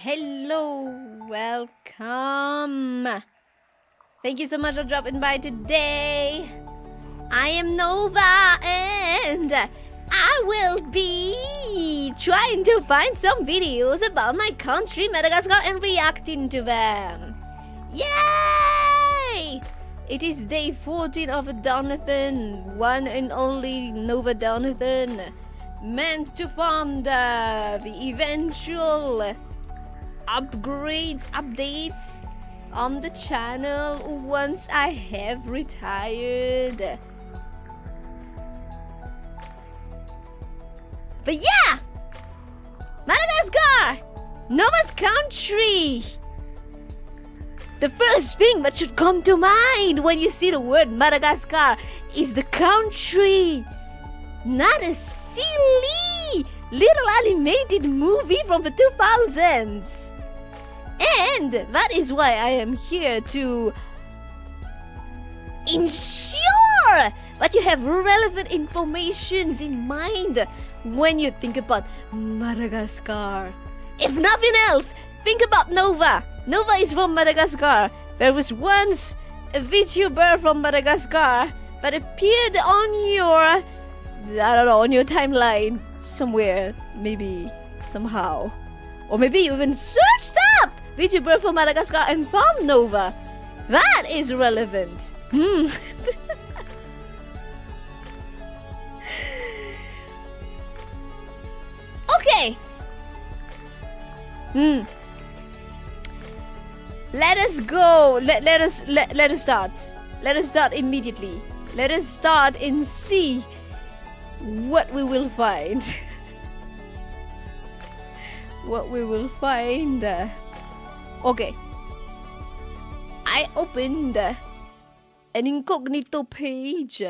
Hello, welcome. Thank you so much for dropping by today. I am Nova and I will be trying to find some videos about my country, Madagascar, and reacting to them. Yay! It is day 14 of Donothon, one and only Nova Donothon, meant to fund the eventual updates on the channel once I have retired. But yeah! Madagascar! Nova's country! The first thing that should come to mind when you see the word Madagascar is the country, not a silly little animated movie from the 2000s. And that is why I am here to ensure that you have relevant informations in mind when you think about Madagascar. If nothing else, think about Nova. Nova is from Madagascar. There was once a Vtuber from Madagascar that appeared on your, on your timeline somewhere, maybe, somehow. Or maybe you even searched up Vtuber from Madagascar and found Nova. That is relevant. Okay. Let us go. Let us start. Let us start immediately. Let us start and see what we will find. What we will find. Okay. I opened an incognito page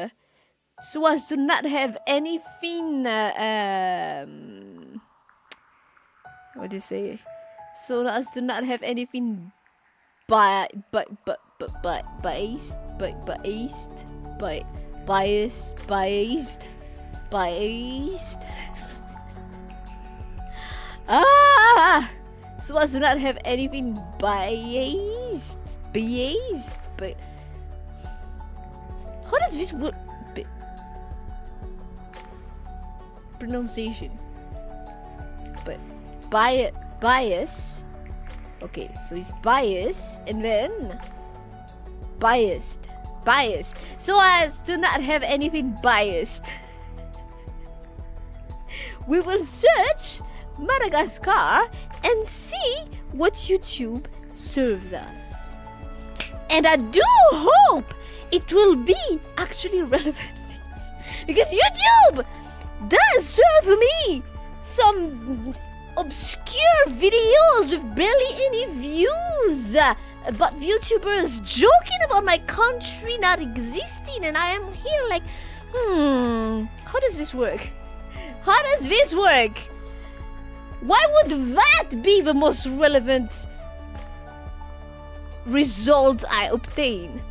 so as to not have anything. What do you say? So as to not have anything biased. So as to not have anything biased, but how does this word pronunciation? But bias. Okay, so it's bias and then biased. So as to not have anything biased, we will search Madagascar and see what YouTube serves us. And I do hope it will be actually relevant things, because YouTube does serve me some obscure videos with barely any views about Vtubers joking about my country not existing, and I am here like, how does this work? How does this work? Why would that be the most relevant result I obtain?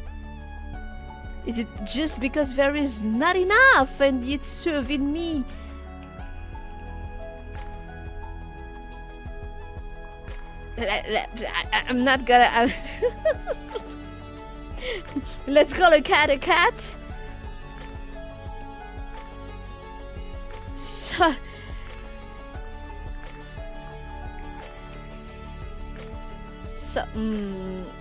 Is it just because there is not enough and it's serving me? I'm not gonna. Let's call a cat a cat. So,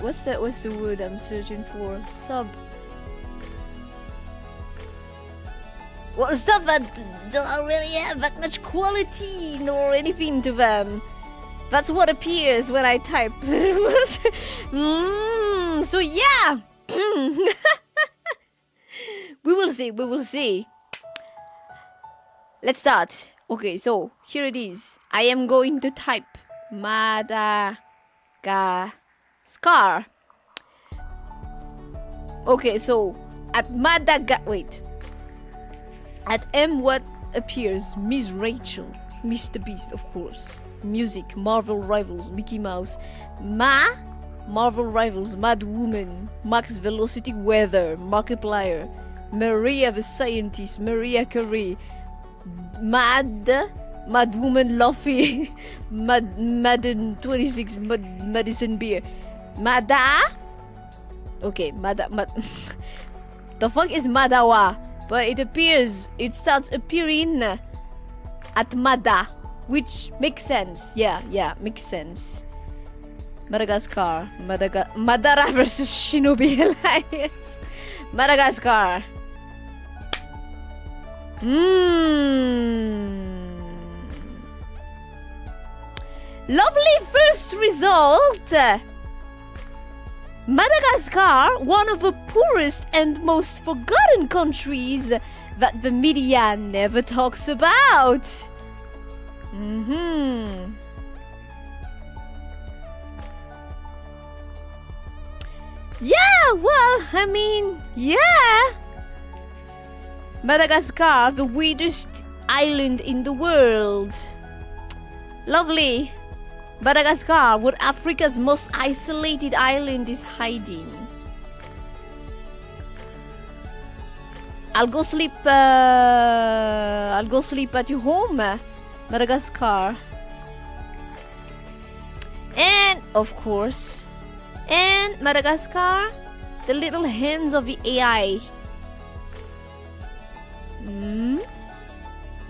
what's the word I'm searching for? Well, stuff that don't really have that much quality nor anything to them. That's what appears when I type. So yeah. We will see. Let's start. Okay, so here it is. I am going to type Madagascar. Okay, so at at M what appears? Miss Rachel, Mr. Beast, of course. Music, Marvel Rivals, Mickey Mouse, Marvel Rivals, Mad Woman, Max Velocity Weather, Markiplier, Maria the Scientist, Maria Curie, Mad Mad Woman Luffy, Madden 26, Madison Beer, Okay, the fuck is Madawa? But it starts appearing at Mada, which makes sense. Yeah, makes sense. Madagascar, Madara versus Shinobi Alliance. Madagascar. Lovely first result. Madagascar, one of the poorest and most forgotten countries that the media never talks about. Yeah, well, I mean, yeah. Madagascar, the weirdest island in the world. Lovely. Madagascar, where Africa's most isolated island is hiding. I'll go sleep at your home, Madagascar. And of course, Madagascar, the little hands of the AI.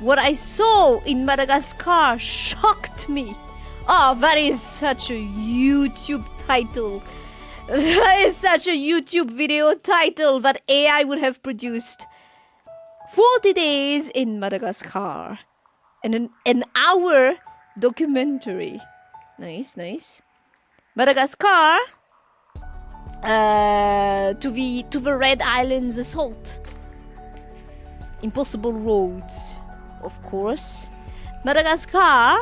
What I saw in Madagascar shocked me. Oh, that is such a YouTube title. That is such a YouTube video title that AI would have produced. 40 days in Madagascar. And an hour documentary. Nice. Madagascar to the Red Islands assault. Impossible roads, of course. Madagascar,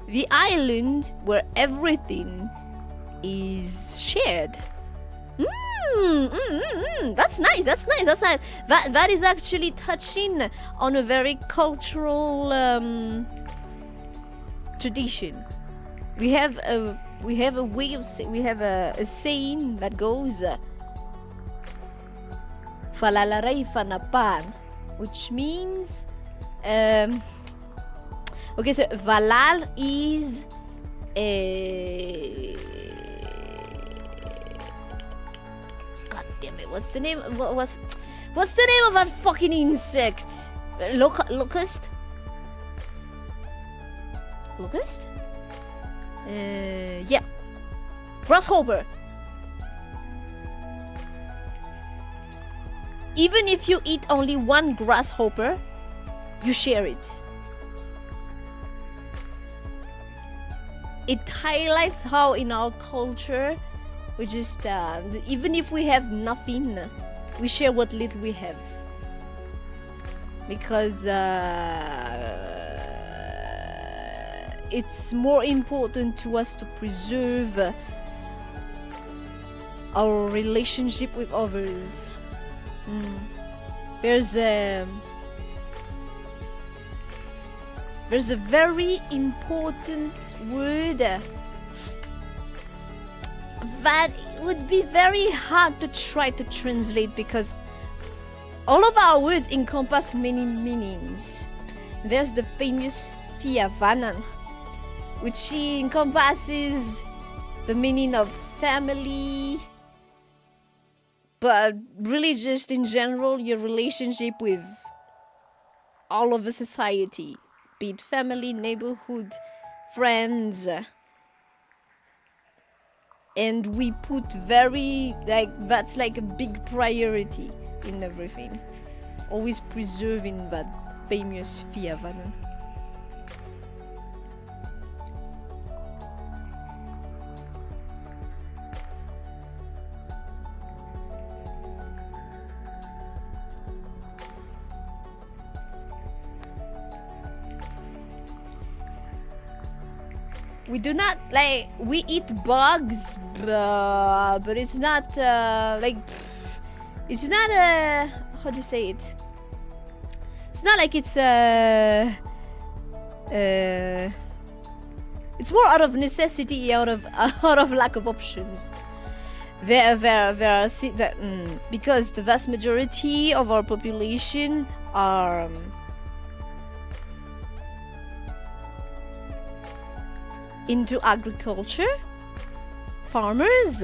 the island where everything is shared. That's nice. That is actually touching on a very cultural tradition. We have a way of a saying that goes "Falalaray fanapan," which means okay, so Valal is a... God damn it, what's the name? What's the name of that fucking insect? Locust? Locust? Yeah. Grasshopper. Even if you eat only one grasshopper, you share it. It highlights how in our culture we just even if we have nothing, we share what little we have, because it's more important to us to preserve our relationship with others. There's a very important word that would be very hard to try to translate, because all of our words encompass many meanings. There's the famous fiavanan, which encompasses the meaning of family, but really just in general your relationship with all of the society, be it family, neighborhood, friends. And we put that's like a big priority in everything, always preserving that famous fiavanan. We do not we eat bugs, but it's not it's not how do you say it? It's not like it's more out of necessity, out of lack of options. Because the vast majority of our population are into agriculture, farmers,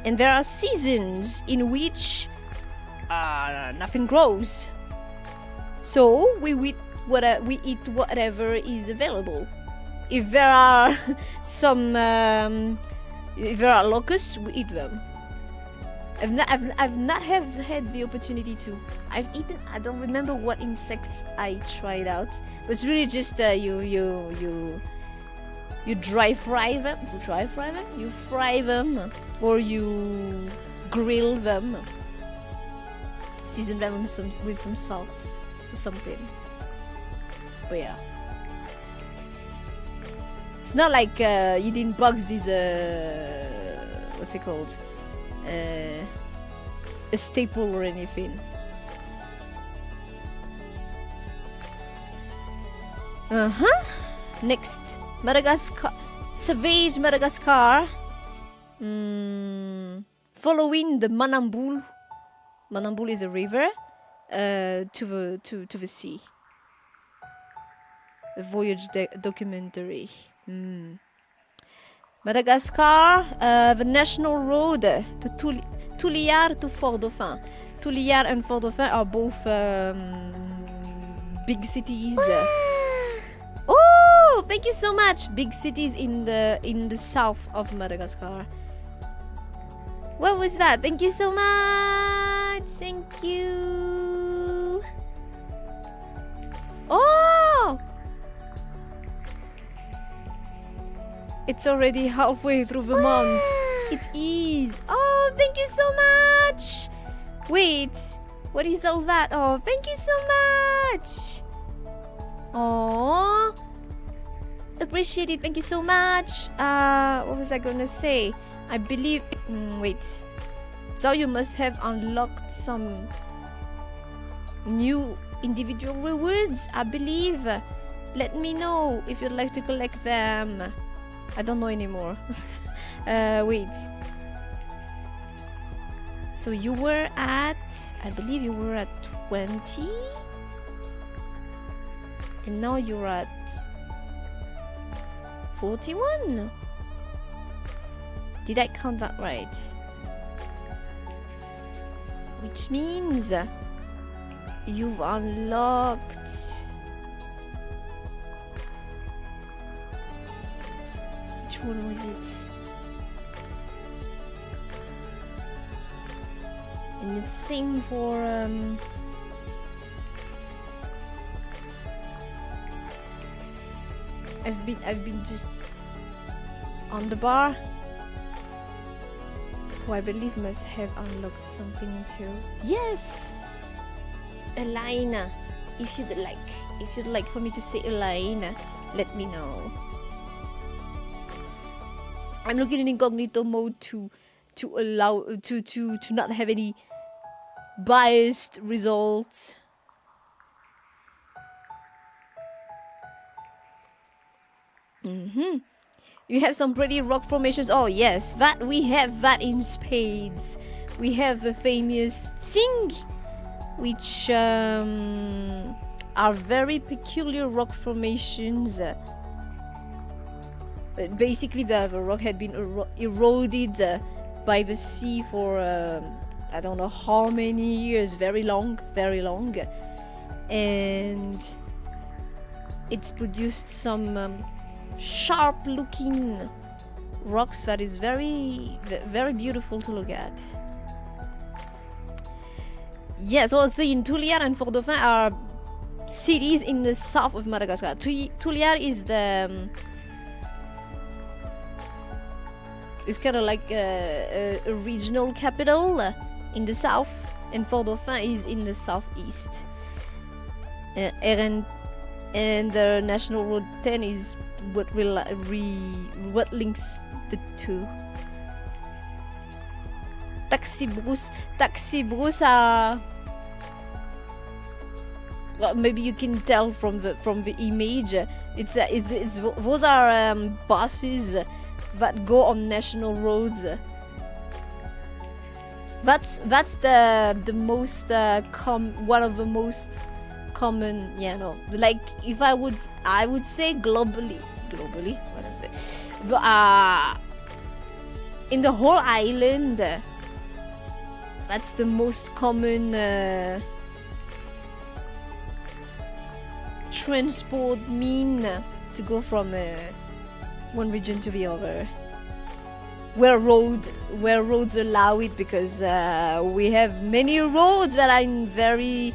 and there are seasons in which nothing grows. So we eat whatever is available. If there are if there are locusts, we eat them. I've not have had the opportunity to. I've eaten. I don't remember what insects I tried out. But it's really just you dry fry them. You fry them, or you grill them. Season them with some salt or something. But yeah, it's not like eating bugs is what's it called? A staple or anything. Next, Madagascar, savage Madagascar. Following the Manambul. Manambul is a river to the sea. A voyage documentary. Madagascar, the national road to Tuliar to Fort-Dauphin. Tuliar and Fort-Dauphin are both big cities. Oh, thank you so much. Big cities in the south of Madagascar. What was that? Thank you so much. Thank you. Oh! It's already halfway through the month. It is. Oh, thank you so much. Wait, what is all that? Oh, thank you so much. Oh, appreciate it. Thank you so much. What was I gonna say? I believe. Wait. So you must have unlocked some new individual rewards, I believe. Let me know if you'd like to collect them. I don't know anymore. Wait. So you were at, I believe you were at 20. And now you're at 41. Did I count that right? Which means you've unlocked. Which one was it? And the same for I've been just on the bar, who I believe must have unlocked something too. Yes, Elena. If you'd like for me to say Elena, let me know. I'm looking in incognito mode to allow to not have any biased results. You have some pretty rock formations. Oh yes, that we have that in spades. We have the famous Tsing, which are very peculiar rock formations. Basically, the rock had been eroded by the sea for I don't know how many years. Very long, and it's produced some sharp-looking rocks that is very, very beautiful to look at. Yes, also in Tuliar and Fort-Dauphin are cities in the south of Madagascar. Tuliar is the it's kind of like a regional capital in the south, and Fort-Dauphin is in the southeast. And the National Road 10 is what links the two. Taxi Bruce are, well, maybe you can tell from the image. It's those are buses that go on national roads. That's the most one of the most common, like if I would say globally globally. What I'm saying. In the whole island, that's the most common transport mean to go from one region to the other. Where roads allow it, because we have many roads that are in very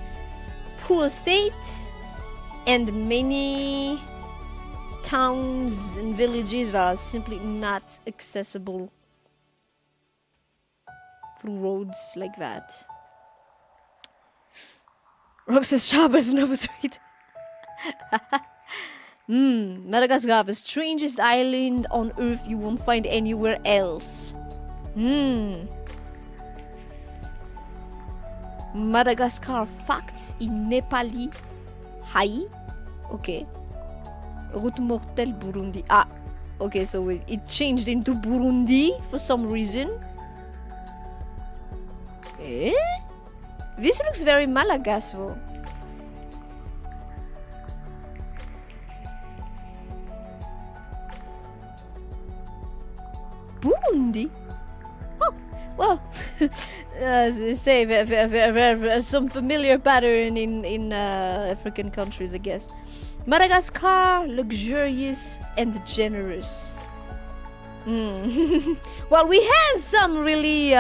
poor state, and many towns and villages that are simply not accessible through roads like that. Rock says sharp as Nova Sweet. Madagascar, the strangest island on earth you won't find anywhere else. Madagascar facts in Nepali. Hai. Okay. Route mortelle Burundi. Ah. Okay, so it changed into Burundi for some reason. Eh? This looks very Malagasy. Burundi? Oh, well, as we say, there's some familiar pattern in African countries, I guess. Madagascar, luxurious and generous. Well, we have some really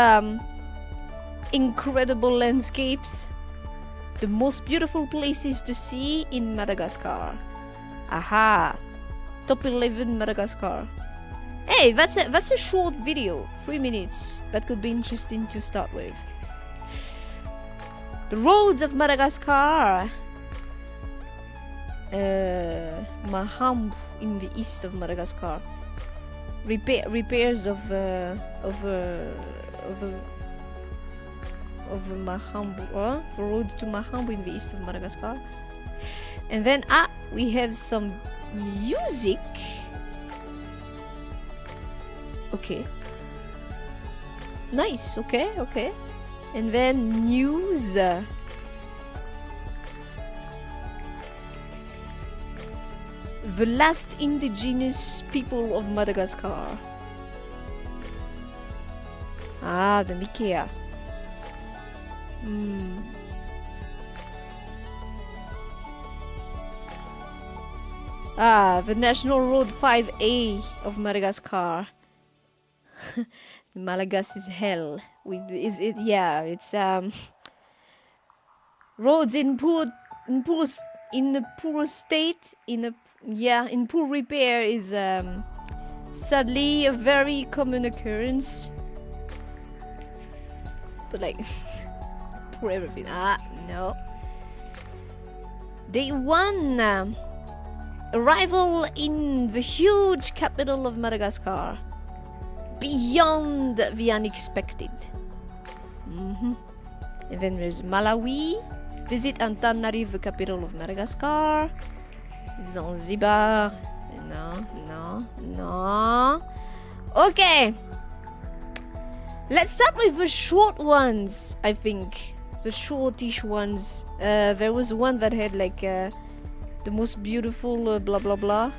incredible landscapes. The most beautiful places to see in Madagascar. Aha! Top 11 Madagascar. Hey, that's a short video, 3 minutes. That could be interesting to start with. The roads of Madagascar. Mahambu in the east of Madagascar. Repairs of Mahambu, the road to Mahambu in the east of Madagascar. And then we have some music. Okay. Nice. Okay. And then news. The last indigenous people of Madagascar. The Mikea. The National Road 5A of Madagascar. Malagasy is hell. It's roads in poor state, in poor repair is sadly a very common occurrence. But like poor everything. No. Day 1. Arrival in the huge capital of Madagascar. Beyond the unexpected. And then there's Malawi. Visit Antananarivo, the capital of Madagascar. Zanzibar. No. Okay. Let's start with the short ones, I think. The shortish ones. There was one that had like the most beautiful blah blah blah.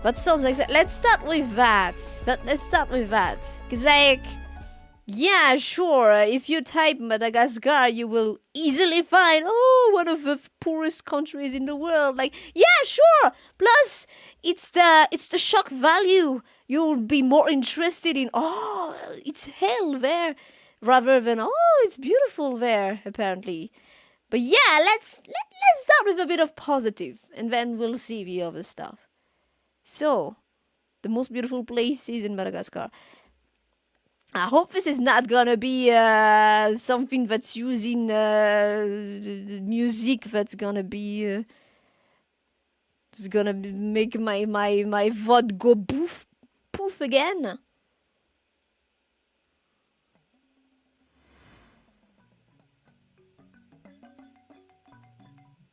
That sounds like that. Let's start with that. Because like, yeah, sure. If you type Madagascar, you will easily find, one of the poorest countries in the world. Like, yeah, sure. Plus, it's the shock value. You'll be more interested in, it's hell there, rather than, it's beautiful there, apparently. But yeah, let's start with a bit of positive, and then we'll see the other stuff. So, the most beautiful places in Madagascar. I hope this is not gonna be something that's using music that's gonna be it's gonna make my VOD go poof again.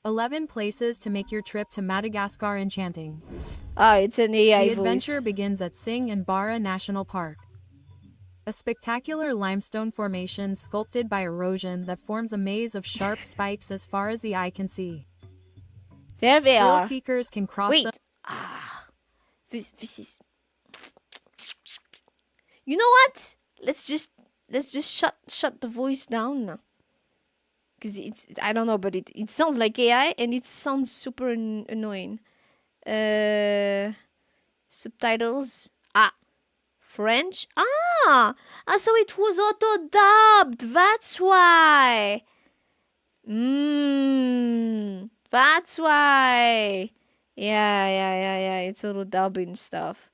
"11 places to make your trip to Madagascar enchanting." It's an AI The voice. adventure begins at Sing and Bara National Park. A spectacular limestone formation sculpted by erosion that forms a maze of sharp spikes as far as the eye can see. There they Thrill are. seekers can cross Wait. This is. You know what? Let's just shut the voice down now. Because it's I don't know, but it sounds like AI and it sounds super annoying. Subtitles. French. So it was auto dubbed. That's why. That's why. Yeah. It's auto dubbing stuff.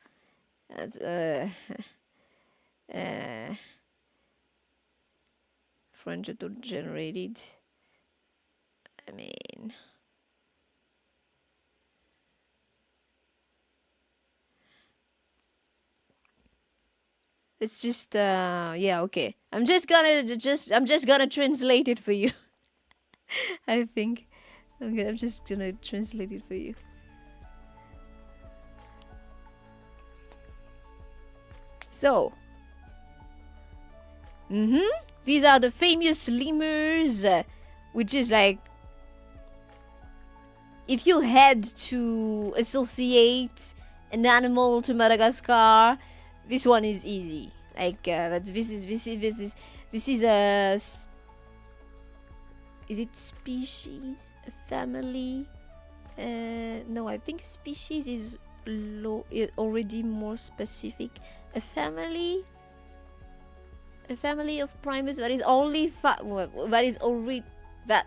That's French auto generated. I mean, it's just yeah, okay. I'm just gonna translate it for you. I think I'm just gonna translate it for you. So, these are the famous lemurs, which is like, if you had to associate an animal to Madagascar, this one is easy. Like, this is a. Is it species? A family? No, I think species is already more specific. A family of primates that is only that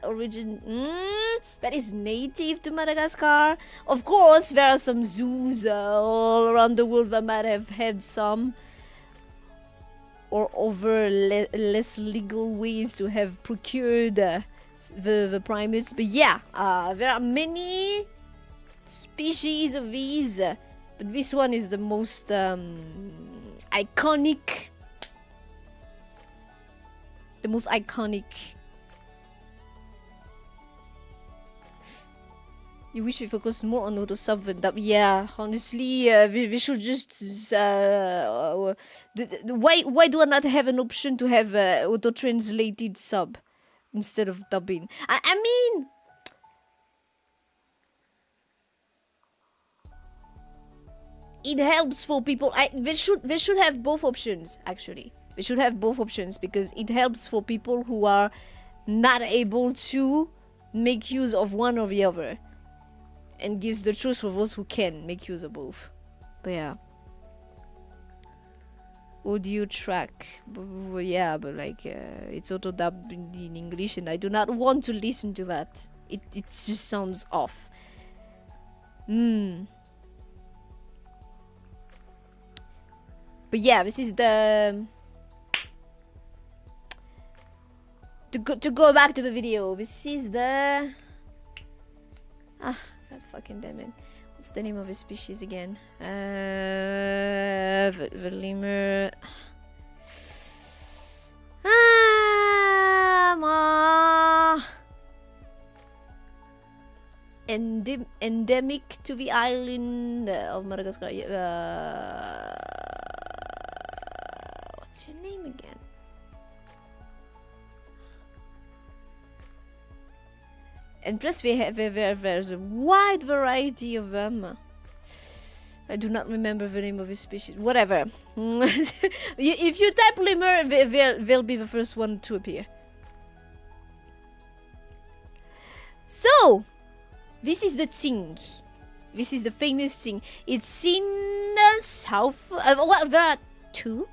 is native to Madagascar. Of course, there are some zoos all around the world that might have had some, or over less legal ways to have procured the primates. But yeah, there are many species of these, but this one is the most iconic. The most iconic. You wish we focused more on auto sub than dub. Yeah, honestly, we should just. Why do I not have an option to have auto translated sub instead of dubbing? I mean, it helps for people. They should have both options. Actually, we should have both options because it helps for people who are not able to make use of one or the other, and gives the choice for those who can make use of both. But yeah, audio track. Yeah, but like it's auto dubbed in English, and I do not want to listen to that. It just sounds off. But yeah, this is the. To go back to the video, this is the. God fucking damn it. What's the name of the species again? The lemur. Endemic to the island of Madagascar. What's your name again? And plus there's a wide variety of them. I do not remember the name of the species. Whatever. If you type lemur, they'll be the first one to appear. So, this is the thing. This is the famous thing. It's in the south. Well, there are two.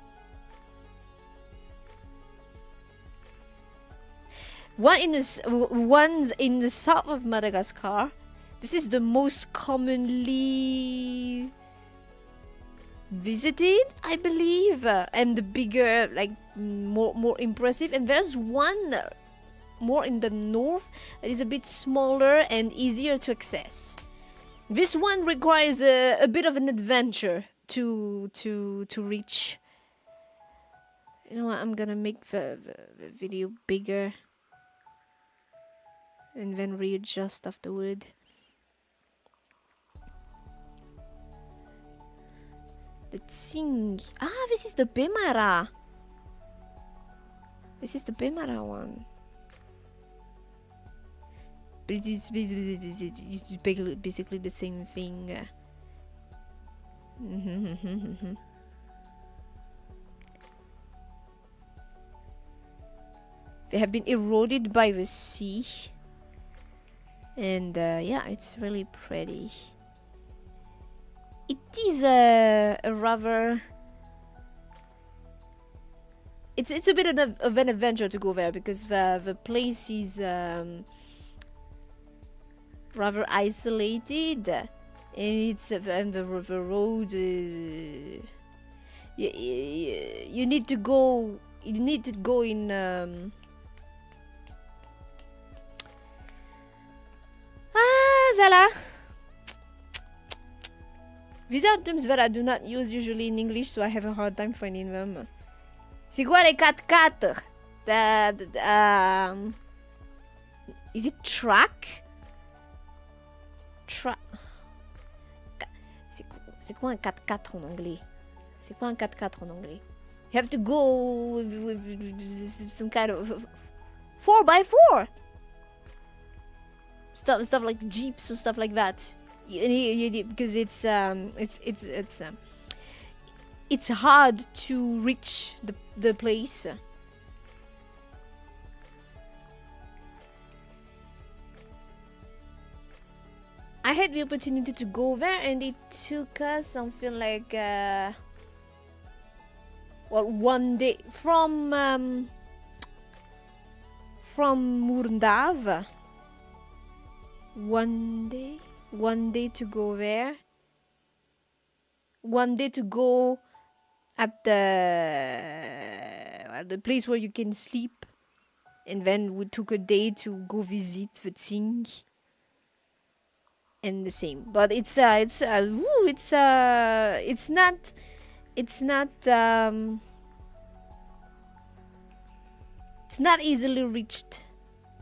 One's in the south of Madagascar. This is the most commonly visited, I believe, and the bigger, like more impressive. And there's one more in the north that is a bit smaller and easier to access. This one requires a bit of an adventure to reach. You know what? I'm gonna make the video bigger and then readjust afterward. The Tsing. This is the Bemara. This is the Bemara one. But it's basically the same thing. They have been eroded by the sea. And yeah, it's really pretty. It is a rather... It's a bit of an adventure to go there because the place is rather isolated, and it's and the road is you need to go in Zala. These are terms that I do not use usually in English, so I have a hard time finding them. C'est quoi les 4x4? Is it track? C'est quoi un 4x4 en anglais? C'est quoi un 4x4 en anglais? You have to go with some kind of 4x4. Stuff like jeeps or stuff like that. Because it's hard to reach the place. I had the opportunity to go there, and it took us something like one day from Murndav. One day to go there. One day to go at the place where you can sleep, and then we took a day to go visit Vtsing. And the same, but it's not easily reached,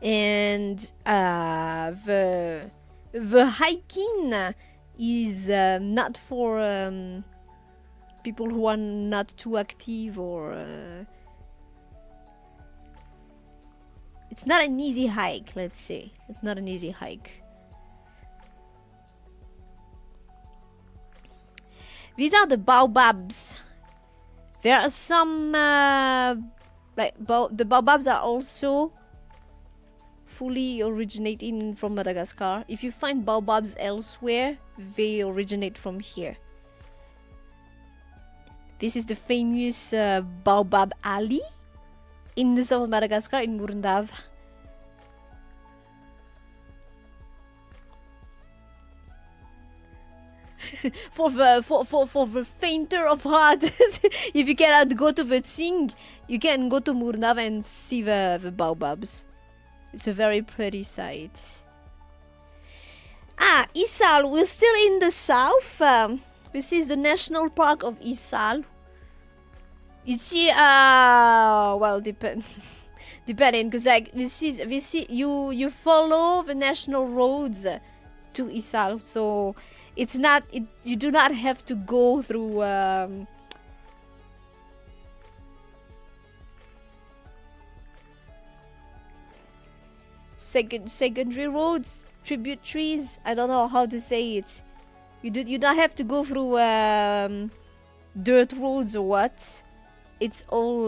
and the hiking is not for people who are not too active, or it's not an easy hike. Let's say it's not an easy hike. These are the baobabs. There are some the baobabs are also fully originating from Madagascar. If you find baobabs elsewhere, they originate from here. This is the famous Baobab Alley in the south of Madagascar, in Murndav. For the fainter of heart, if you cannot go to Vtsing, you can go to Murndav and see the baobabs. It's a very pretty sight. Isal, we're still in the south. This is the national park of Isal. You see, well, depending, because like you follow the national roads to Isal, so it's not you do not have to go through secondary roads, tributaries. I don't know how to say it. You don't have to go through dirt roads or what. It's all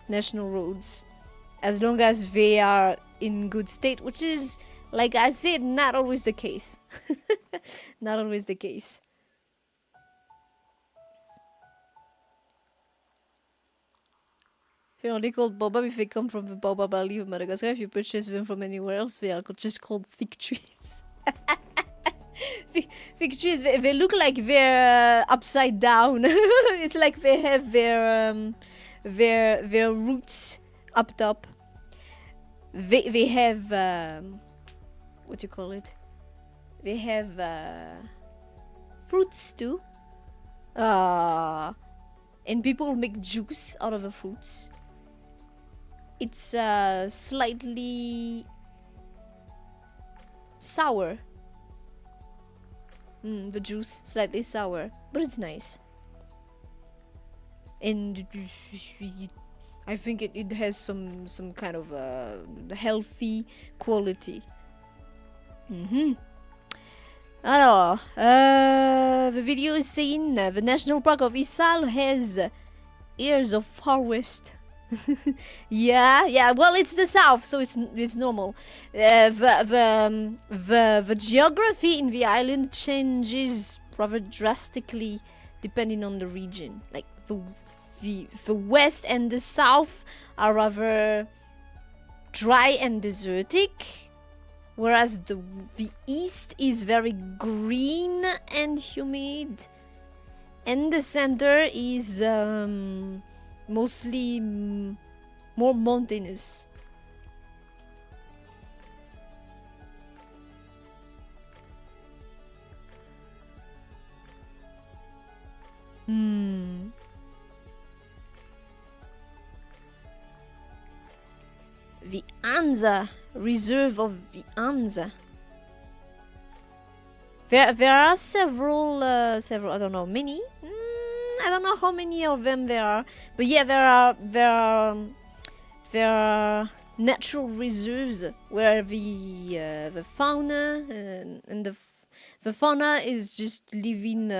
national roads, as long as they are in good state, which is, like I said, not always the case. Not always the case. They're only called baobab if they come from the Baobab Alley of Madagascar. If you purchase them from anywhere else, they are just called fig trees. Fig trees, they look like they're upside down. It's like they have their roots up top. They have what you call it? They have fruits too. And people make juice out of the fruits. It's slightly sour. The juice slightly sour, but it's nice. And I think it has some kind of healthy quality. Alors, the video is saying the National Park of Isal has ears of Far West. yeah. Well, it's the south, so it's normal. The geography in the island changes rather drastically depending on the region. Like the west and the south are rather dry and desertic, whereas the east is very green and humid, and the center is mostly more mountainous. The Anza Reserve of the Anza. There are several I don't know, many. I don't know how many of them there are, but yeah, there are natural reserves where the fauna and the fauna is just living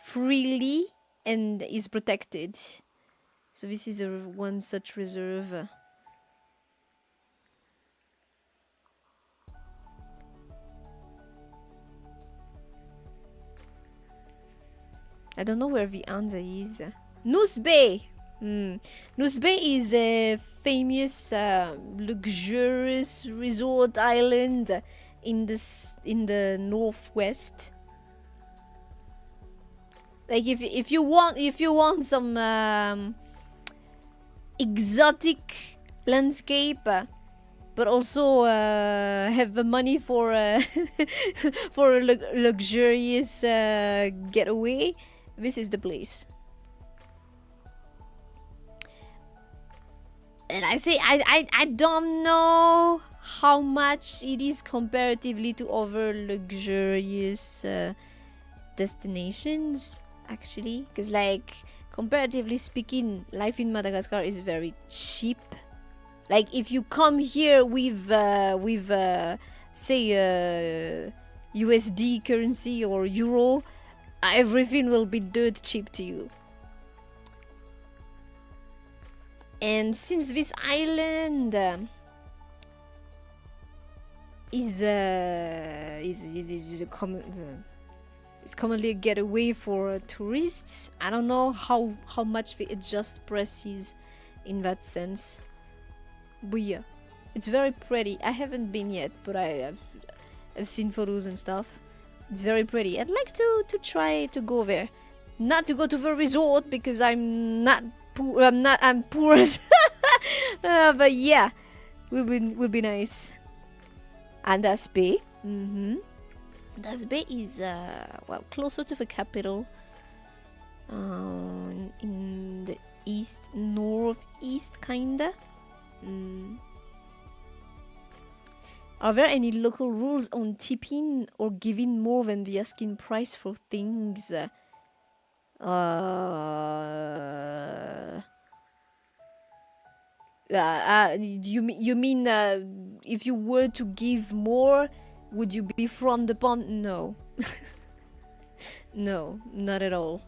freely and is protected. So this is one such reserve. I don't know where the answer is. Noose Bay! Noose Bay is a famous luxurious resort island in the northwest. Like if you want some exotic landscape, but also have the money for for a luxurious getaway, this is the place. And I say I don't know how much it is comparatively to other luxurious destinations, actually, because like comparatively speaking, life in Madagascar is very cheap. Like if you come here with say USD currency or euro, everything will be dirt cheap to you. And since this island is commonly a getaway for tourists, I don't know how much they adjust prices in that sense. But yeah, it's very pretty. I haven't been yet, but I've seen photos and stuff. It's very pretty. I'd like to try to go there. Not to go to the resort because I'm not poor. I'm poor. But yeah, would be nice. And Das Bay. Das Bay is well closer to the capital. In the east, northeast, kinda. Are there any local rules on tipping or giving more than the asking price for things? You mean if you were to give more, would you be frowned upon? No. No, not at all.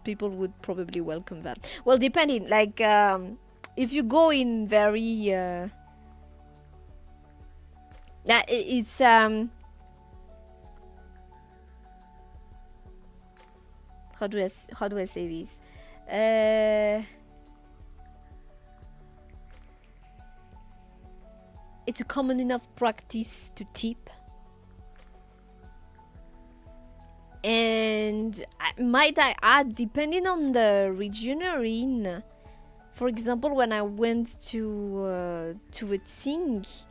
People would probably welcome that. Well, depending, like if you go in very it's how do I say this? It's a common enough practice to tip. And might I add, depending on the region you're in. For example, when I went to Vtsing,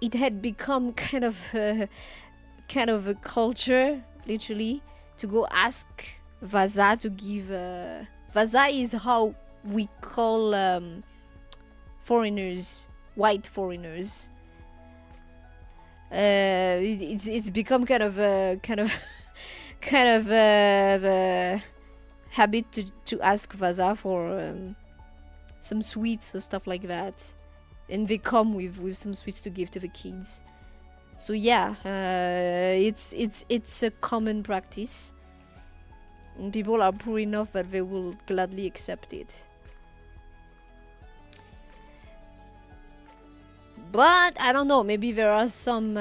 it had become kind of a culture, literally, to go ask Vaza to give. Vaza is how we call foreigners, white foreigners. It's become kind of a habit to ask Vaza for some sweets or stuff like that, and they come with some sweets to give to the kids. So yeah, it's a common practice. And people are poor enough that they will gladly accept it. But I don't know, maybe there are some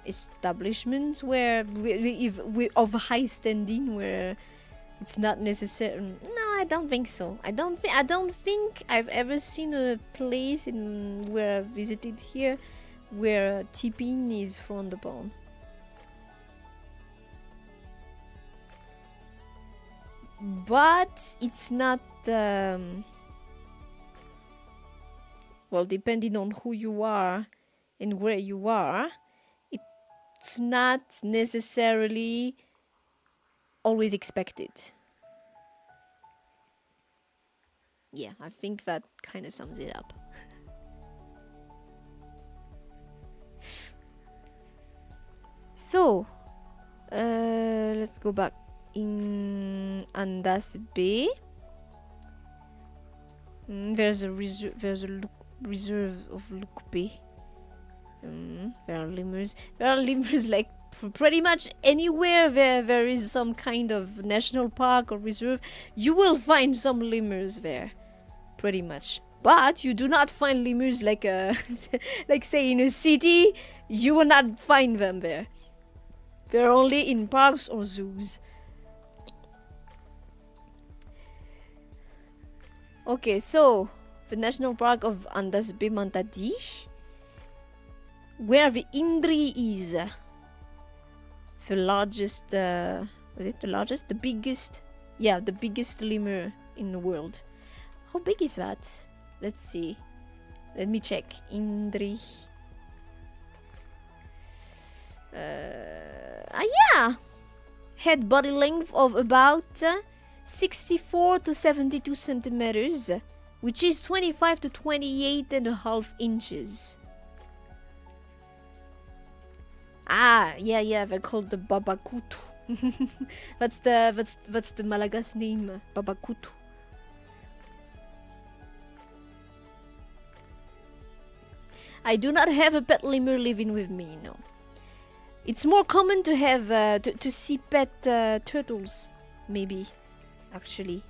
establishments where of high standing where it's not necessary. No, I don't think so. I don't think I've ever seen a place where I visited here where tipping is frowned upon. But it's not well, depending on who you are and where you are, it's not necessarily always expected. Yeah, I think that kind of sums it up. So, let's go back in Andas Bay. There's a reserve of Luke Bay. There are lemurs. There are lemurs like pretty much anywhere there is some kind of national park or reserve. You will find some lemurs there, pretty much. But you do not find lemurs like like say in a city. You will not find them there. They're only in parks or zoos. Okay, so the national park of Andas Bay Mantadi, where the Indri is, the largest, was it the largest? The biggest? Yeah, the biggest lemur in the world. How big is that? Let's see. Let me check. Indri. Yeah! Head body length of about 64 to 72 centimeters, which is 25 to 28.5 inches. Ah, yeah, they're called the Babakutu. that's the Malagasy name, Babakutu. I do not have a pet lemur living with me, no. It's more common to have to see pet turtles, maybe, actually.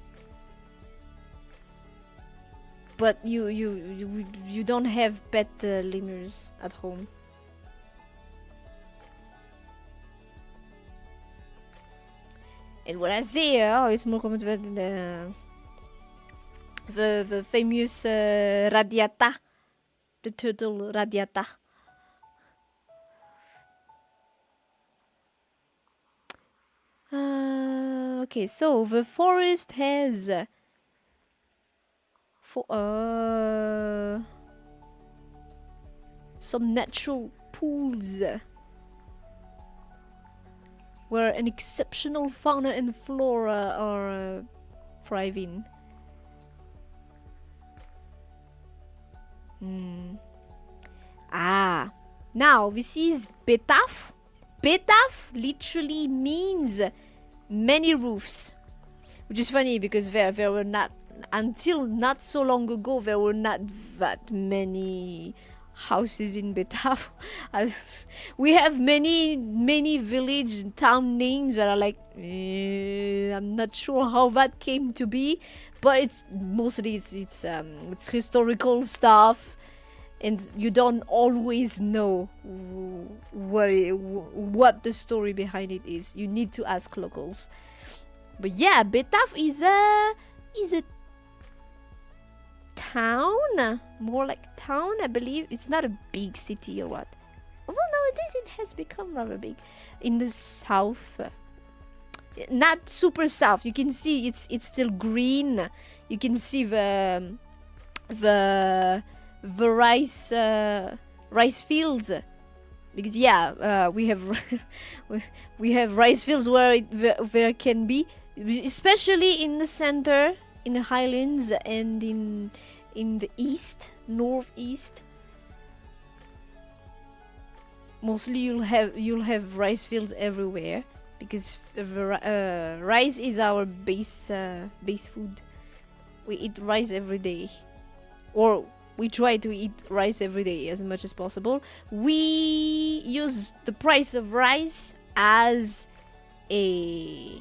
But you don't have pet lemurs at home. And what I say, it's more common to have the famous radiata, the turtle radiata. Okay, so the forest has some natural pools where an exceptional fauna and flora are thriving. Now this is Betaf. Betaf literally means many roofs, which is funny because there were not, until not so long ago, there were not that many houses in Betaf. We have many village and town names that are like, I'm not sure how that came to be, but it's mostly it's historical stuff. And you don't always know what the story behind it is. You need to ask locals. But yeah, Betaf is a town, more like town, I believe. It's not a big city or what. Although nowadays it has become rather big. In the south, not super south. You can see it's still green. You can see the rice fields, because we have rice fields where there can be, especially in the center, in the highlands, and in the east, northeast. Mostly you'll have rice fields everywhere, because rice is our base food. We eat rice every day, or We try to eat rice every day as much as possible. We use the price of rice as a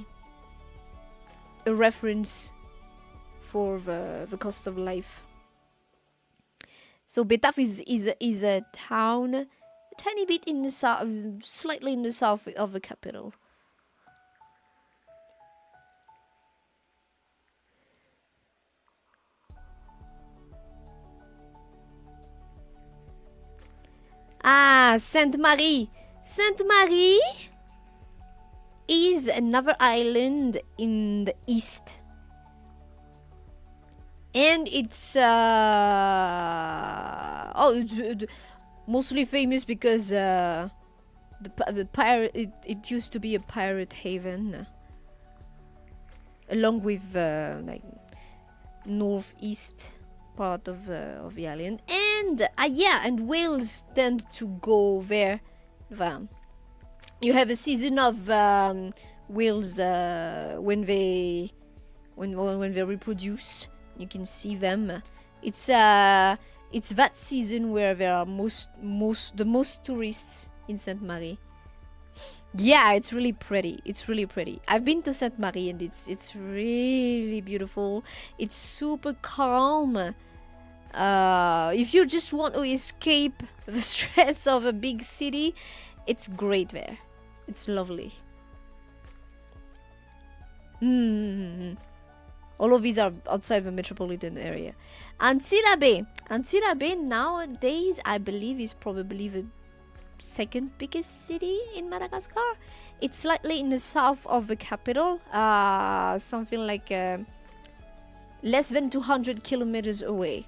reference for the cost of life. So Betaf is a town, a tiny bit in the south, slightly in the south of the capital. Ah, Sainte-Marie. Sainte-Marie is another island in the east. And it's it's mostly famous because the pirate it used to be a pirate haven, along with like northeast part of the island, and and whales tend to go there. You have a season of whales when they reproduce. You can see them. It's that season where there are the most tourists in Sainte-Marie. Yeah, it's really pretty. It's really pretty. I've been to Sainte-Marie and it's really beautiful. It's super calm. If you just want to escape the stress of a big city, it's great there. It's lovely. All of these are outside the metropolitan area. Antsira Bay. Antsira Bay nowadays, I believe, is probably the second biggest city in Madagascar. It's slightly in the south of the capital, something like less than 200 kilometers away.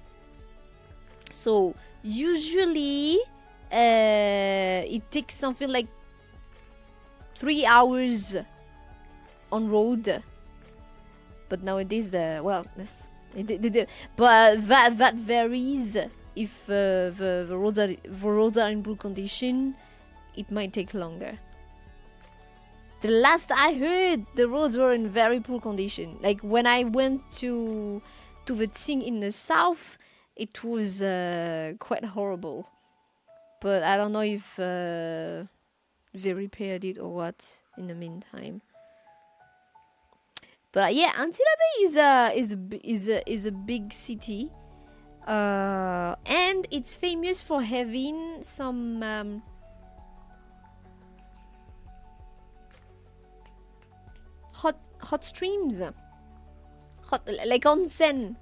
So usually it takes something like 3 hours on road. But nowadays but that varies. If the roads are in poor condition, it might take longer. The last I heard, the roads were in very poor condition. Like when I went to Vtsinger in the south, it was quite horrible. But I don't know if they repaired it or what in the meantime. But yeah, Antsira Bay is a big city, and it's famous for having some hot streams, like onsen,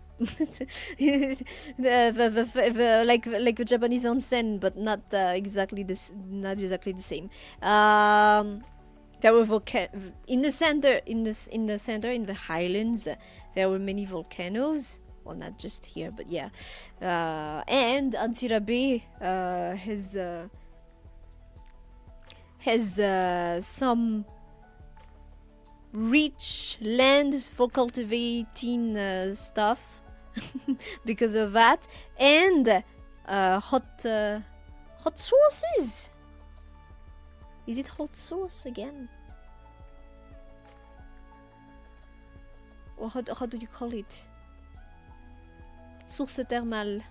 like the Japanese onsen, but not exactly the same. There were in the center, in the highlands. There were many volcanoes. Well, not just here, but yeah. And Antsira Bay has some rich land for cultivating stuff because of that, and hot sources. Is it hot sauce again? Or how do you call it? Source thermale.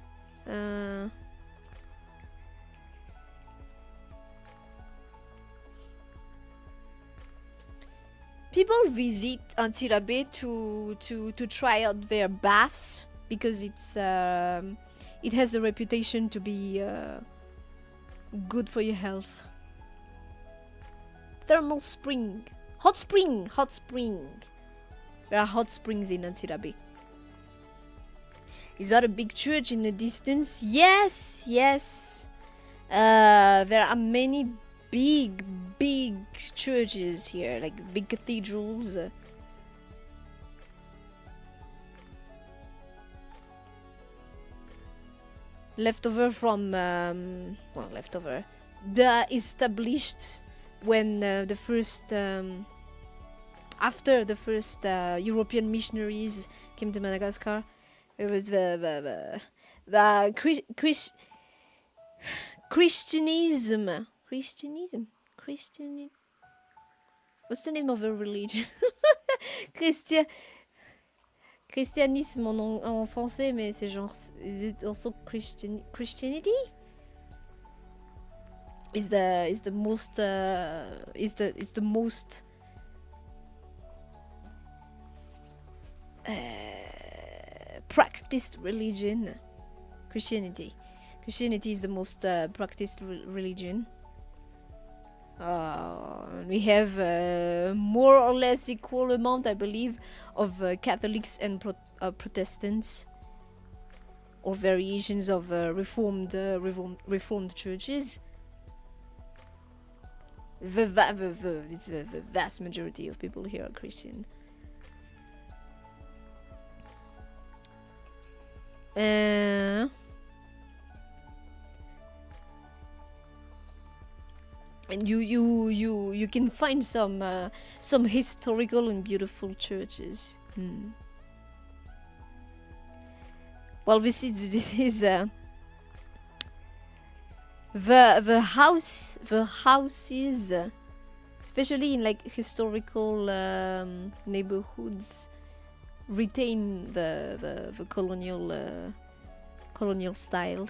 People visit Antsira Bay to try out their baths because it has the reputation to be good for your health. Thermal spring. Hot spring. There are hot springs in Antsira Bay. Is that a big church in the distance? Yes. There are many big churches here, like big cathedrals. Leftover from the established when the first after the first European missionaries came to Madagascar. There was the Christianism. What's the name of a religion? Christianisme en français, mais c'est genre, is it also Christianity? Is the most practiced religion. Christianity is the most practiced religion. We have more or less equal amount, I believe, of Catholics and Protestants, or variations of reformed churches. The vast majority of people here are Christian. And you can find some historical and beautiful churches. Well, this is the houses, especially in like historical neighborhoods, retain the colonial style.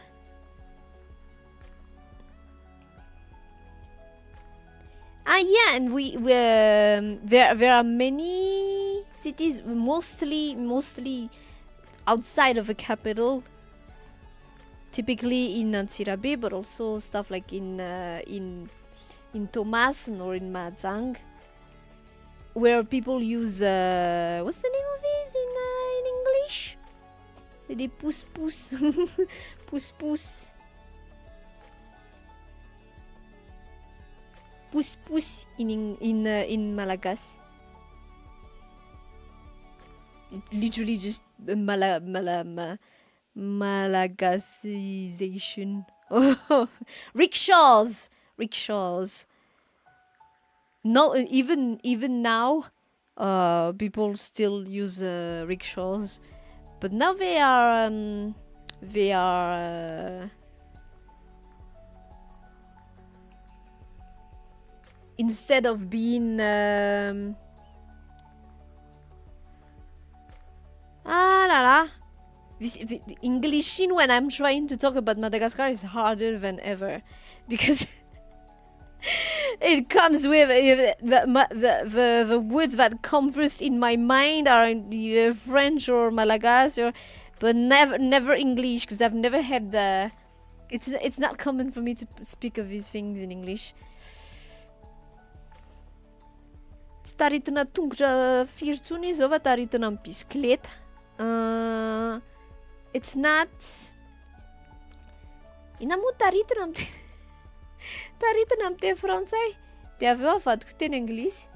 Yeah, and there are many cities, mostly outside of the capital, typically in Antsirabe, but also stuff like in Thomasin or in Mazang, where people use what's the name of these in English? C'est des pousse-pousse. Pousse-pousse. Pousse-pousse in Malagasy. It literally just Malagasization. Rickshaws. No, even now, people still use rickshaws, but now they are instead of being English when I'm trying to talk about Madagascar is harder than ever, because it comes with the words that come first in my mind are in French or Malagasy, but never English, because I've never had the. It's not common for me to speak of these things in English. Tsy taritina tongotra firy tsony izy zao fa taritina amin'ny bisikleta. It's not. Ina moa taritina amin'ny taritina amin'ny teny frantsay, de avy eo avadiko teny anglisy.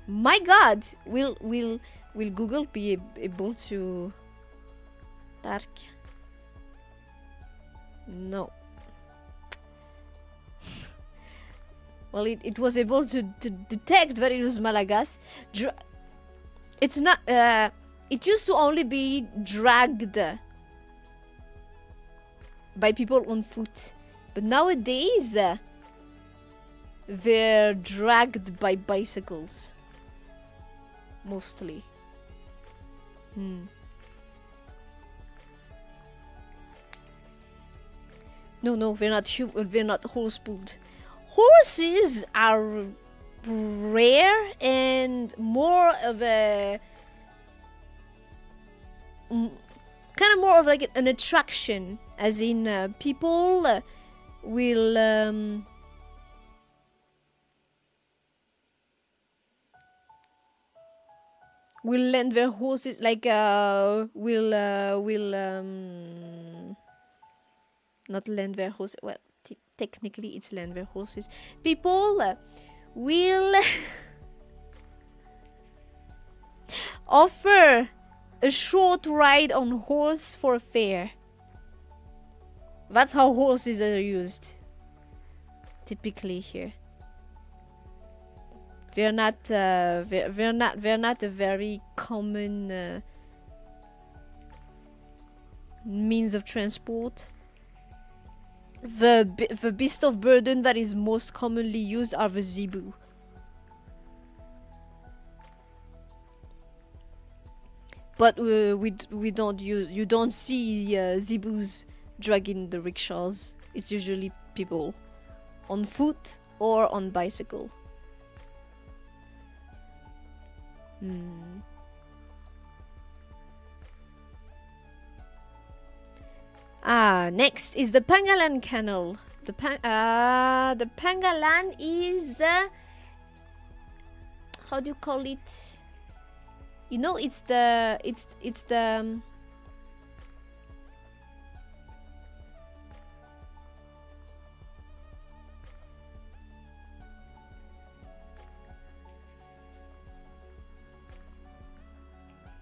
My God, will Google be able to tarka? No. Well, it was able to detect that it was Malagasy. It's not. It used to only be dragged by people on foot, but nowadays they're dragged by bicycles, mostly. No, they're not horse-pulled. Horses are rare and more of a kind of more of like an attraction, as in people will lend their horses, like not lend their horses. Well, technically it's lend their horses. People will offer a short ride on horse for a fare. That's how horses are used typically here. They're not a very common means of transport. The beast of burden that is most commonly used are the zebu. But we don't use, you don't see zebus dragging the rickshaws. It's usually people on foot or on bicycle. Next is the Pangalan Canal. The Pangalan is how do you call it? You know, it's the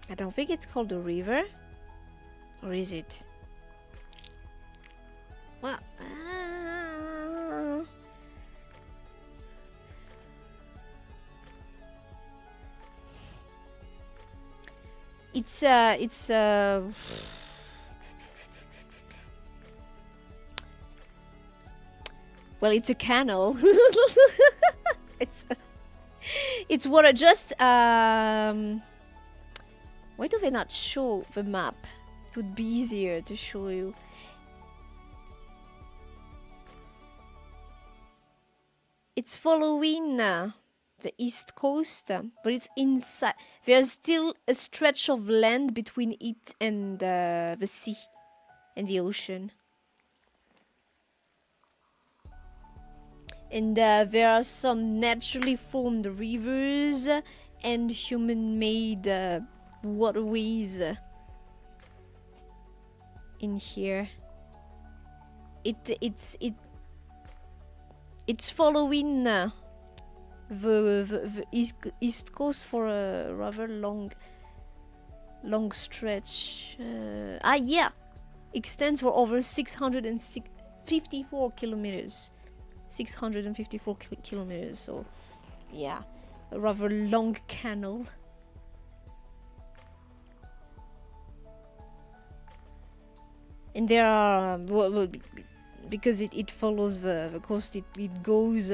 I don't think it's called a river, or is it? Well, it's well, it's a canal. It's water. Just why do they not show the map? It would be easier to show you. It's following the east coast, but it's inside. There's still a stretch of land between it and the sea and the ocean. And there are some naturally formed rivers and human-made waterways in here. It's following the east coast for a rather long stretch. Yeah, extends for over 654 kilometers. 654 kilometers. So, yeah, a rather long canal. And there are because it follows the coast, it goes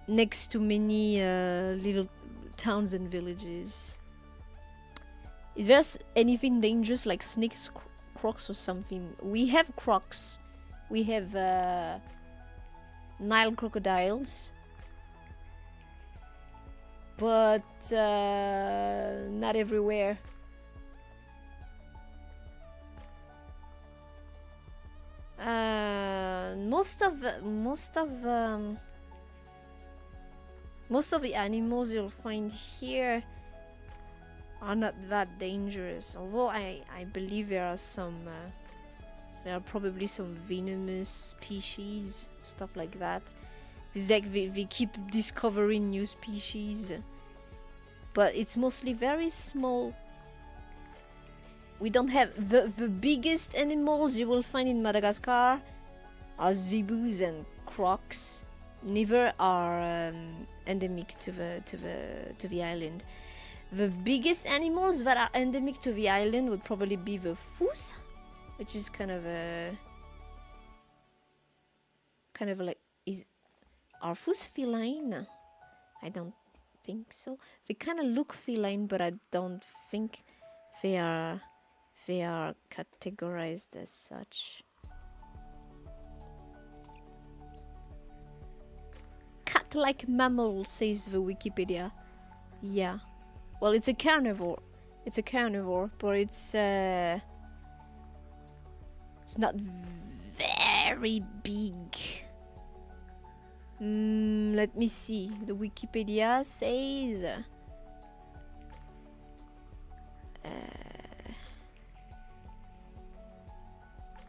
next to many little towns and villages. Is there anything dangerous like snakes, crocs or something? We have crocs. We have Nile crocodiles. But not everywhere. Most of the animals you'll find here are not that dangerous. Although I believe there are probably some venomous species, stuff like that. It's like they keep discovering new species, but it's mostly very small. We don't have the biggest animals you will find in Madagascar are zebus and crocs. Neither are endemic to the island. The biggest animals that are endemic to the island would probably be the foos, which is kind of like, are foos feline? I don't think so. They kind of look feline, but I don't think they are categorized as such. Cat-like mammal, says the Wikipedia. Yeah. Well, it's a carnivore. It's a carnivore, but it's not very big. Let me see. The Wikipedia says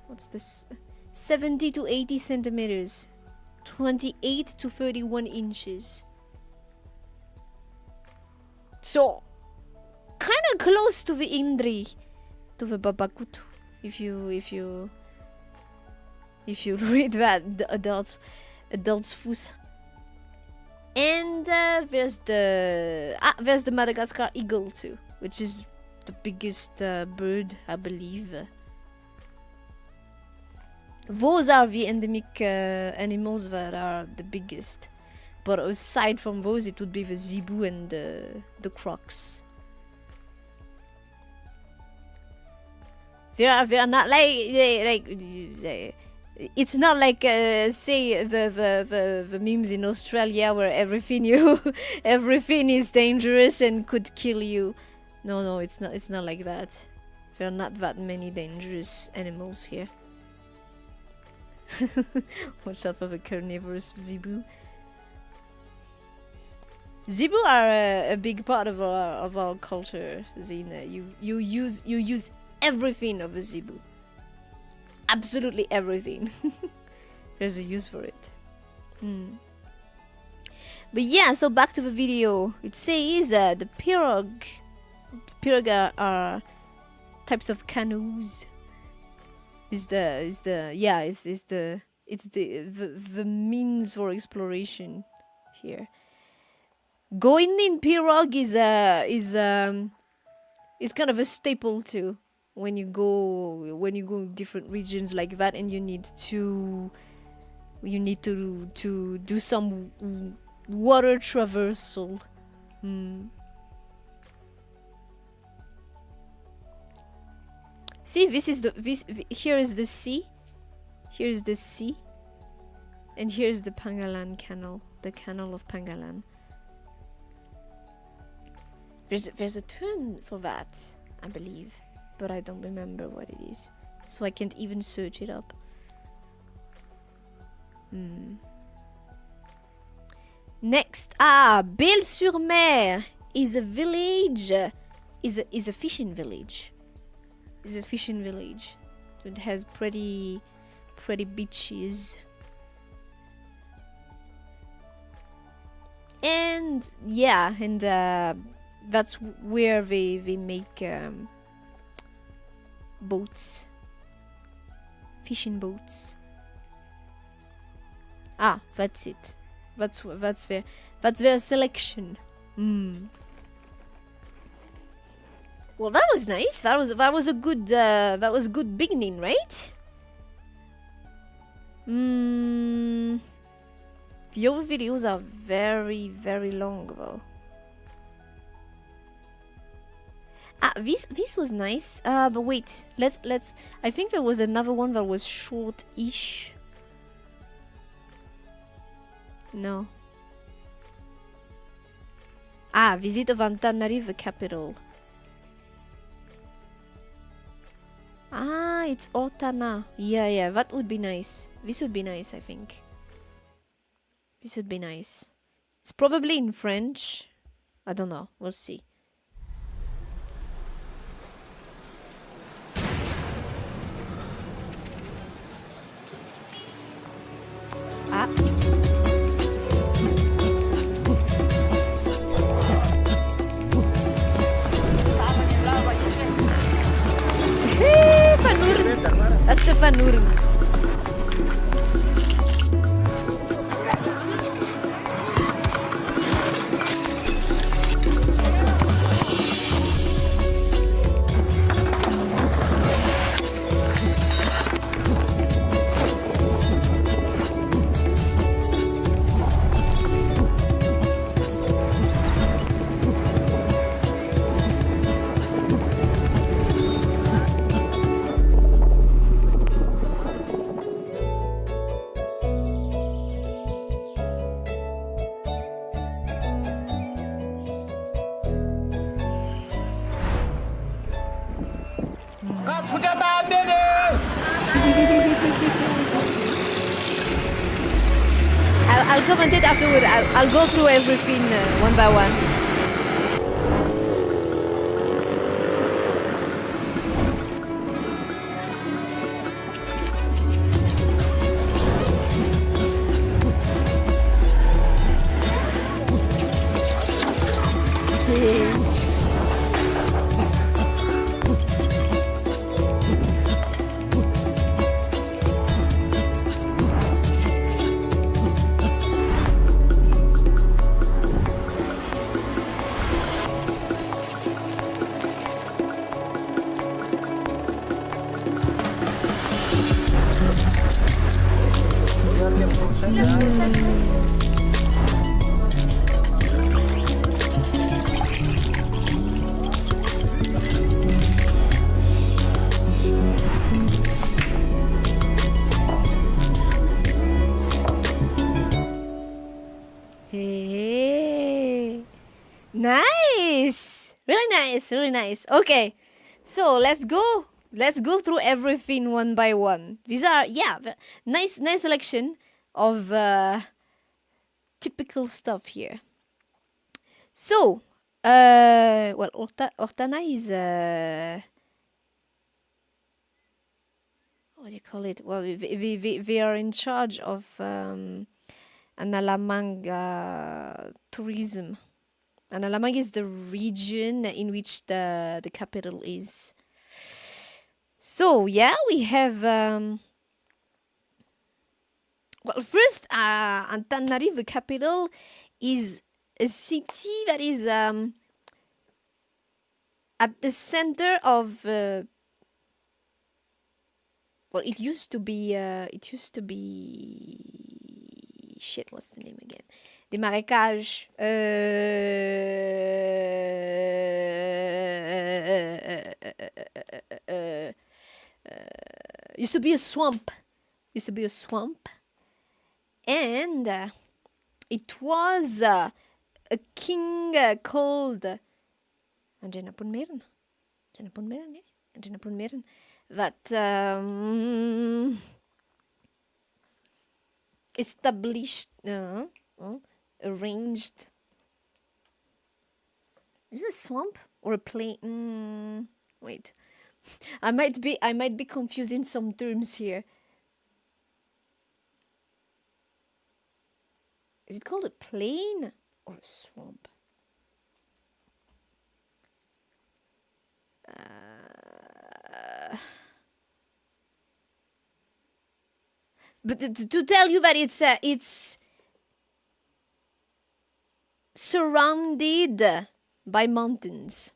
what's this? 70 to 80 centimeters, 28 to 31 inches. So, kind of close to the Indri, to the Babakutu. If you read that, the adults foos. And there's the Madagascar eagle too, which is the biggest bird, I believe. Those are the endemic animals that are the biggest. But aside from those, it would be the zebu and the crocs. They are not it's not like say the memes in Australia where everything is dangerous and could kill you. No, it's not like that. There are not that many dangerous animals here. Watch out for the carnivorous zebu. Zebu are a big part of our culture, Zina. You use everything of a zebu. Absolutely everything. There's a use for it. But yeah, so back to the video. It says the pirogue are types of canoes. It's the means for exploration here. Going in pirogue is kind of a staple too. When you go different regions like that, and you need to do some water traversal. See, here is the sea. Here is the sea. And here's the Pangalan Canal, the Canal of Pangalan. There's a term for that, I believe, but I don't remember what it is, so I can't even search it up. Next, Belle-sur-Mer is a village, is a fishing village. Is a fishing village. So it has pretty beaches. And yeah, and that's where they make boats, fishing boats. Ah, that's it. That's their selection. Well, that was nice. That was a good beginning, right? The other videos are very long though. This was nice. But wait, let's. I think there was another one that was short-ish. No. Visit of Antananarivo, the capital. It's Ortana. Yeah, that would be nice. This would be nice, I think. This would be nice. It's probably in French. I don't know. We'll see. That's the Fanur. I'll comment it afterward. I'll go through everything one by one. Nice. Really nice. Really nice. Okay. So let's go. Let's go through everything one by one. These are nice selection of typical stuff here. So, well, Ortana is what do you call it? Well, they are in charge of Analamanga tourism. Analamanga is the region in which the capital is. So yeah, we have well, first Antananarivo, the capital, is a city that is at the center of well, it used to be shit, what's the name again? The Malagasy. Used to be a swamp. And it was a king called Anjanapunmeren that established, arranged. Is it a swamp or a plain? Wait, I might be confusing some terms here. Is it called a plain or a swamp? But to tell you that it's surrounded by mountains,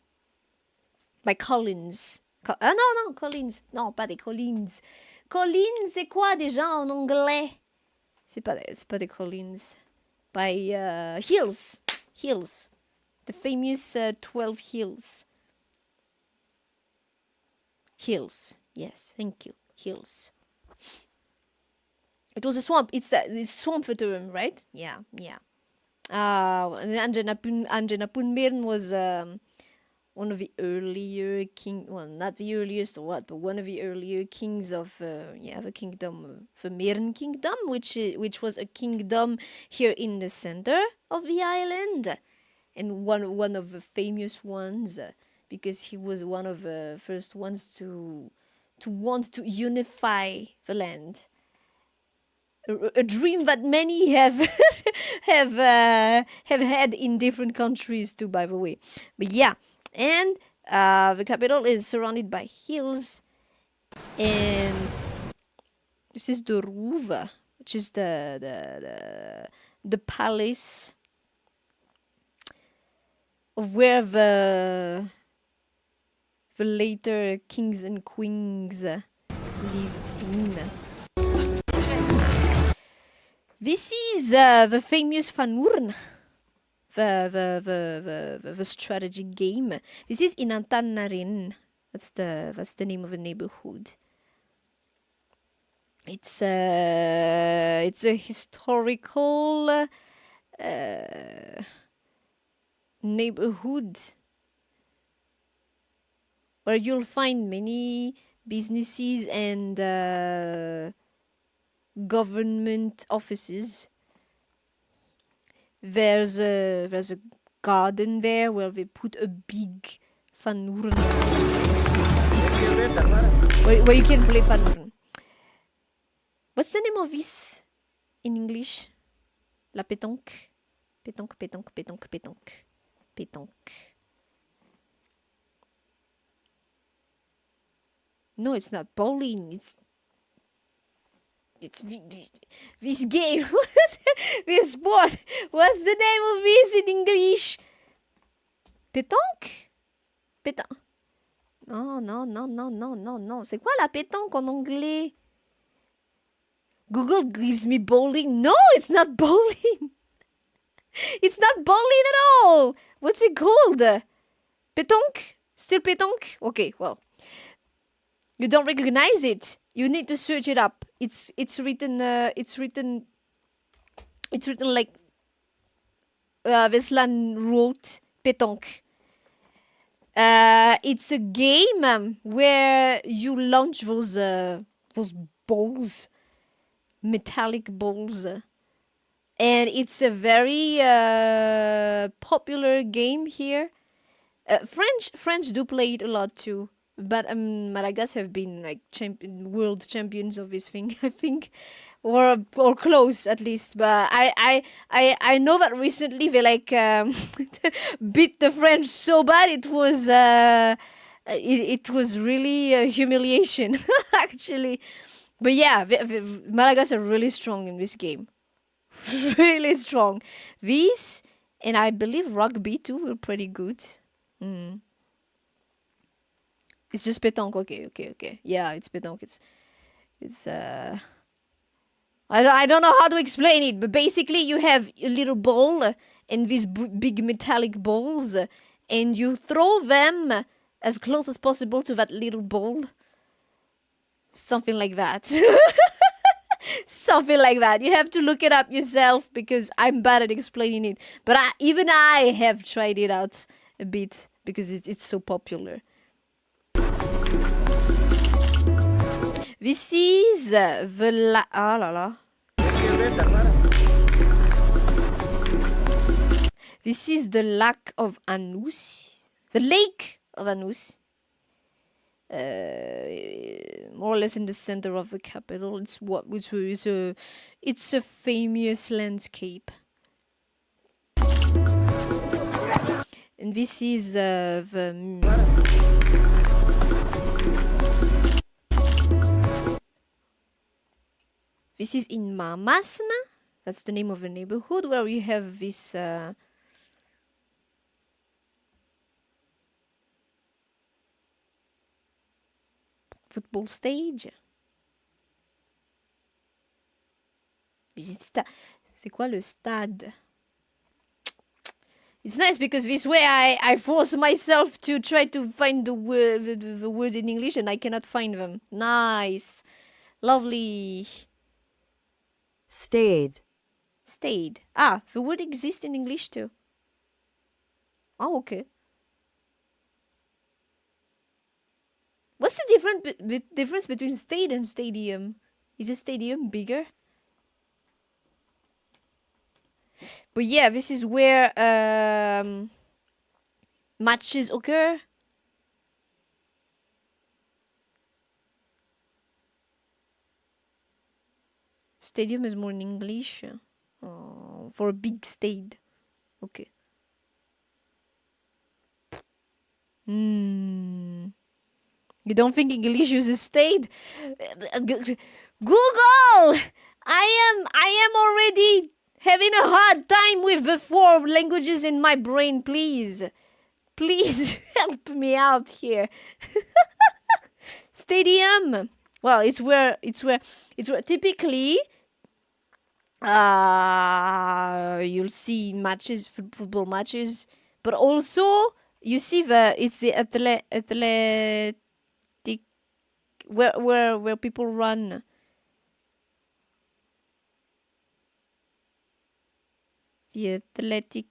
by collines. Non, collines. Non, pas des collines. Collines, c'est quoi déjà en anglais? C'est pas des collines. By hills. The famous 12 hills. Hills. Yes, thank you. Hills. It was a swamp. It's swamp term, right? Yeah. Anjanapunmeren was one of the earlier well, not the earliest or what, but one of the earlier kings of the kingdom, the Meren kingdom, which was a kingdom here in the center of the island, and one of the famous ones, because he was one of the first ones to want to unify the land. A dream that many have had in different countries too, by the way. But yeah, and the capital is surrounded by hills, and this is the Ruva, which is the palace of where the later kings and queens lived in. This is the famous Van Oorn, the strategy game. This is in Antananarivo. That's the name of the neighborhood. It's a historical neighborhood where you'll find many businesses and government offices. There's a garden there where they put a big Van Oorn where you can play Van Oorn. What's the name of this in English? La pétanque. Pétanque. No, it's not bowling. It's this game. This sport. What's the name of this in English? Pétanque? Non. C'est quoi la pétanque en anglais? Google gives me bowling. No, it's not bowling. It's not bowling at all. What's it called? Pétanque? Still pétanque? Okay, well. You don't recognize it. You need to search it up. It's written like Veslan wrote pétanque. It's a game where you launch those balls, metallic balls, and it's a very popular game here. French do play it a lot too, but Malagasy have been like world champions of this thing, I think, or close at least. But I know that recently they like beat the French so bad it was it was really a humiliation actually. But yeah, Malagasy are really strong in this game, really strong. These and I believe rugby too were pretty good. It's just pétanque. Okay. Yeah, it's pétanque. It's I don't know how to explain it, but basically you have a little ball and these big metallic balls, and you throw them as close as possible to that little ball. Something like that. Something like that. You have to look it up yourself because I'm bad at explaining it. But even I have tried it out a bit because it's so popular. This is the This is the lake of Anous. The lake of Anous. More or less in the center of the capital. It's a famous landscape. And this is This is in Mamasna. That's the name of the neighborhood where we have this football stage. C'est quoi le stade? It's nice because this way I force myself to try to find the words in English and I cannot find them. Nice. Lovely. Stayed. Stayed. Ah, the word exists in English too. Oh, okay. What's the difference between stade and stadium? Is a stadium bigger? But yeah, this is where matches occur. Stadium is more in English. For a big stade. Okay. You don't think English uses stade? Google! I am already having a hard time with the 4 languages in my brain, please. Please help me out here. Stadium. Well, it's where typically you'll see matches, football matches, but also you see it's the athletic where people run. The athletic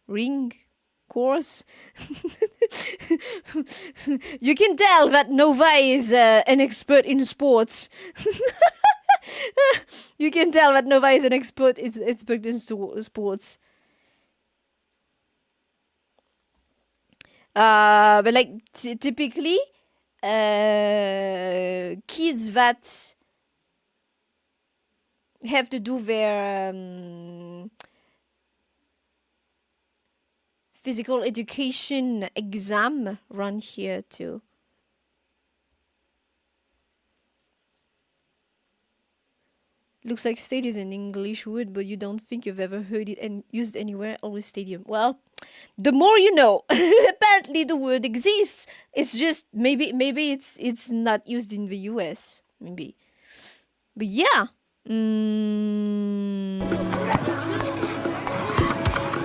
ring course. You can tell that Nova is an expert in sports. You can tell that Nova is an expert in sports. But like typically kids that have to do their physical education exam run here too. Looks like stade is an English word, but you don't think you've ever heard it and used anywhere. Always stadium. Well, the more you know. Apparently the word exists. It's just maybe it's not used in the US. Maybe. But yeah.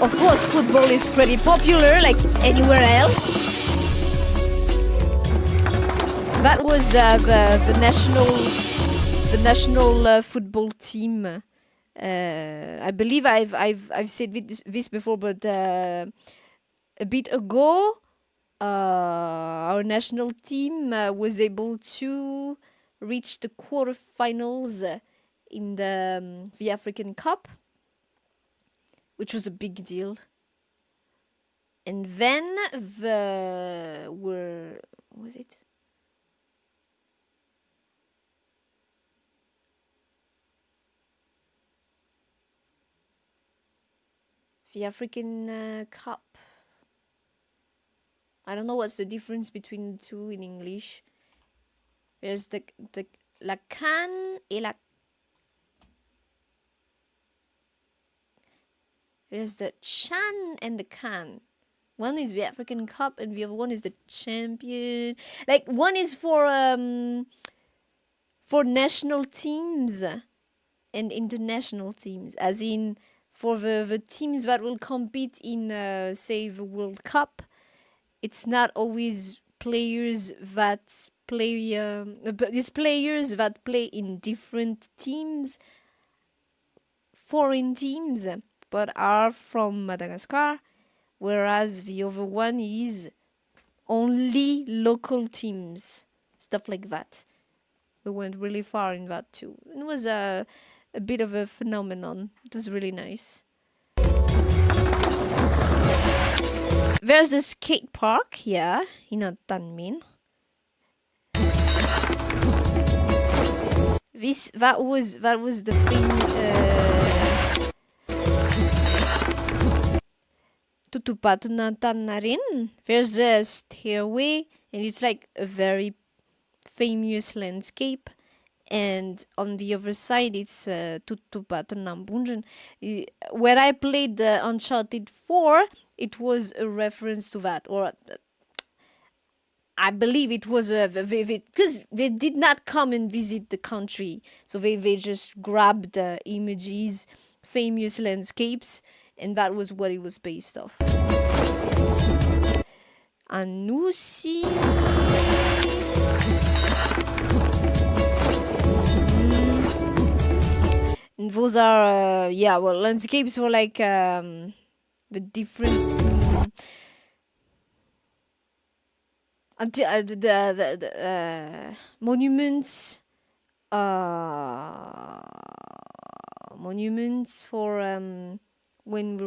Of course, football is pretty popular, like anywhere else. That was the national football team I believe I've said this before, but a bit ago, our national team was able to reach the quarterfinals in the African Cup, which was a big deal. And then what was it? The African Cup. I don't know what's the difference between the two in English. There's the la CAN et la. There's the CHAN and the CAN. One is the African Cup and the other one is the champion. Like one is for national teams and international teams, as in for the teams that will compete in say the World Cup. It's not always players that play but it's players that play in different teams, foreign teams, but are from Madagascar, whereas the other one is only local teams, stuff like that. We went really far in that too. It was a bit of a phenomenon. It was really nice. There's a skate park, yeah, in Tanmin. That was the thing. Tutupatunatannarin. There's a stairway, and it's like a very famous landscape. And on the other side, it's Tutupatanambunjan. When I played the Uncharted 4, it was a reference to that, or I believe it was because they did not come and visit the country, so they just grabbed images, famous landscapes, and that was what it was based off. Anusi. And those are landscapes for like the different the monuments for when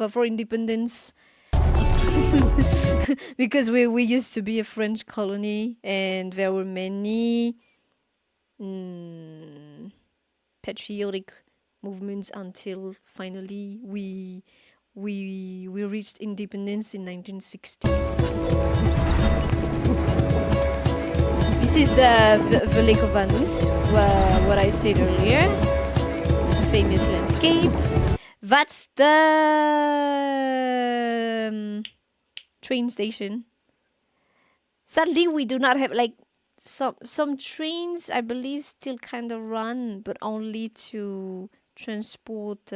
for independence. Because we used to be a French colony, and there were many patriotic movements until finally we reached independence in 1960. This is the Lake of Vanus, what I said earlier, famous landscape. That's the train station. Sadly, we do not have like some trains, I believe, still kind of run, but only to transport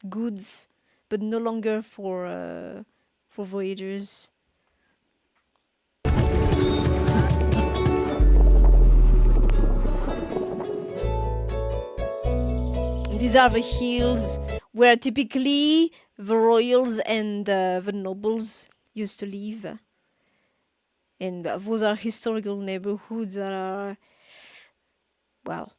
goods, but no longer for voyagers. These are the hills where typically the royals and the nobles used to live. And those are historical neighborhoods that are, well,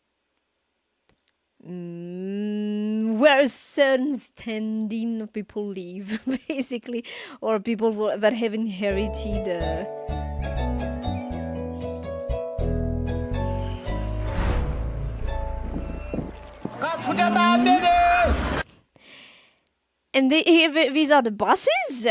where a certain standing of people live, basically, or people that have inherited. And these are the buses.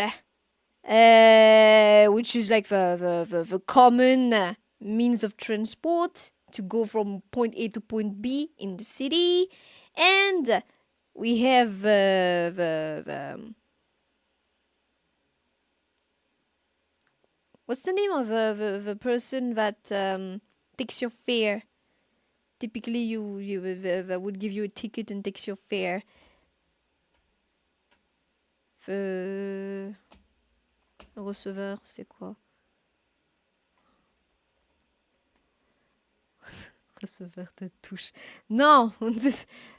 Which is like the common means of transport to go from point A to point B in the city. And we have what's the name of the person that takes your fare? Typically, you would give you a ticket and takes your fare. Le receveur, c'est quoi? Receveur de touche. Non.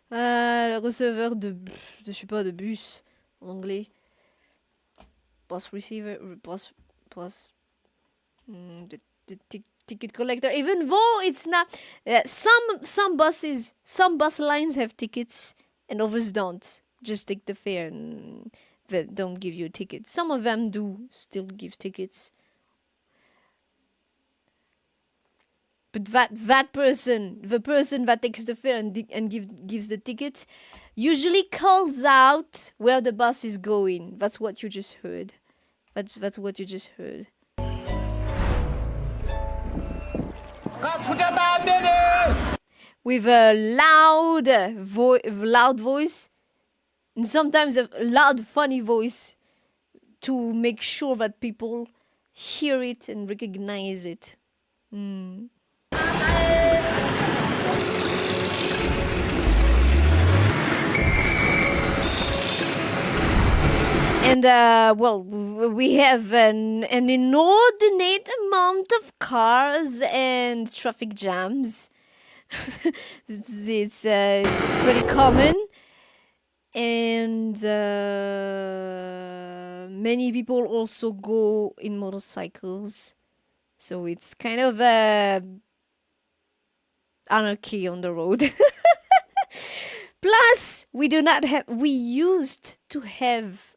Receveur de, je sais pas, de bus en anglais. Bus receiver, bus. The ticket collector. Even though it's not, some buses, some bus lines have tickets and others don't. Just take the fare and they don't give you a ticket. Some of them do still give tickets. But that person, the person that takes the fare and gives the ticket, usually calls out where the bus is going. That's what you just heard. That's what you just heard. With a loud voice, and sometimes a loud, funny voice, to make sure that people hear it and recognize it. And well, we have an inordinate amount of cars and traffic jams. it's pretty common, and many people also go in motorcycles, so it's kind of anarchy on the road. Plus, we used to have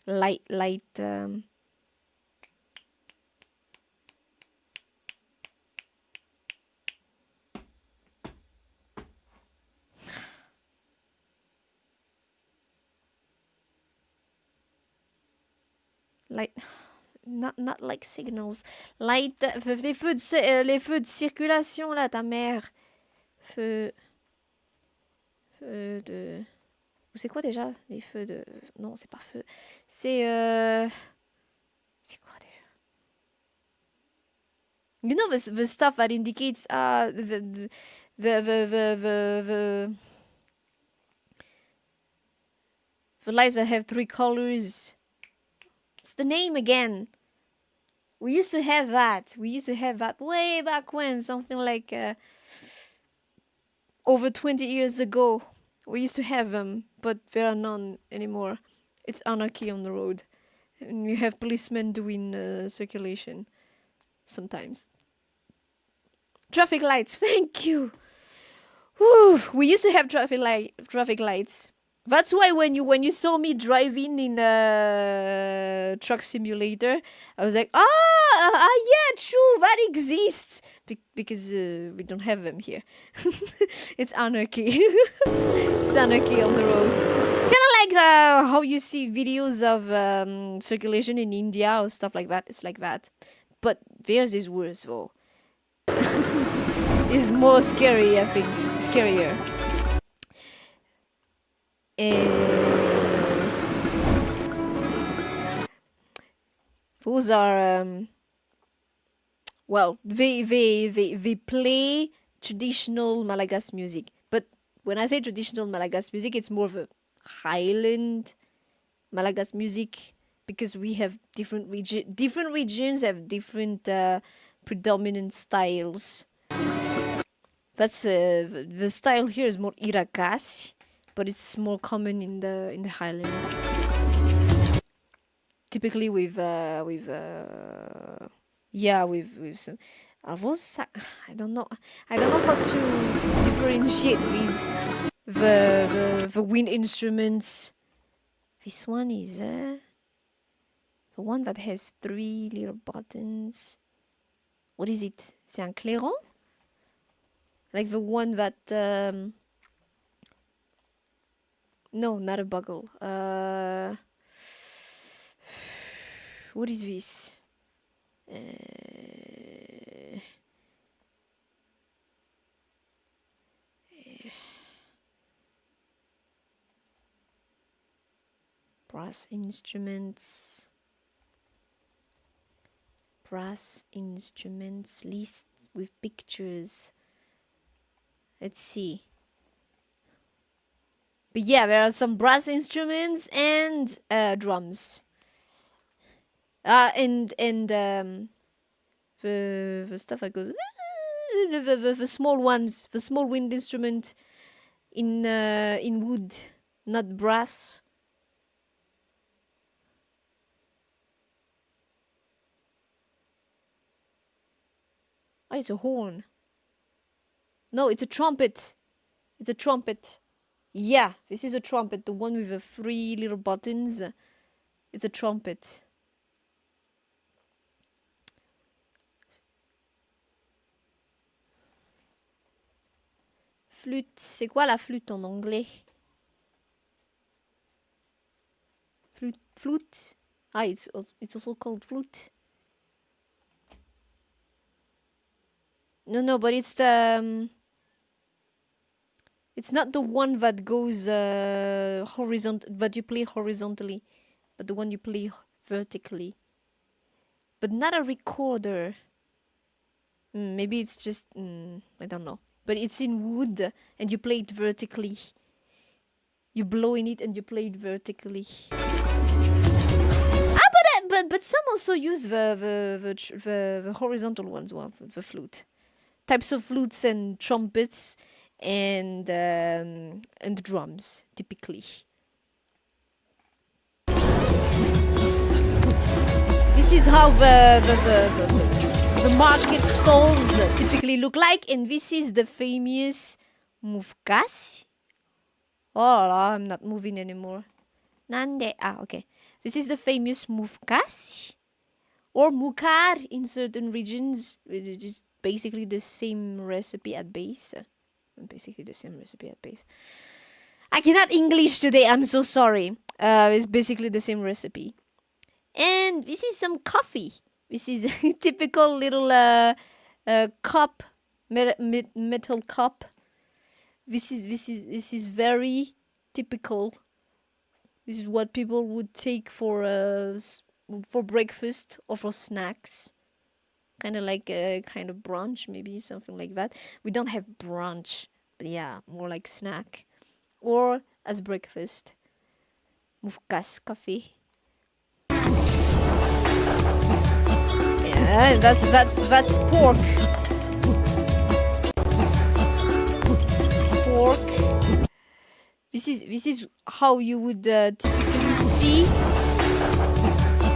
light not like signals, light, les feux de circulation là, ta mère, feu de, c'est quoi déjà les feux de, non c'est pas feu, c'est quoi déjà, you know, the stuff that indicates the lights that have 3 colors. It's the name again. We used to have that. Way back when, something like over 20 years ago. We used to have them, but there are none anymore. It's anarchy on the road. And you have policemen doing circulation sometimes. Traffic lights, thank you. Whew, we used to have traffic lights. That's why when you saw me driving in a truck simulator, I was like, yeah, true, that exists. Because we don't have them here. It's anarchy. It's anarchy on the road. Kind of like how you see videos of circulation in India or stuff like that. It's like that. But theirs is worse, though. It's more scary, I think. Scarier. Those are well, they play traditional Malagasy music, but when I say traditional Malagasy music, it's more of a Highland Malagasy music, because we have different regions have different predominant styles. That's the style here is more Irakasi, but it's more common in the Highlands. Typically with some. I don't know how to differentiate these the wind instruments. This one is the one that has 3 little buttons. What is it? C'est un clairon? Like the one that no, not a bugle. What is this? Brass instruments list with pictures. Let's see. But yeah, there are some brass instruments and drums. And the stuff that goes The small ones, the small wind instrument in wood, not brass. Oh, it's a horn. No, it's a trumpet. It's a trumpet. Yeah, this is a trumpet, the one with the 3 little buttons. It's a trumpet. Flûte. C'est quoi la flûte en anglais? Flute. Ah, it's also called flute. No, but it's the it's not the one that goes horizontal, that you play horizontally, but the one you play vertically. But not a recorder. Maybe it's just I don't know. But it's in wood and you play it vertically. You blow in it and you play it vertically. But some also use the horizontal ones, well, the flute. Types of flutes and trumpets and drums, typically. This is how the market stalls typically look like, and this is the famous mufkasi. Oh, I'm not moving anymore. Nande. Okay. This is the famous mufkasi or mukar in certain regions, which is basically the same recipe at base. I cannot English today, I'm so sorry. It's basically the same recipe. And this is some coffee. This is a typical little cup, metal cup. This is very typical. This is what people would take for breakfast or for snacks. Kind of like a kind of brunch, maybe something like that. We don't have brunch, but yeah, more like snack or as breakfast. Mufkas coffee. Yeah, that's pork. It's pork. This is how you would typically see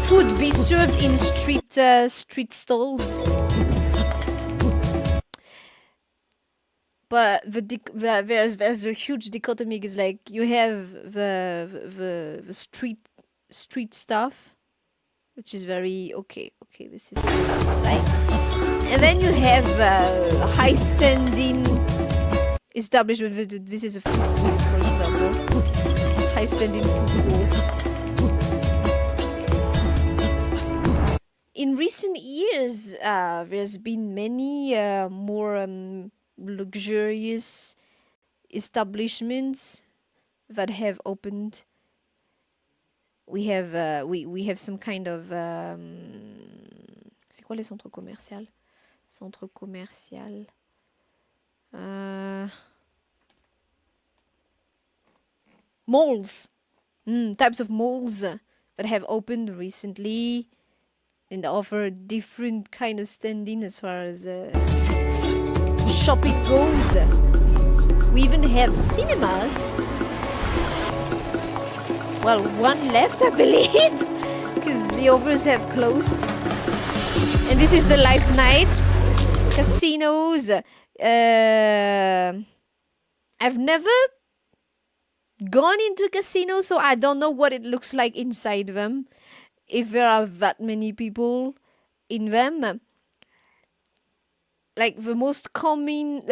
food be served in street stalls. But there's a huge dichotomy. Is like you have the street stuff, which is very okay. This is what it looks like, and then you have high standing establishment. This is a food court, for example. High standing food courts. In recent years, there's been many more luxurious establishments that have opened. We have some kind of c'est quoi les centres commerciaux? Centre commercial. Malls. Types of malls that have opened recently and offer different kind of standing as far as shopping goes. We even have cinemas. Well, one left, I believe, because the others have closed. And this is the life nights, casinos. I've never gone into casinos, so I don't know what it looks like inside them. If there are that many people in them. Like the most common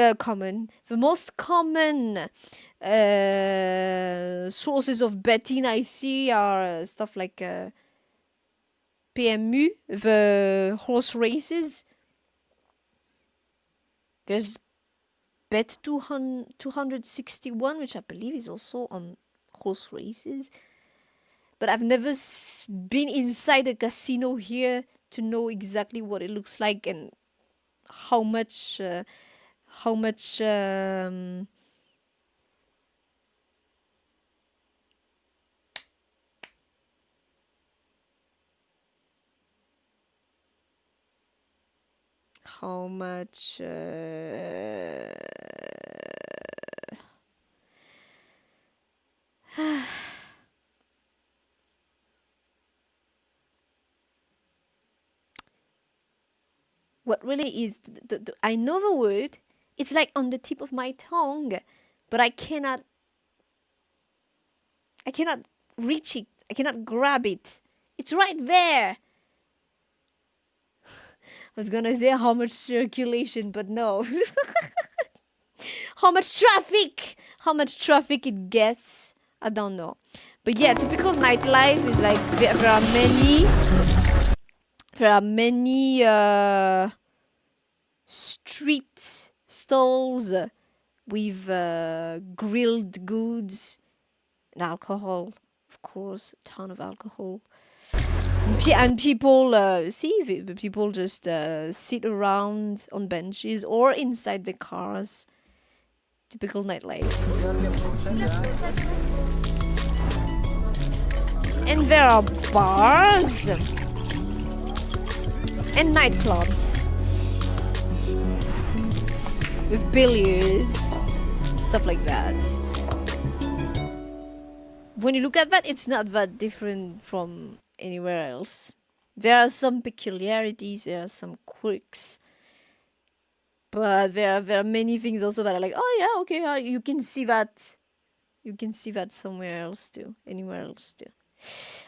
sources of betting I see are stuff like PMU, the horse races. There's Bet 261, which I believe is also on horse races. But I've never been inside a casino here to know exactly what it looks like and how much How much? What really is? I know the word. It's like on the tip of my tongue, but I cannot reach it. I cannot grab it. It's right there. I was gonna say how much circulation, but no. How much traffic? How much traffic it gets? I don't know. But yeah, typical nightlife is like there are many street stalls with grilled goods and alcohol, of course, a ton of alcohol. And people, the people just sit around on benches or inside the cars. Typical nightlife. And there are bars and nightclubs with billiards, stuff like that. When you look at that, it's not that different from anywhere else. There are some peculiarities, there are some quirks, but there are many things also that are like, oh yeah, okay, you can see that. You can see that somewhere else too, anywhere else too.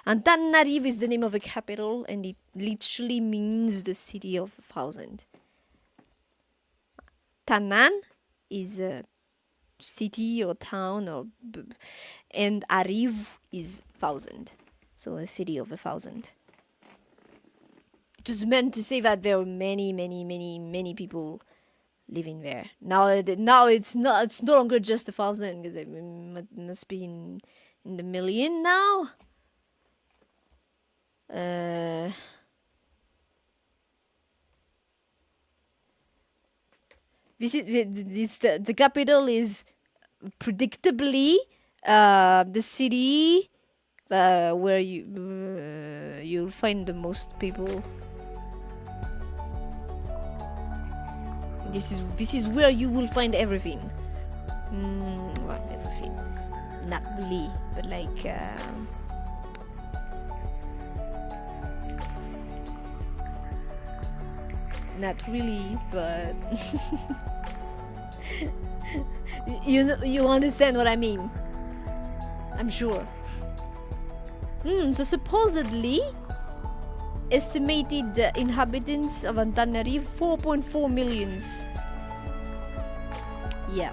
Antananarivo is the name of a capital, and it literally means the city of 1,000. Tanan is a city or town, and Ariv is 1,000, so a city of 1,000. It was meant to say that there were many people living there. Now it's no longer just 1,000, because it must be in the million now. The capital is predictably the city where you'll find the most people. This is where you will find everything. Well, everything, not really, but like. Not really, but you understand what I mean. I'm sure. So supposedly, estimated inhabitants of Antananarivo 4.4 millions. Yeah.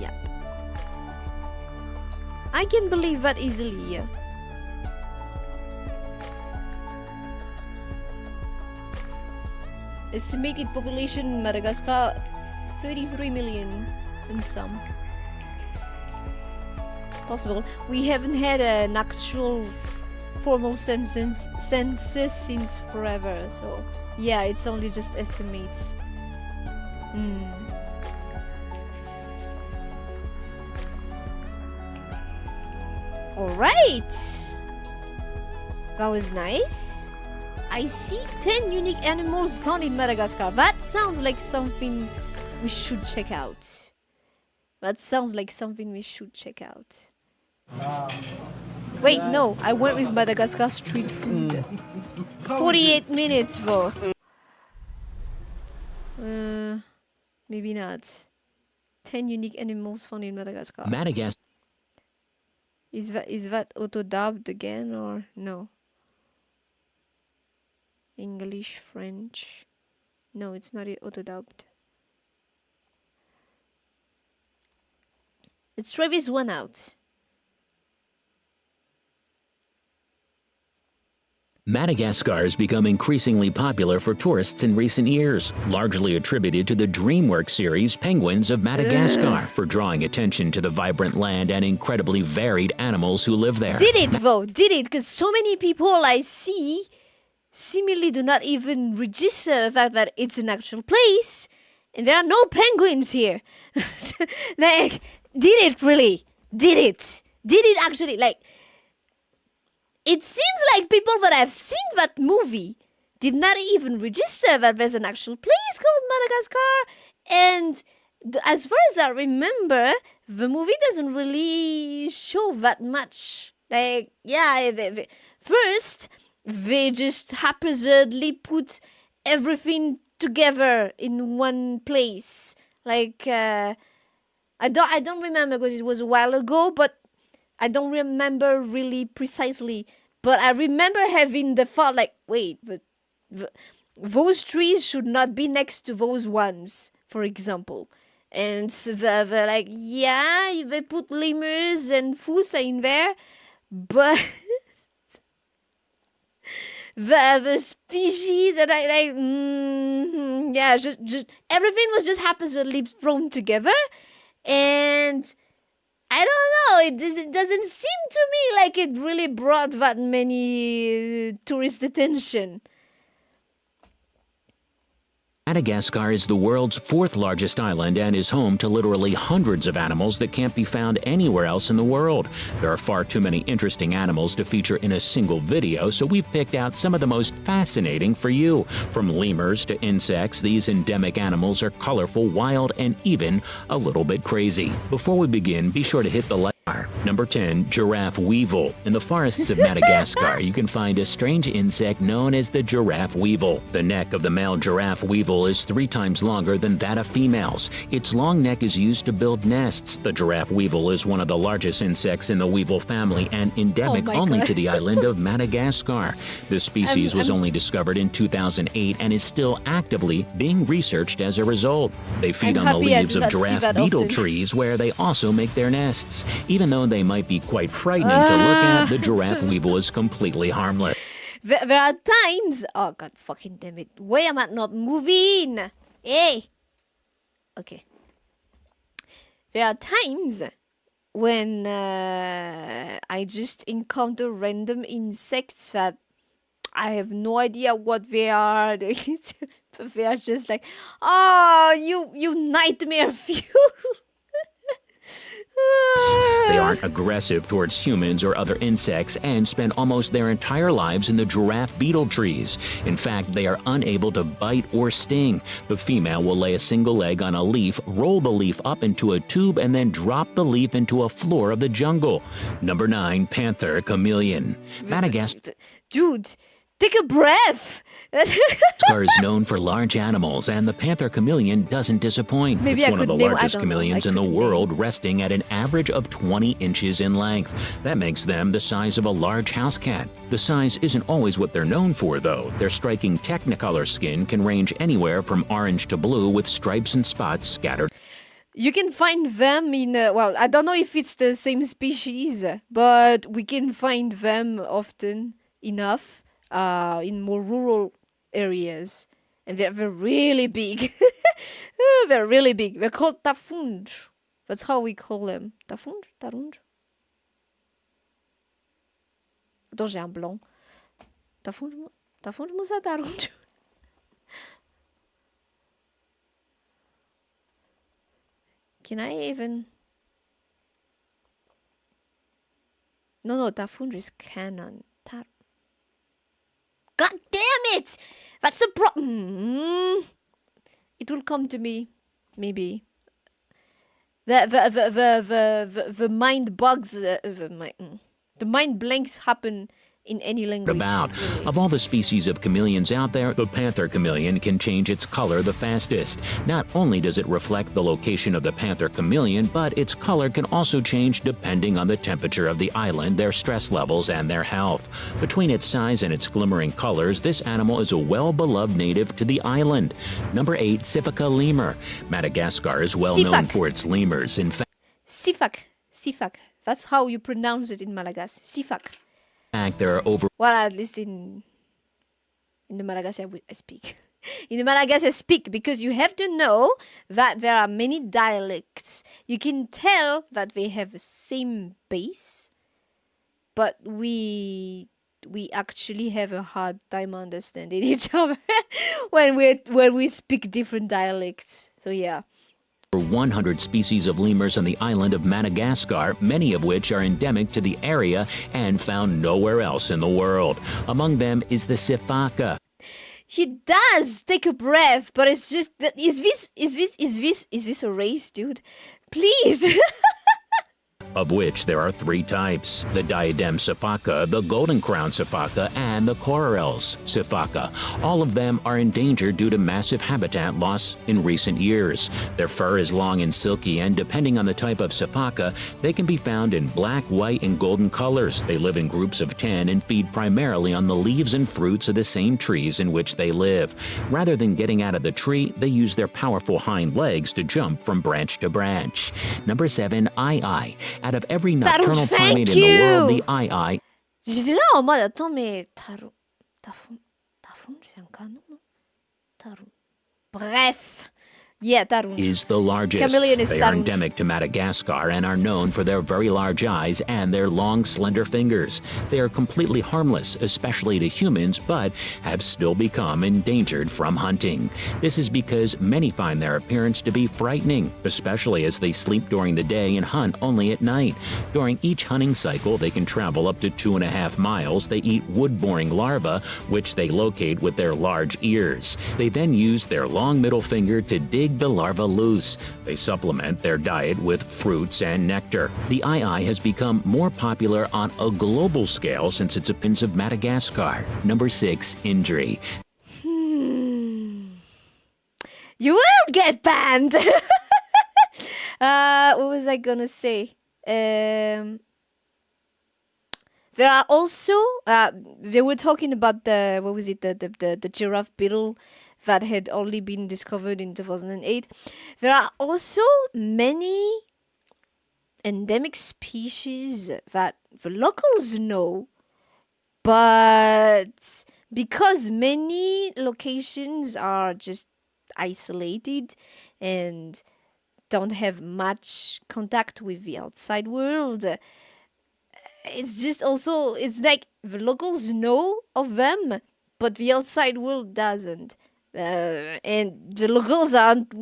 Yeah. I can believe that easily. Yeah. Estimated population in Madagascar 33 million and some. Possible. We haven't had an actual formal census since forever, so yeah, it's only just estimates. Alright! That was nice. I see 10 unique animals found in Madagascar. That sounds like something we should check out. Wait, no, I went with Madagascar street food. 48 minutes though. Maybe not. 10 unique animals found in Madagascar. Madagascar. Is that auto-dubbed again or no? English, French. No, it's not auto-dubbed. Let's try this one out. Madagascar has become increasingly popular for tourists in recent years, largely attributed to the DreamWorks series Penguins of Madagascar for drawing attention to the vibrant land and incredibly varied animals who live there. Did it, because so many people I see seemingly do not even register the fact that it's an actual place, and there are no penguins here. Like, did it really? Did it actually? Like, it seems like people that have seen that movie did not even register that there's an actual place called Madagascar. And as far as I remember, the movie doesn't really show that much. Like, yeah, first, they just haphazardly put everything together in one place. Like, I don't remember because it was a while ago, but I don't remember really precisely. But I remember having the thought, like, wait, those trees should not be next to those ones, for example. And so they're like, yeah, they put lemurs and fusa in there, but the species and yeah, just everything was just haphazardly thrown together, and I don't know, it doesn't seem to me like it really brought that many tourist attention. Madagascar is the world's 4th largest island and is home to literally hundreds of animals that can't be found anywhere else in the world. There are far too many interesting animals to feature in a single video, so we've picked out some of the most fascinating for you. From lemurs to insects, these endemic animals are colorful, wild, and even a little bit crazy. Before we begin, be sure to hit the like. Number 10. Giraffe weevil. In the forests of Madagascar, you can find a strange insect known as the giraffe weevil. The neck of the male giraffe weevil is 3 times longer than that of females. Its long neck is used to build nests. The giraffe weevil is one of the largest insects in the weevil family and endemic only to the island of Madagascar. This species was only discovered in 2008 and is still actively being researched as a result. They feed on the leaves of giraffe beetle trees where they also make their nests. Even though they might be quite frightening to look at, the giraffe weevil is completely harmless. There are times... Oh, God fucking damn it. Why am I not moving? Hey! Okay. There are times when I just encounter random insects that I have no idea what they are. But they are just like, oh, you nightmare fuel. They aren't aggressive towards humans or other insects and spend almost their entire lives in the giraffe beetle trees. In fact, they are unable to bite or sting. The female will lay a single egg on a leaf, roll the leaf up into a tube, and then drop the leaf into a floor of the jungle. Number 9. Panther chameleon. Madagascar. Dude, take a breath. Madagascar is known for large animals, and the panther chameleon doesn't disappoint. Maybe it's I one of the could name- I largest don't know. chameleons I in the could world, resting at an average of 20 inches in length. That makes them the size of a large house cat. The size isn't always what they're known for, though. Their striking technicolor skin can range anywhere from orange to blue with stripes and spots scattered. You can find them in, well, I don't know if it's the same species, but we can find them often enough in more rural areas. And they're really big. They're really big. They're called tafunj. That's how we call them. Tafunj? Tarunj? Attends, j'ai un blanc. Tafunj? Tafunj musa tarunj? Can I even... No, tafunj is canon. God damn it! That's the problem. It will come to me, maybe. The mind bugs. The mind blanks happen in any language. Really. Of all the species of chameleons out there, the panther chameleon can change its color the fastest. Not only does it reflect the location of the panther chameleon, but its color can also change depending on the temperature of the island, their stress levels, and their health. Between its size and its glimmering colors, this animal is a well-beloved native to the island. Number 8. Sifaka lemur. Madagascar is well known for its lemurs. In fact, Sifak. That's how you pronounce it in Malagasy. Sifak. There are over... Well, at least in the Malagasy I speak. In the Malagasy I speak because you have to know that there are many dialects. You can tell that they have the same base, but we actually have a hard time understanding each other when we speak different dialects. So yeah. 100 species of lemurs on the island of Madagascar, many of which are endemic to the area and found nowhere else in the world. Among them is the sifaka. He does take a breath, but it's just is this a race, dude? Please. Of which there are 3 types: the diadem sifaka, the golden crown sifaka, and the corals sifaka. All of them are endangered due to massive habitat loss in recent years. Their fur is long and silky, and depending on the type of sifaka, they can be found in black, white, and golden colors. They live in groups of 10 and feed primarily on the leaves and fruits of the same trees in which they live. Rather than getting out of the tree, they use their powerful hind legs to jump from branch to branch. Number 7, ii. Out of every nocturnal primate in the world, the ii. J'étais là en mode, attends, mais Tarun, c'est un canon, non? Tarun. Bref. Yeah, Tarun. Is the largest. Chameleon is they are Tarun. endemic to Madagascar and are known for their very large eyes and their long, slender fingers. They are completely harmless, especially to humans, but have still become endangered from hunting. This is because many find their appearance to be frightening, especially as they sleep during the day and hunt only at night. During each hunting cycle, they can travel up to 2.5 miles. They eat wood-boring larvae, which they locate with their large ears. They then use their long middle finger to dig the larva loose. They supplement their diet with fruits and nectar. The ii has become more popular on a global scale since its appearance of Madagascar. Number 6, injury. You will get banned. What was I gonna say? There are also they were talking about the what was it the giraffe beetle that had only been discovered in 2008. There are also many endemic species that the locals know, but because many locations are just isolated and don't have much contact with the outside world, it's just also, it's like the locals know of them, but the outside world doesn't. And the locals aren't,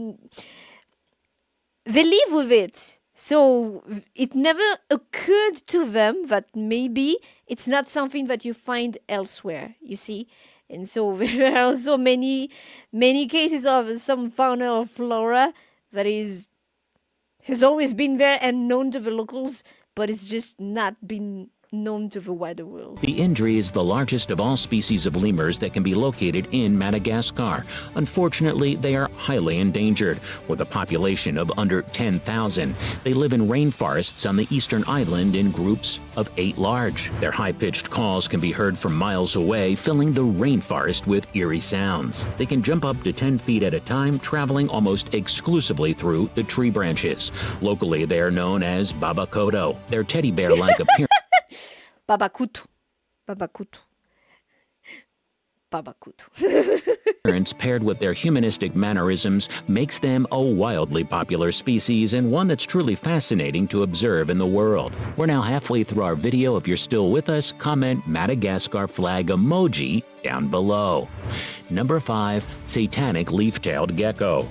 they live with it. So it never occurred to them that maybe it's not something that you find elsewhere, you see? And so there are also many cases of some fauna or flora that has always been there and known to the locals, but it's just not been known to the wider world. The injury is the largest of all species of lemurs that can be located in Madagascar. Unfortunately, they are highly endangered, with a population of under 10,000. They live in rainforests on the eastern island in groups of 8 large. Their high-pitched calls can be heard from miles away, filling the rainforest with eerie sounds. They can jump up to 10 feet at a time, traveling almost exclusively through the tree branches. Locally, they are known as babakoto. Their teddy bear-like appearance Babakutu. paired with their humanistic mannerisms makes them a wildly popular species and one that's truly fascinating to observe in the world. We're now halfway through our video. If you're still with us, comment Madagascar flag emoji down below. Number 5, satanic leaf-tailed gecko.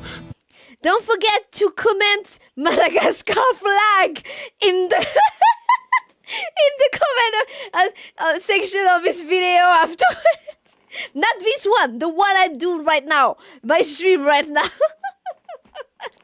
Don't forget to comment Madagascar flag in the in the comment section of this video afterwards. Not this one, the one I do right now, my stream right now.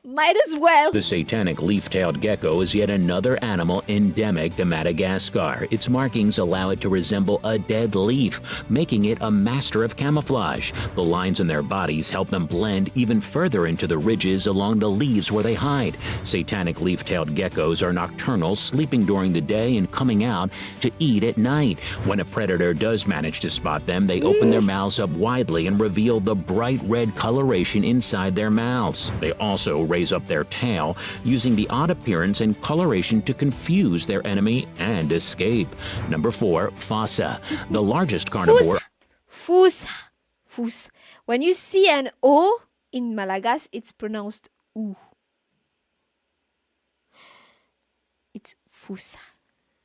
Might as well. The satanic leaf-tailed gecko is yet another animal endemic to Madagascar. Its markings allow it to resemble a dead leaf, making it a master of camouflage. The lines in their bodies help them blend even further into the ridges along the leaves where they hide. Satanic leaf-tailed geckos are nocturnal, sleeping during the day and coming out to eat at night. When a predator does manage to spot them, they open their mouths up widely and reveal the bright red coloration inside their mouths. They also raise up their tail, using the odd appearance and coloration to confuse their enemy and escape. Number 4, fossa, the largest carnivore. Fous. When you see an O in Malagasy, it's pronounced OO. It's fossa.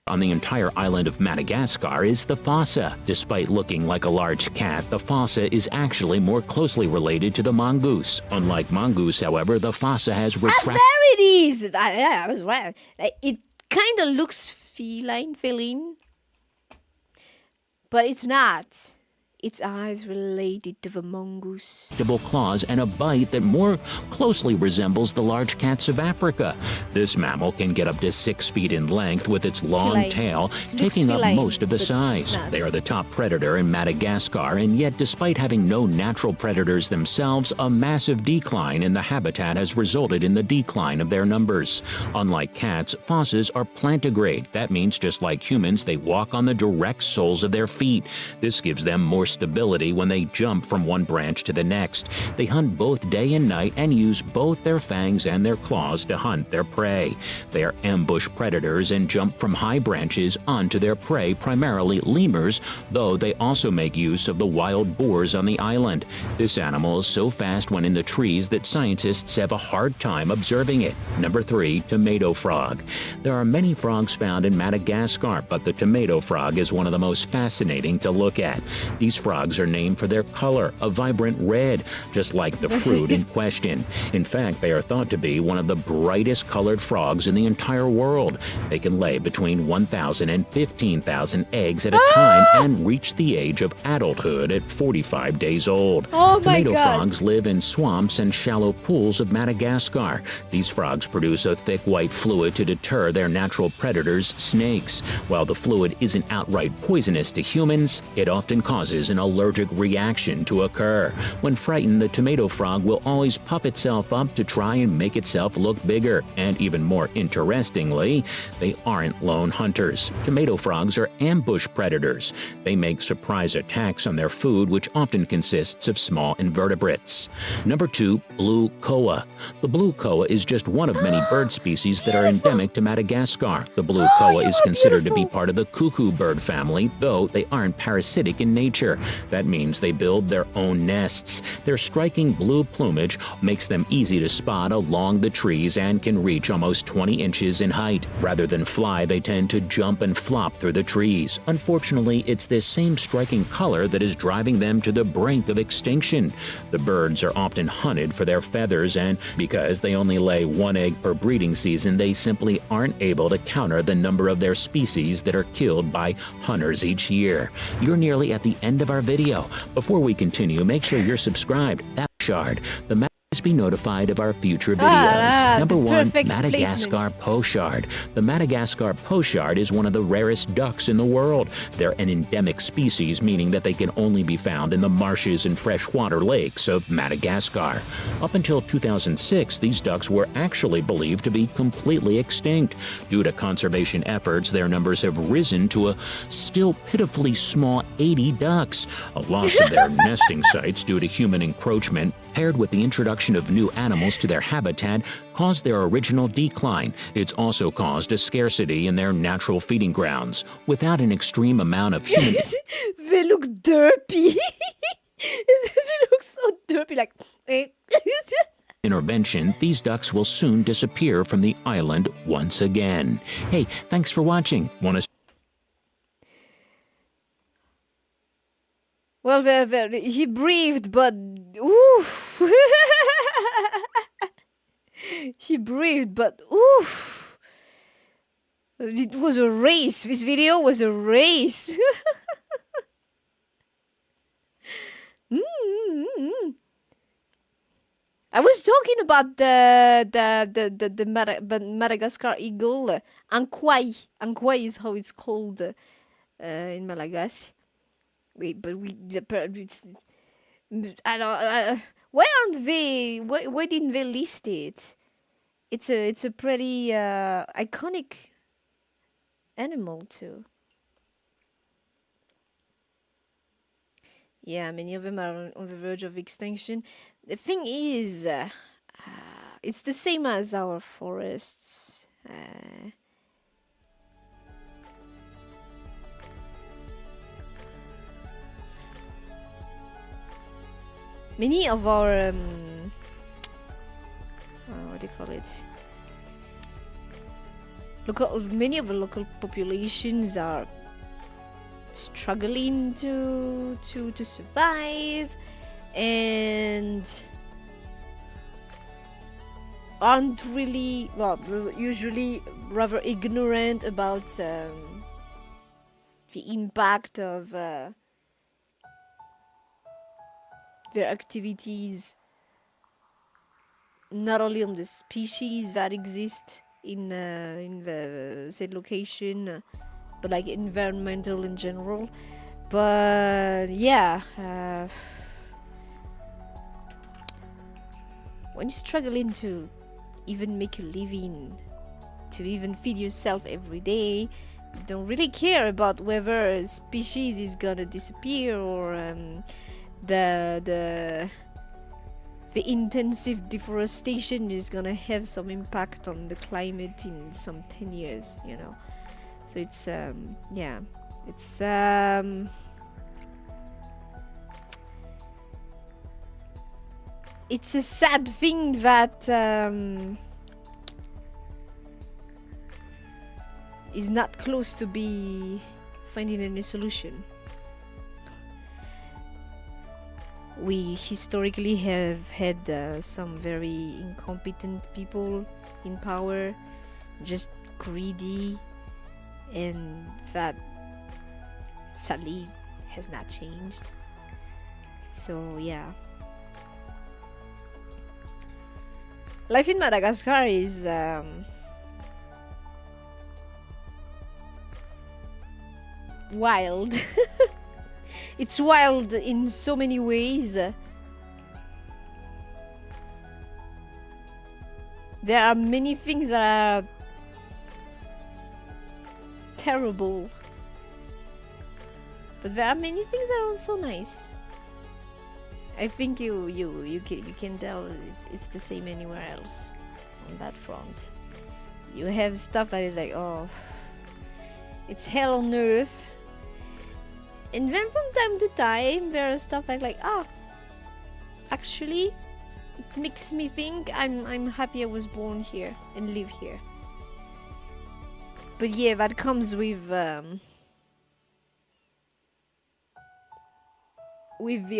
on the entire island of Madagascar is the fossa. Despite looking like a large cat, the fossa is actually more closely related to the mongoose. Unlike mongoose, however, the fossa has There it is! I was right. It kind of looks feline, but it's not. Its eyes related to the mongoose. claws and a bite that more closely resembles the large cats of Africa. This mammal can get up to 6 feet in length with its long tail, taking up most of the size. They are the top predator in Madagascar, and yet despite having no natural predators themselves, a massive decline in the habitat has resulted in the decline of their numbers. Unlike cats, fossas are plantigrade. That means just like humans, they walk on the direct soles of their feet. This gives them more stability when they jump from one branch to the next. They hunt both day and night and use both their fangs and their claws to hunt their prey. They are ambush predators and jump from high branches onto their prey, primarily lemurs, though they also make use of the wild boars on the island. This animal is so fast when in the trees that scientists have a hard time observing it. Number 3, tomato frog. There are many frogs found in Madagascar, but the tomato frog is one of the most fascinating to look at. These frogs are named for their color, a vibrant red, just like the fruit in question. In fact, they are thought to be one of the brightest colored frogs in the entire world. They can lay between 1,000 and 15,000 eggs at a time and reach the age of adulthood at 45 days old. Oh my Tomato God. frogs live in swamps and shallow pools of Madagascar. These frogs produce a thick white fluid to deter their natural predators, snakes. While the fluid isn't outright poisonous to humans, it often causes an allergic reaction to occur. When frightened, the tomato frog will always puff itself up to try and make itself look bigger. And even more interestingly, they aren't lone hunters. Tomato frogs are ambush predators. They make surprise attacks on their food, which often consists of small invertebrates. Number 2, blue koa. The blue koa is just one of many bird species that are endemic to Madagascar. The blue koa is considered to be part of the cuckoo bird family, though they aren't parasitic in nature. That means they build their own nests. Their striking blue plumage makes them easy to spot along the trees and can reach almost 20 inches in height. Rather than fly, they tend to jump and flop through the trees. Unfortunately, it's this same striking color that is driving them to the brink of extinction. The birds are often hunted for their feathers, and because they only lay 1 egg per breeding season, they simply aren't able to counter the number of their species that are killed by hunters each year. You're nearly at the end of our video. Before we continue, make sure you're subscribed. That shard. The be notified of our future videos. Number 1, Madagascar pochard. The Madagascar pochard is one of the rarest ducks in the world. They're an endemic species, meaning that they can only be found in the marshes and freshwater lakes of Madagascar. Up until 2006, these ducks were actually believed to be completely extinct. Due to conservation efforts, their numbers have risen to a still pitifully small 80 ducks. A loss of their nesting sites due to human encroachment, paired with the introduction of new animals to their habitat, caused their original decline. It's also caused a scarcity in their natural feeding grounds. Without an extreme amount of human They look derpy. They look so derpy, like. intervention, these ducks will soon disappear from the island once again. Hey, thanks for watching. Want to Well, he breathed, but oof. He breathed, but oof. It was a race. This video was a race. I was talking about the Madagascar eagle, Ankwai. Ankwai is how it's called in Malagasy. Wait, but I don't. Why aren't they? Why didn't they list it? It's a pretty iconic animal too. Yeah, many of them are on the verge of extinction. The thing is, it's the same as our forests. Many of our what do you call it? many of the local populations are struggling to survive, and aren't really, well, usually rather ignorant about the impact of their activities, not only on the species that exist in the said location, but like environmental in general. But yeah, when you're struggling to even make a living, to even feed yourself every day, you don't really care about whether a species is gonna disappear, or the intensive deforestation is gonna have some impact on the climate in some 10 years, you know. So it's yeah, it's a sad thing that is not close to be finding any solution. We historically have had some very incompetent people in power, just greedy, and that sadly has not changed. So yeah, life in Madagascar is wild. It's wild in so many ways. There are many things that are terrible, but there are many things that are also nice. I think you can tell it's the same anywhere else on that front. You have stuff that is like, oh, it's hell on earth. And then from time to time, there are stuff like, ah, actually, it makes me think I'm happy I was born here and live here. But yeah, that comes with the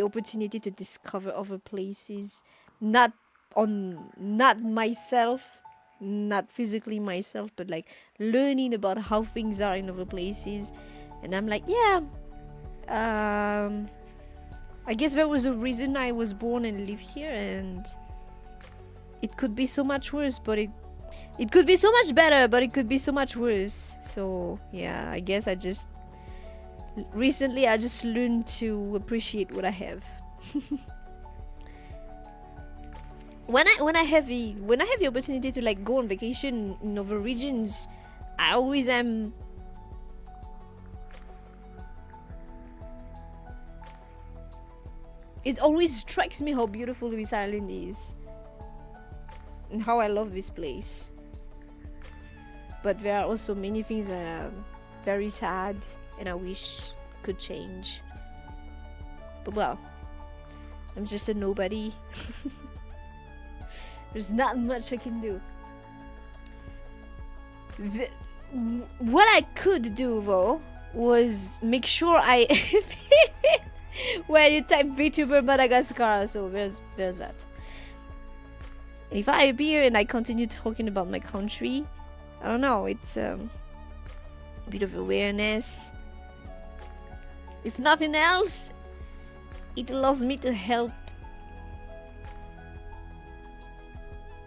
opportunity to discover other places, not myself, not physically myself, but like learning about how things are in other places. And I'm like, yeah. I guess there was a reason I was born and live here, and it could be so much worse, but it could be so much better, but it could be so much worse. So yeah, I guess recently I just learned to appreciate what I have. when I have the opportunity to like go on vacation in other regions, I always am. It always strikes me how beautiful this island is and how I love this place. But there are also many things that are very sad and I wish could change. But well, I'm just a nobody. There's not much I can do. What I could do though was make sure I when you type Vtuber Madagascar, so there's that. And if I appear and I continue talking about my country, I don't know, it's a bit of awareness. If nothing else, it allows me to help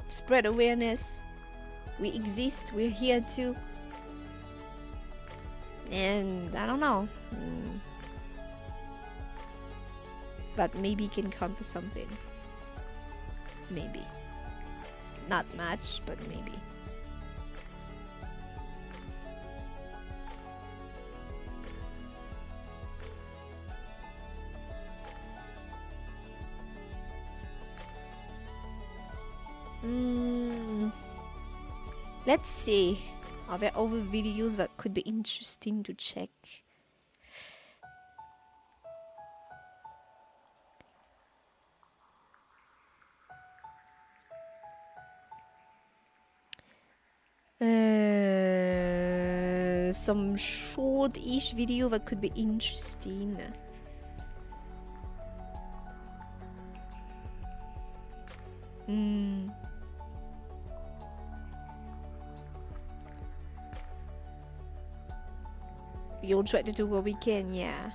spread awareness. We exist, we're here too. And I don't know, that maybe can count for something. Maybe. Not much, but maybe. Let's see. Are there other videos that could be interesting to check? Some short-ish video that could be interesting. We'll try to do what we can, yeah.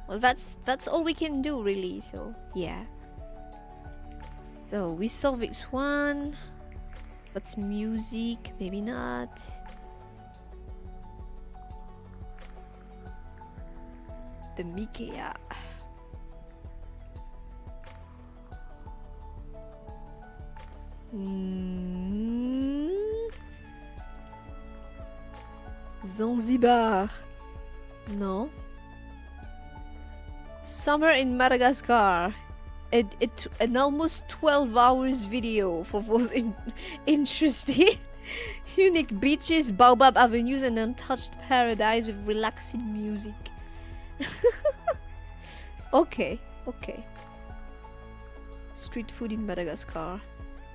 Well, that's all we can do, really, so, yeah. So, we saw this one. That's music, maybe not. The Mikea. Zanzibar. No. Summer in Madagascar. An almost 12 hours video for those interested. Unique beaches, baobab avenues, and untouched paradise with relaxing music. Okay. Street food in Madagascar.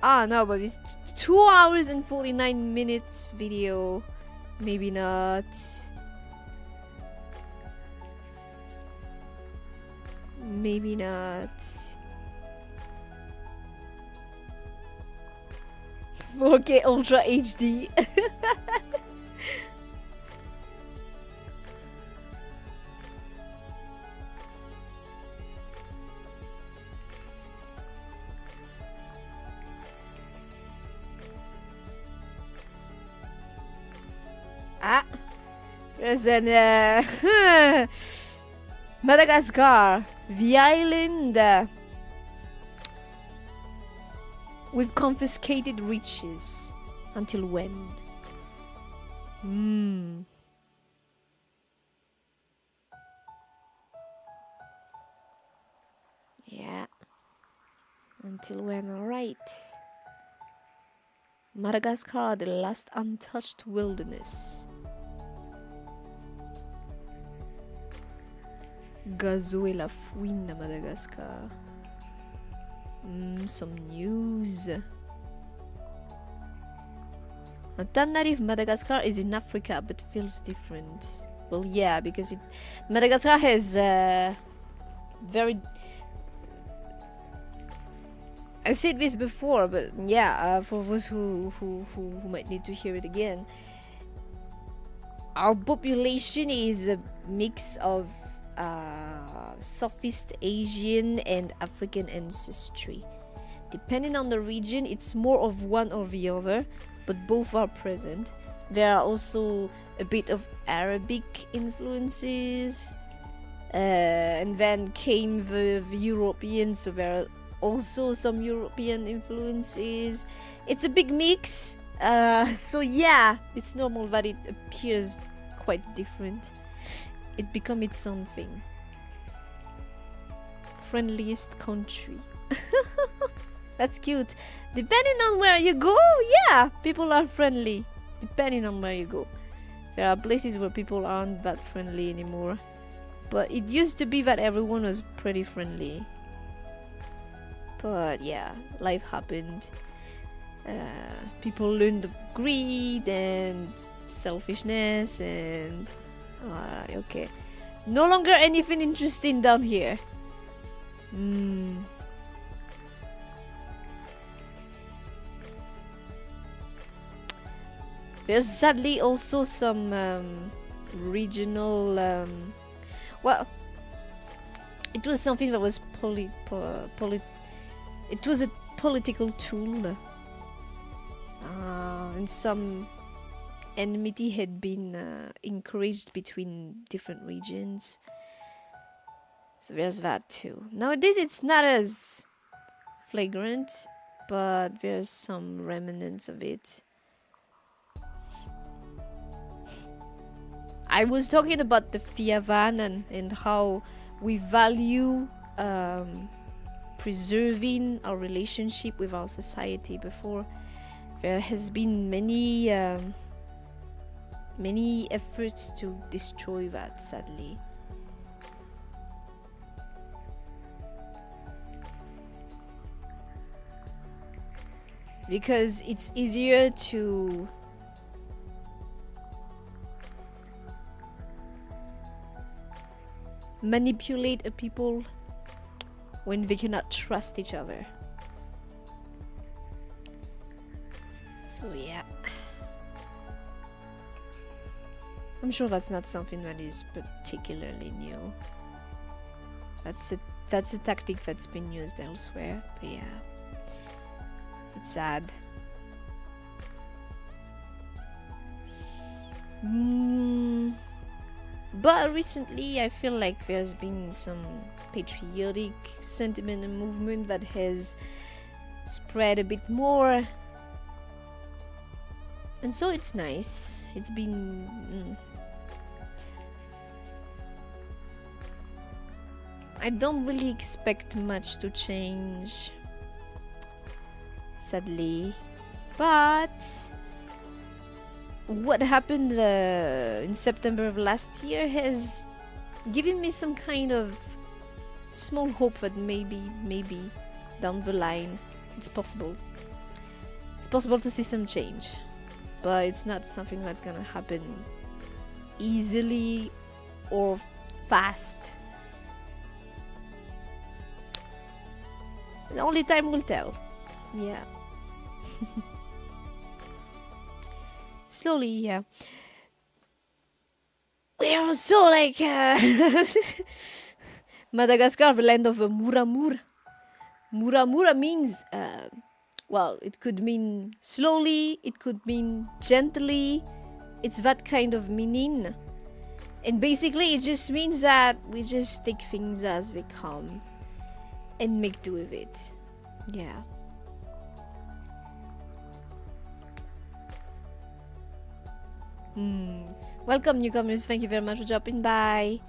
Ah, no, but it's 2 hours and 49 minutes video. Maybe not. Maybe not. 4K Ultra HD. There's an Madagascar, the island with confiscated riches. Until when? Yeah. Until when? Alright. Madagascar, the last untouched wilderness. Gazoe fouine, Madagascar. Some news. Tanarif, Madagascar is in Africa but feels different. Well, yeah, because Madagascar has very... I said this before, but yeah, for those who might need to hear it again, our population is a mix of Southeast Asian and African ancestry. Depending on the region, it's more of one or the other, but both are present. There are also a bit of Arabic influences, and then came the Europeans, so there are also some European influences. It's a big mix, so yeah, it's normal that it appears quite different. It becomes its own thing. Friendliest country. That's cute. Depending on where you go, yeah, people are friendly. Depending on where you go. There are places where people aren't that friendly anymore. But it used to be that everyone was pretty friendly. But yeah, life happened. People learned of greed and selfishness and... Alright, okay. No longer anything interesting down here. There's sadly also some regional... well, it was something that was it was a political tool. And some enmity had been encouraged between different regions. So there's that too. Nowadays it's not as flagrant, but there's some remnants of it. I was talking about the Fiavan and how we value preserving our relationship with our society before. There has been many efforts to destroy that, sadly. Because it's easier to manipulate a people when they cannot trust each other. So yeah, I'm sure that's not something that is particularly new. That's a tactic that's been used elsewhere, but yeah, it's sad. But recently I feel like there's been some patriotic sentiment and movement that has spread a bit more, and so it's nice. It's been I don't really expect much to change, sadly, but what happened in September of last year has given me some kind of small hope that maybe down the line it's possible to see some change, but it's not something that's gonna happen easily or fast. Only time will tell. Yeah. Slowly, yeah. We are also like Madagascar, the land of Muramura. Muramura means, well, it could mean slowly, it could mean gently. It's that kind of meaning. And basically, it just means that we just take things as they come and make do with it. Yeah. Welcome, newcomers. Thank you very much for dropping by.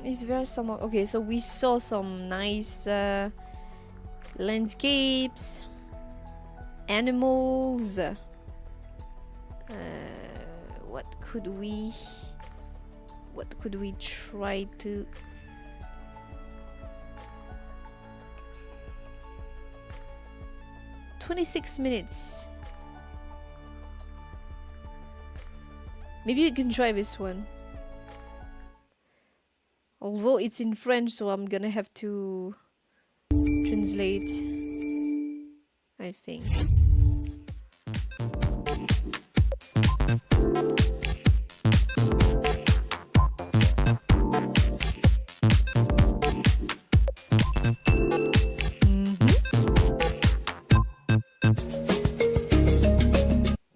Is there some... Okay, so we saw some nice landscapes, animals. What could we try to... "26 minutes. Maybe we can try this one. Although it's in French, so I'm gonna have to translate, I think.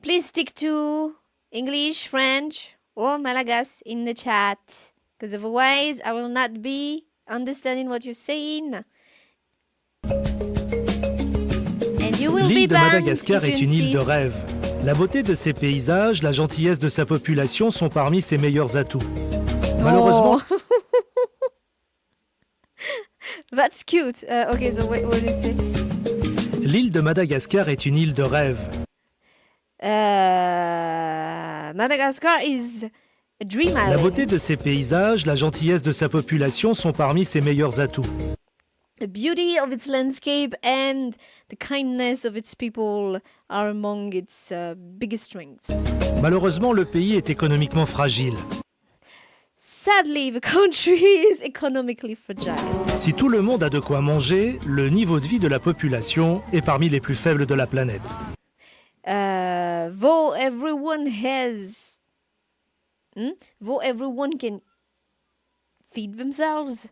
Please stick to English, French, or Malagasy in the chat, because otherwise I will not be understanding what you're saying. And you will be L'île de banned Madagascar if you est une île de insist. rêve. La beauté de ses paysages, la gentillesse de sa population sont parmi ses meilleurs atouts. Malheureusement, Oh. That's cute. Okay, so what did it say? l'île de Madagascar est une île de rêve. Madagascar is a dream island. La beauté de ses paysages, la gentillesse de sa population sont parmi ses meilleurs atouts. The beauty of its landscape and the kindness of its people are among its biggest strengths. Malheureusement, le pays est économiquement fragile. Sadly, the country is economically fragile. Si tout le monde a de quoi manger, le niveau de vie de la population est parmi les plus faibles de la planète. Though everyone can feed themselves.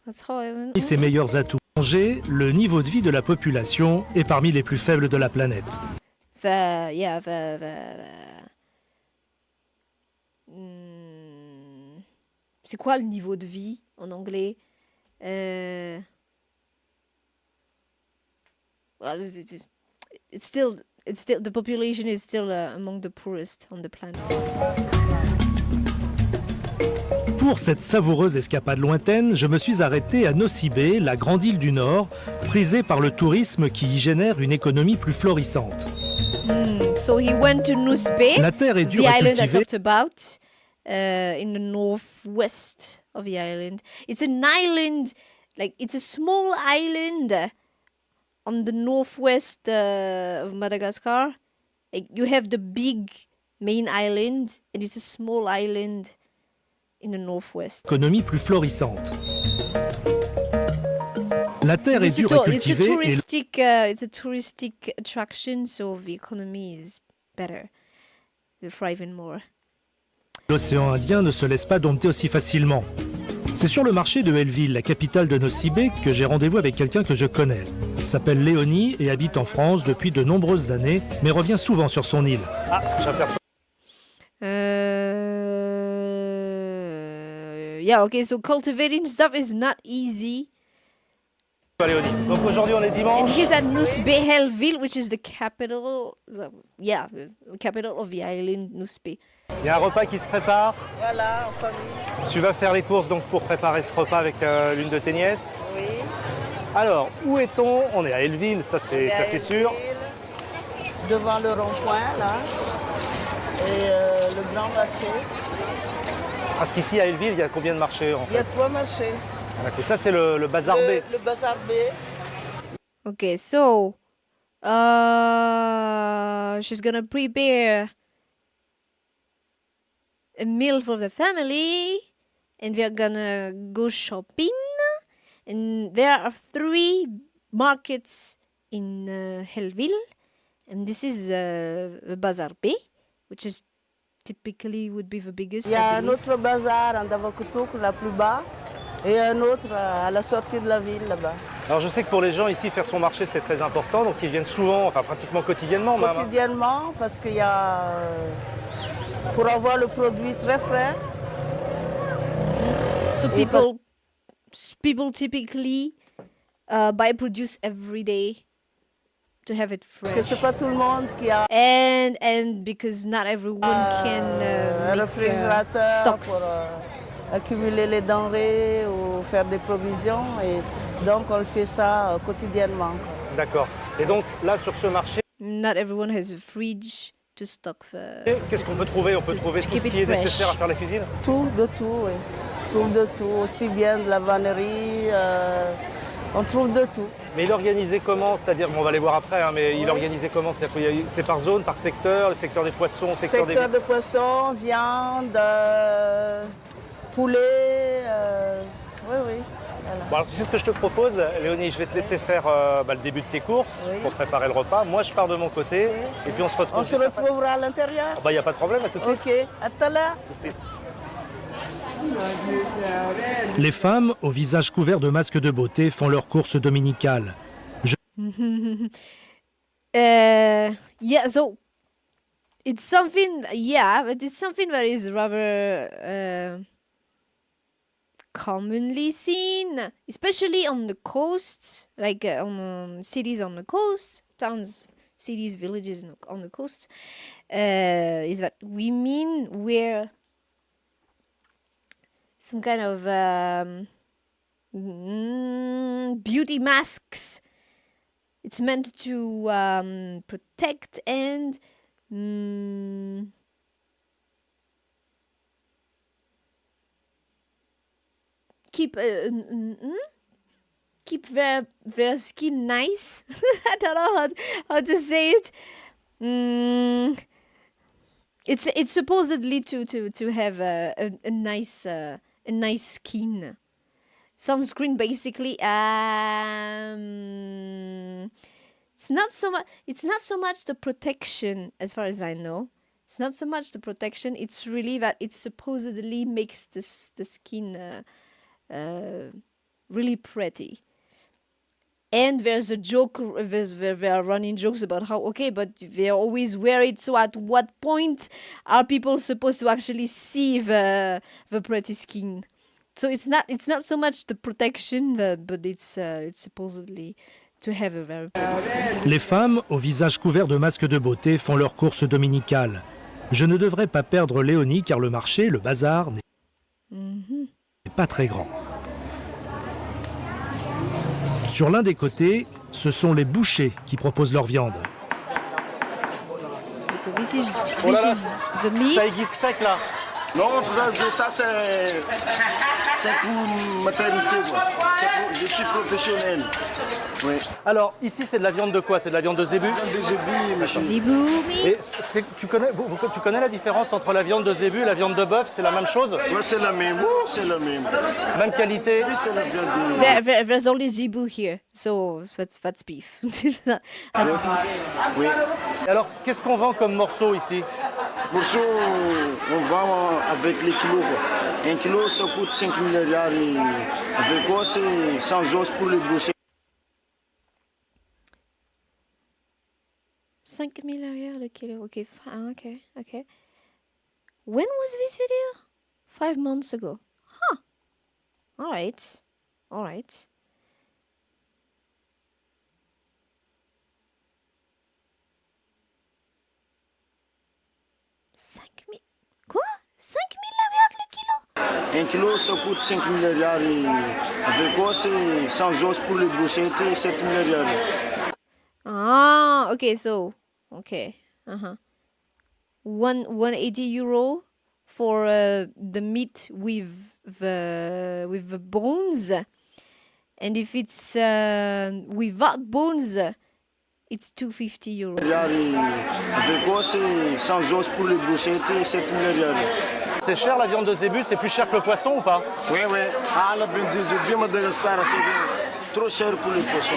That's how Parmi ses meilleurs atouts. Manger, le niveau de vie de la population est parmi les plus faibles de la planète. C'est quoi le niveau de vie en anglais? Well, it's still the population is still among the poorest on the planet. Pour cette savoureuse escapade lointaine, je me suis arrêté à Nosy-Be, la grande île du Nord, prisée par le tourisme qui y génère une économie plus florissante. So he went to Nosy-Be, La terre est the dure à island I cultiver. talked about, in the northwest of the island. It's an island, like it's a small island on the northwest of Madagascar, like, you have the big main island, and it's a small island in the northwest. Économie plus florissante. La terre est It's a, dure à to- it's a cultiver et touristic, it's a touristic attraction, so the economy is better. They're thriving more. l'océan Indien ne se laisse pas dompter aussi facilement. C'est sur le marché de Helleville, la capitale de Nosy-Be, que j'ai rendez-vous avec quelqu'un que je connais. Il s'appelle Léonie et habite en France depuis de nombreuses années, mais revient souvent sur son île. Ah, j'aperçois. Yeah, okay, so cultivating stuff is not easy. Léonie. Donc aujourd'hui on est And dimanche. he's at Nosy-Be, Helleville, which is the capital, the capital of the island, Nosy-Be. Il y a un repas qui se prépare. Voilà, en famille. Tu vas faire les courses donc pour préparer ce repas avec l'une de tes nièces. Oui. Alors, où est-on? On est à Helleville, ça c'est sûr. Devant le rond-point, là. Et le grand marché. Parce qu'ici à Helleville, il y a combien de marchés en Il y fait? a 3 marchés. Et ça c'est le bazar B. Le bazar B. Okay, so she's gonna prepare a meal for the family, and we're gonna go shopping. And there are 3 markets in Helleville, and this is the Bazar B, which is typically would be the biggest. Il y I a un believe. autre bazar en Davakutuk, là plus bas. Et un autre à la sortie de la ville, là-bas. Alors je sais que pour les gens ici, faire son marché c'est très important, donc ils viennent souvent, enfin pratiquement quotidiennement même. Quotidiennement, parce qu'il y a... pour avoir le produit très frais. So Et people typically buy produce every day to have it Parce que fresh. c'est pas tout le monde qui a And because not everyone can un make réfrigérateur stocks. pour accumuler les denrées ou faire des provisions. Et donc on le fait ça quotidiennement. D'accord. Et donc là sur ce marché, Not everyone has a fridge to stock the. qu'est-ce qu'on peut trouver? On peut trouver to tout ce keep qui it est fresh. nécessaire à faire la cuisine? Tout, de tout, oui. On trouve de tout, aussi bien de la vannerie, on trouve de tout. Mais il est organisé comment? C'est-à-dire, bon, on va les voir après, hein, mais il est organisé comment? C'est par zone, par secteur, le secteur des poissons, le secteur des... Secteur de poisson, viande, poulet, oui, oui. Voilà. Bon, alors tu sais ce que je te propose, Léonie, je vais te laisser faire le début de tes courses Oui. pour préparer le repas. Moi, je pars de mon côté et puis on se retrouve. On se retrouvera à l'intérieur? Il n'y a pas de problème, à tout de suite. Ok, à tout à l'heure. Tout de suite. Les femmes, au visage couvert de masques de beauté, font leurs courses dominicales. Yeah, so it's something, yeah, but it's something that is rather commonly seen, especially on the coasts, like on cities on the coast, towns, cities, villages on the coast, is that women wear some kind of beauty masks. It's meant to protect and keep keep their skin nice. I don't know how to say it. It's supposedly to have a nice skin. Sunscreen basically. It's not so much the protection, as far as I know. It's not so much the protection. It's really that it supposedly makes the skin really pretty. And there's a joke. There are running jokes about how but they always wear it. So at what point are people supposed to actually see the pretty skin? So it's not so much the protection, but it's supposedly to have a very pretty skin. Les femmes, au visage couvert de masques de beauté, font leurs courses dominicales. Je ne devrais pas perdre Léonie car le marché, le bazar, n'est pas très grand. Sur l'un des côtés, ce sont les bouchers qui proposent leur viande. So this is Oh là là, the meat. Ça aiguise sec là. Non, ça c'est pour maternité. Quoi. Je suis professionnel. Oui. Alors, ici, c'est de la viande de quoi? C'est de la viande de zébu? Des zébus, machin. Zebu Et meat. tu connais la différence entre la viande de zébu et la viande de bœuf? C'est la même chose? Ouais, c'est la même. C'est la même. Même qualité? Oui, c'est la viande de... There's only zebu here, so that's beef. That's beef. Oui. Et alors, qu'est-ce qu'on vend comme morceau ici? Pour ça, on vend avec les kilos, quoi. Un kilo, ça coûte 5 milliards. Et avec quoi, c'est 100 os pour le boucher. 5 milliards le kilo. Okay, okay. When was this video? 5 months ago. Huh. All right. 5 000. Quoi? 5 milliards le kilo? Un kilo, ça coûte 5 milliards. Et avec quoi, c'est 100 os pour le boucher et 7 milliards. Ah, okay, so okay. 180 euro for the meat with the bones, and if it's without bones, it's 250 euro. Avec quoi, c'est 100 os pour le boucher et 7 milliards. C'est cher la viande de zébu? C'est plus cher que le poisson ou pas? Oui. Ah, la viande de zébus, Madagascar, c'est trop cher pour le poisson.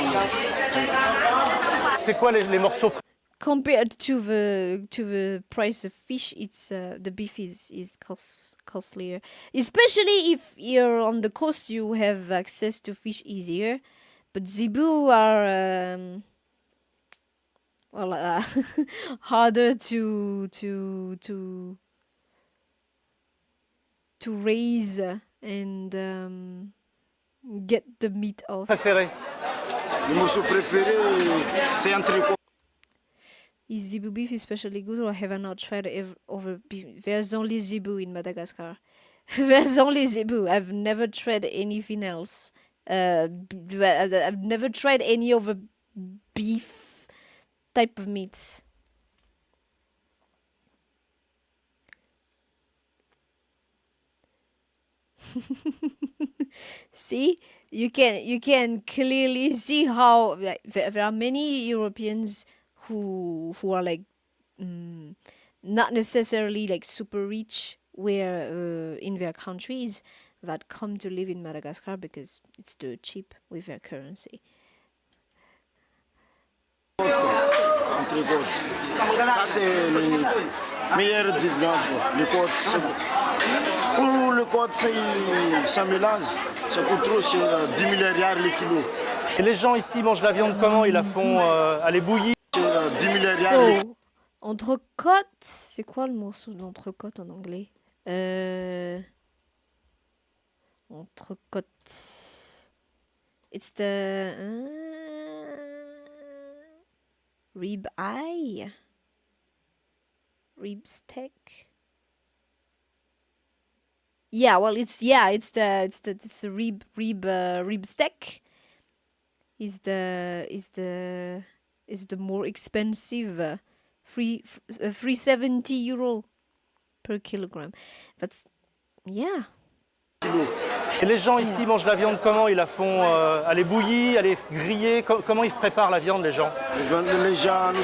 C'est quoi les morceaux? Compared to the price of fish, it's the beef is costlier. Especially if you're on the coast, you have access to fish easier. But zebu are harder to raise and get the meat off. Préféré? Le morceau préféré, c'est un tricot. Is zebu beef especially good, or have I not tried over beef? There's only zebu in Madagascar. There's only zebu. I've never tried anything else. I've never tried any of the beef type of meats. See, you can clearly see how like, there are many Europeans who are like not necessarily like super rich where in their countries that come to live in Madagascar because it's too cheap with their currency. Un tricot. Ça, c'est le meilleur des viandes. Le côte, pour le côte, ça mélange. Ça coûte trop cher, 10 milliards le kilo. Et les gens ici mangent la viande comment? Ils la font à les bouillir? 10 milliards le kilo. So, entrecôte, c'est quoi le morceau d'entrecôte en anglais? Entrecôte. It's the rib eye, rib steak. Yeah, well, it's the rib steak. Is the more expensive, 370 euro per kilogram. That's yeah. Et les gens ici mangent la viande comment? Ils la font à les bouillir, à les griller? Comment ils préparent la viande, les gens? Les gens nous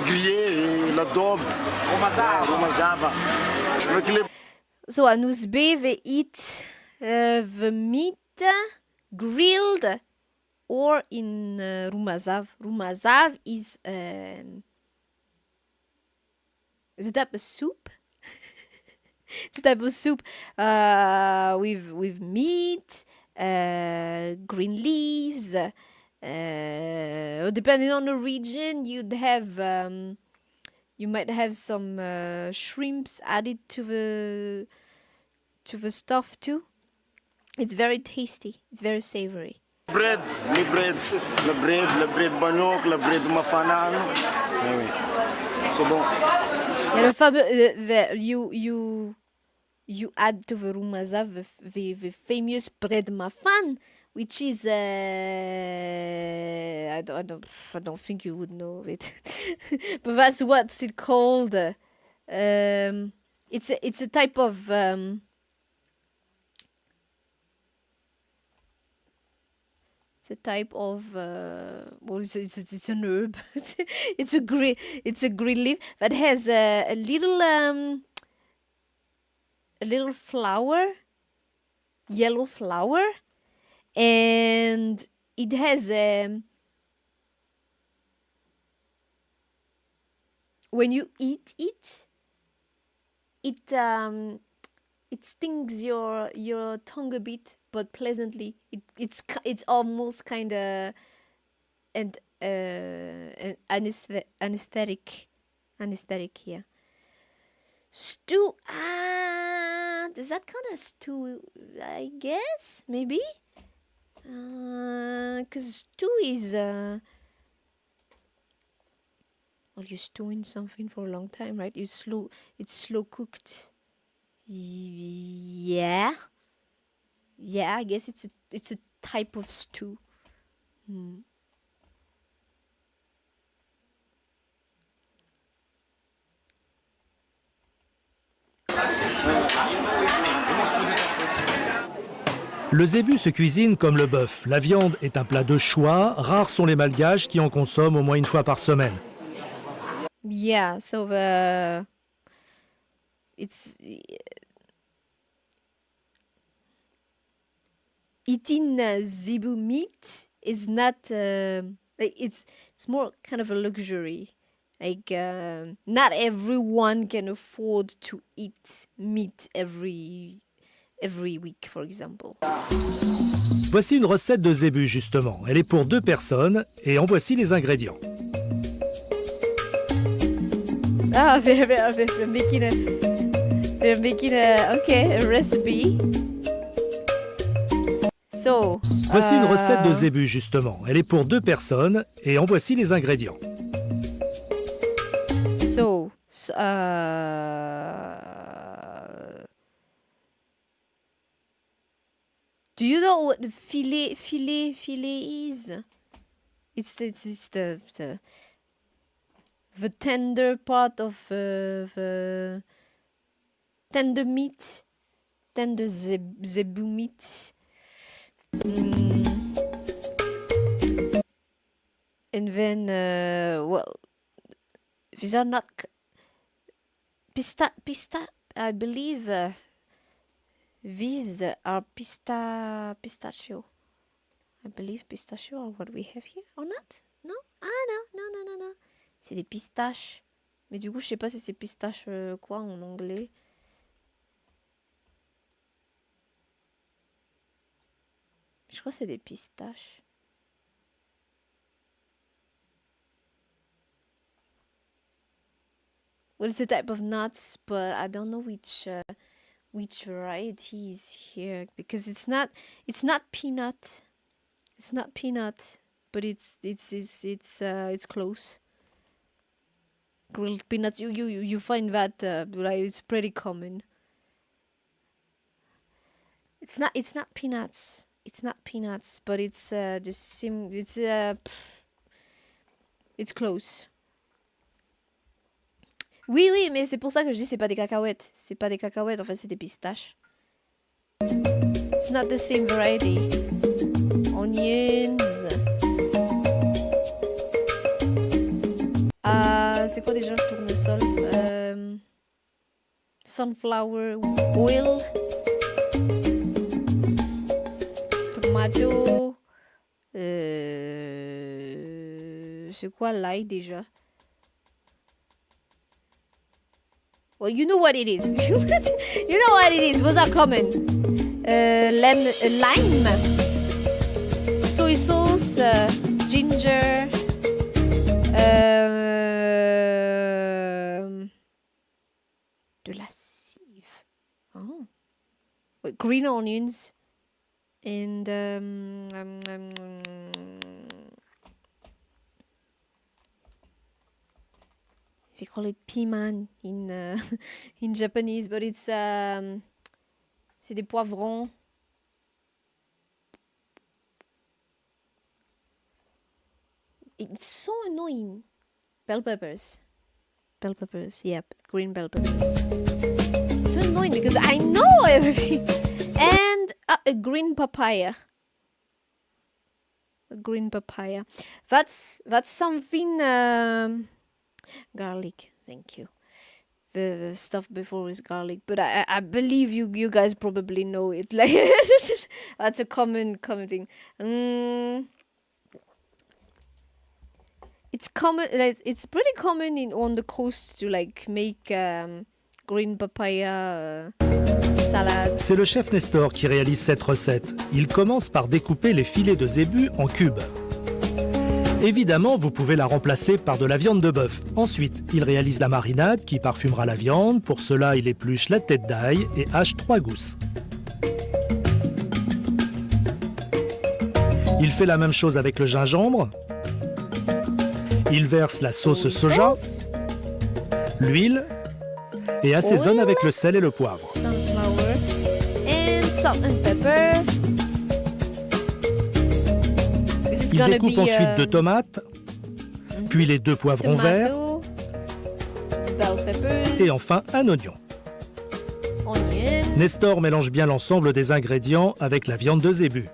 grillés et la daube. Romazava. So à Nousbe, they eat the meat grilled or in rumazav. Rumazav is a type of soup. It's a type of soup with meat, green leaves. Depending on the region, you might have some shrimps added to the stuff too. It's very tasty. It's very savory. Bread, le bread manioc, le bread mafanano. Oui. C'est bon. Il y a le fameux you add to the rumazav the famous bread mafan, which is I don't think you would know it, but that's what's it called. It's a type of It's a type of well, it's an herb. it's a green leaf that has a little flower, yellow flower, and it has when you eat it, it stings your tongue a bit, but pleasantly. It's almost kind of and anesthetic, yeah. Stew. Does that count as stew? I guess maybe. Cause stew is well, you stew in something for a long time, right? It's slow cooked. Yeah, I guess it's a type of stew. Le zébu se cuisine comme le bœuf. La viande est un plat de choix. Rares sont les malgaches qui en consomment au moins une fois par semaine. Yeah, so it's eating zebu meat is not it's more kind of a luxury. Like not everyone can afford to eat meat every week, for example. Voici une recette de zébu justement. Elle est pour 2 personnes et en voici les ingrédients. Ah, they're making a recipe. So, Voici une recette de zébu justement. Elle est pour 2 personnes et en voici les ingrédients. So, do you know what the filet is? It's the tender part of the tender meat, tender zebu meat. And then, well, these are not I believe these are pistachio. I believe pistachio are what we have here, or not? No? No. C'est des pistaches. Mais du coup, je sais pas si c'est pistache quoi en anglais. Je crois que c'est des pistaches. Well, it's a type of nuts, but I don't know which variety is here because it's not peanut. It's not peanut, but it's close. Grilled peanuts, you find that like it's pretty common. It's not peanuts. It's not peanuts, but it's close. Oui, mais c'est pour ça que je dis c'est pas des cacahuètes. C'est pas des cacahuètes, en fait c'est des pistaches. It's not the same variety. Onions. C'est quoi déjà le tournesol? Sunflower oil. Tomato. C'est quoi l'ail déjà? Well, you know what it is. You know what it is. Those are common. Lime. Soy sauce. Ginger. De la cive. Oh. Wait, green onions. And we call it piman in in Japanese, but it's c'est des poivrons. It's so annoying. Bell peppers. Yep, green bell peppers. So annoying because I know everything. And a green papaya. green papaya. That's something. Garlic. Thank you. The stuff before is garlic, but I believe you guys probably know it. Like that's a common thing. It's common. It's pretty common on the coast to like make green papaya salad. C'est le chef Nestor qui réalise cette recette. Il commence par découper les filets de zébu en cubes. Évidemment, vous pouvez la remplacer par de la viande de bœuf. Ensuite, il réalise la marinade qui parfumera la viande. Pour cela, il épluche la tête d'ail et hache 3 gousses. Il fait la même chose avec le gingembre. Il verse la sauce soja, l'huile et assaisonne avec le sel et le poivre. Sunflower and salt and pepper. Il découpe ensuite 2 tomates, puis les 2 poivrons verts et enfin un oignon. Nestor mélange bien l'ensemble des ingrédients avec la viande de zébu.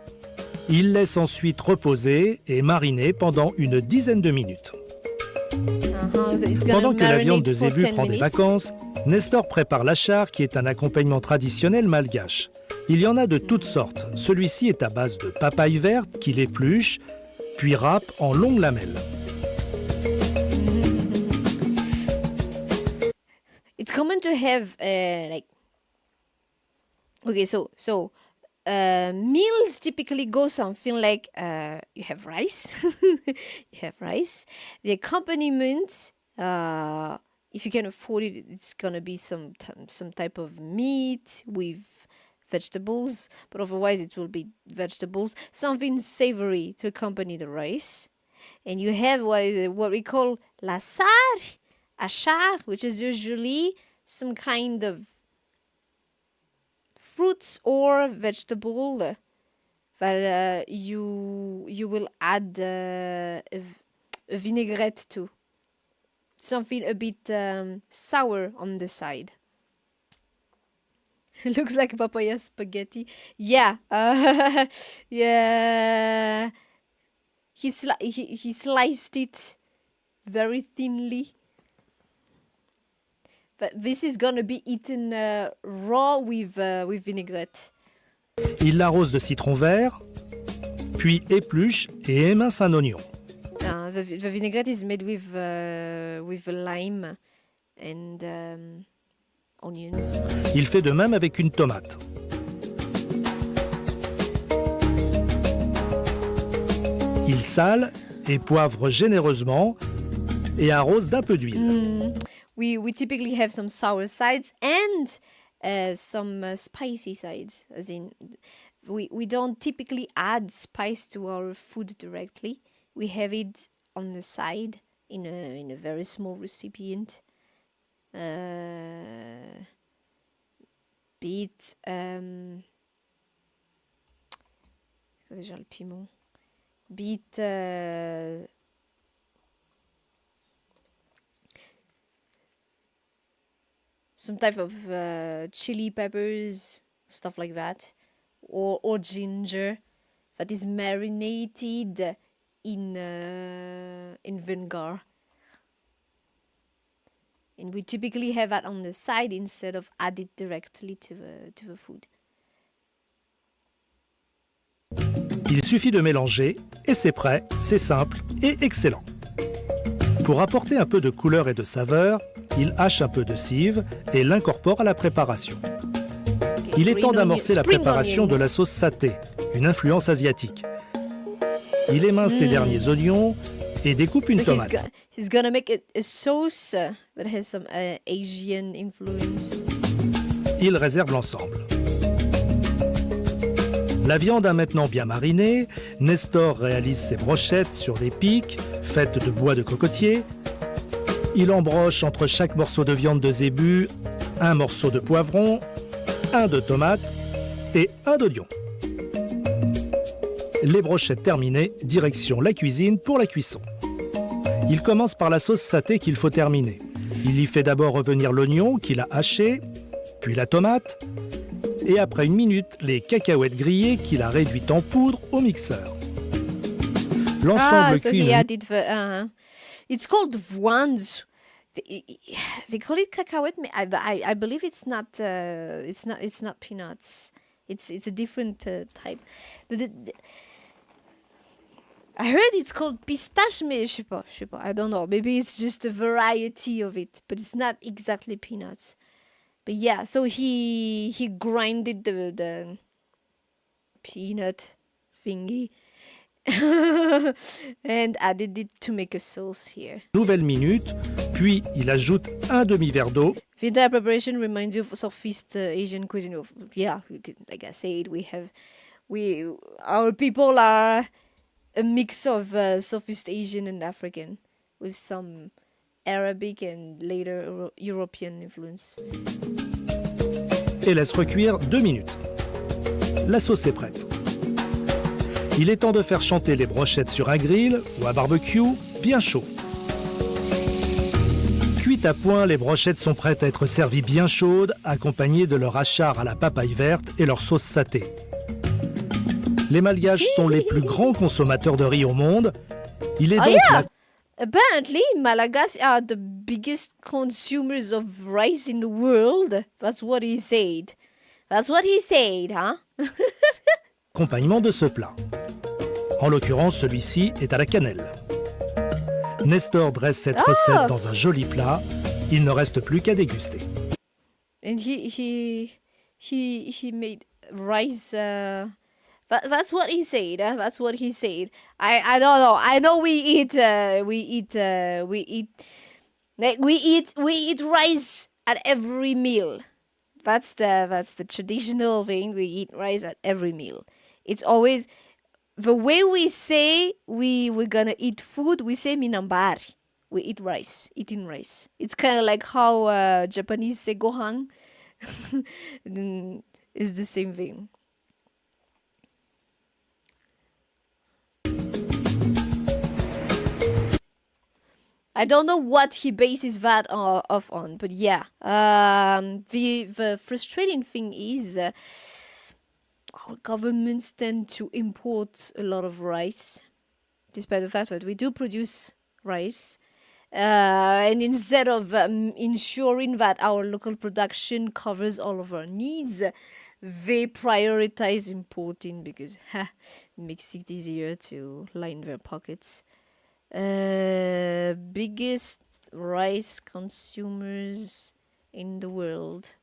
Il laisse ensuite reposer et mariner pendant une dizaine de minutes. Pendant que la viande de zébu prend des vacances, Nestor prépare l'achar qui est un accompagnement traditionnel malgache. Il y en a de toutes sortes. Celui-ci est à base de papaye verte qu'il épluche, puis râpe en longues lamelles. It's common to have meals typically go something like you have rice. You have rice. The accompaniment, if you can afford it, it's gonna be some type of meat with vegetables, but otherwise it will be vegetables, something savory to accompany the rice. And you have what we call achar, which is usually some kind of fruits or vegetable that you will add a vinaigrette to. Something a bit sour on the side. Looks like papaya spaghetti. Yeah. Yeah. He sliced it very thinly. But this is gonna be eaten raw with vinaigrette. Il l'arrose de citron vert, puis épluche et émince un oignon. The vinaigrette is made with lime and onions. Il fait de même avec une tomate. Il sale et poivre généreusement et arrose d'un peu d'huile. We typically have some sour sides and some spicy sides. As in, we don't typically add spice to our food directly. We have it on the side in a very small recipient. Be it déjà le piment. Be it some type of chili peppers, stuff like that, or ginger that is marinated in vinegar. And we typically have that on the side instead of add it directly to the food. Il suffit de mélanger et c'est prêt, c'est simple et excellent. Pour apporter un peu de couleur et de saveur, il hache un peu de cive et l'incorpore à la préparation. Il est temps d'amorcer la préparation de la sauce satay, une influence asiatique. Il émince les derniers oignons et découpe une tomate. He's gonna make a sauce that has some Asian influence. Il réserve l'ensemble. La viande a maintenant bien mariné. Nestor réalise ses brochettes sur des pics faites de bois de cocotier. Il embroche entre chaque morceau de viande de zébu un morceau de poivron, un de tomate et un d'oignon. Les brochettes terminées, direction la cuisine pour la cuisson. Il commence par la sauce satay qu'il faut terminer. Il y fait d'abord revenir l'oignon qu'il a haché, puis la tomate, et après une minute, les cacahuètes grillées qu'il a réduites en poudre au mixeur. L'ensemble so cuit he une added the. It's called vwanz. They call it cacahuète. I believe it's not. It's not peanuts. It's a different type. But I heard it's called pistache, mais je sais pas. I don't know. Maybe it's just a variety of it, but it's not exactly peanuts. But yeah, so he grinded the peanut thingy and added it to make a sauce here. nouvelle minute, puis il ajoute un demi-verre d'eau. The entire preparation reminds you of Southeast Asian cuisine. Yeah, like I said, our people are a mix of Southeast Asian and African, with some Arabic and later European influence. Et laisse recuire 2 minutes. La sauce est prête. Il est temps de faire chanter les brochettes sur un grill ou un barbecue bien chaud. Cuites à point, les brochettes sont prêtes à être servies bien chaudes, accompagnées de leur achar à la papaye verte et leur sauce satée. Les Malgaches sont les plus grands consommateurs de riz au monde. Il est donc Apparently, Malagasy are the biggest consumers of rice in the world. That's what he said. That's what he said, huh? l'accompagnement de ce plat. En l'occurrence, celui-ci est à la cannelle. Nestor dresse cette recette dans un joli plat. Il ne reste plus qu'à déguster. And he made rice. That's what he said. That's what he said. I don't know. I know we eat rice at every meal. That's the traditional thing. We eat rice at every meal. It's always the way we say we're gonna eat food. We say minambari. We eat rice. Eating rice. It's kind of like how Japanese say gohan. It's the same thing. I don't know what he bases that off on, but yeah. The frustrating thing is our governments tend to import a lot of rice, despite the fact that we do produce rice. And instead of ensuring that our local production covers all of our needs, they prioritize importing because it makes it easier to line their pockets. Biggest rice consumers in the world.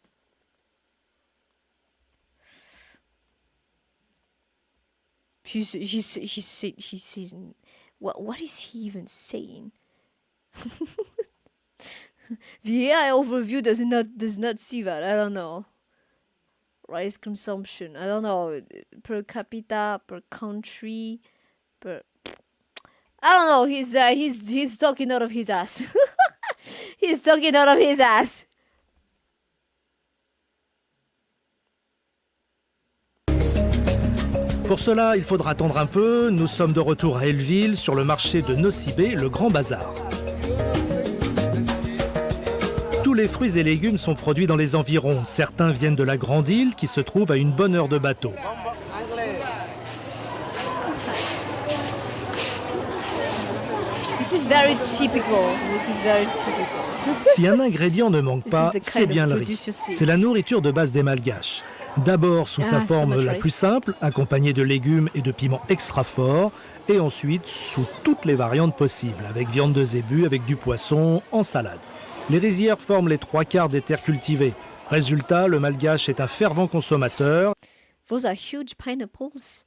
He says, what is he even saying? The AI overview does not see that. I don't know. Rice consumption. I don't know, per capita, per country, per. I don't know. He's talking out of his ass. He's talking out of his ass. Pour cela, il faudra attendre un peu. Nous sommes de retour à Elville, sur le marché de Nosibé, le grand bazar. Tous les fruits et légumes sont produits dans les environs. Certains viennent de la grande île qui se trouve à une bonne heure de bateau. This is very typical. Si un ingrédient ne manque pas, c'est bien le riz. C'est la nourriture de base des Malgaches. D'abord sous sa forme la plus simple, accompagnée de légumes et de piments extra forts, et ensuite sous toutes les variantes possibles, avec viande de zébu, avec du poisson, en salade. Les rizières forment les 3/4 des terres cultivées. Résultat, le Malgache est un fervent consommateur. Those are huge pineapples.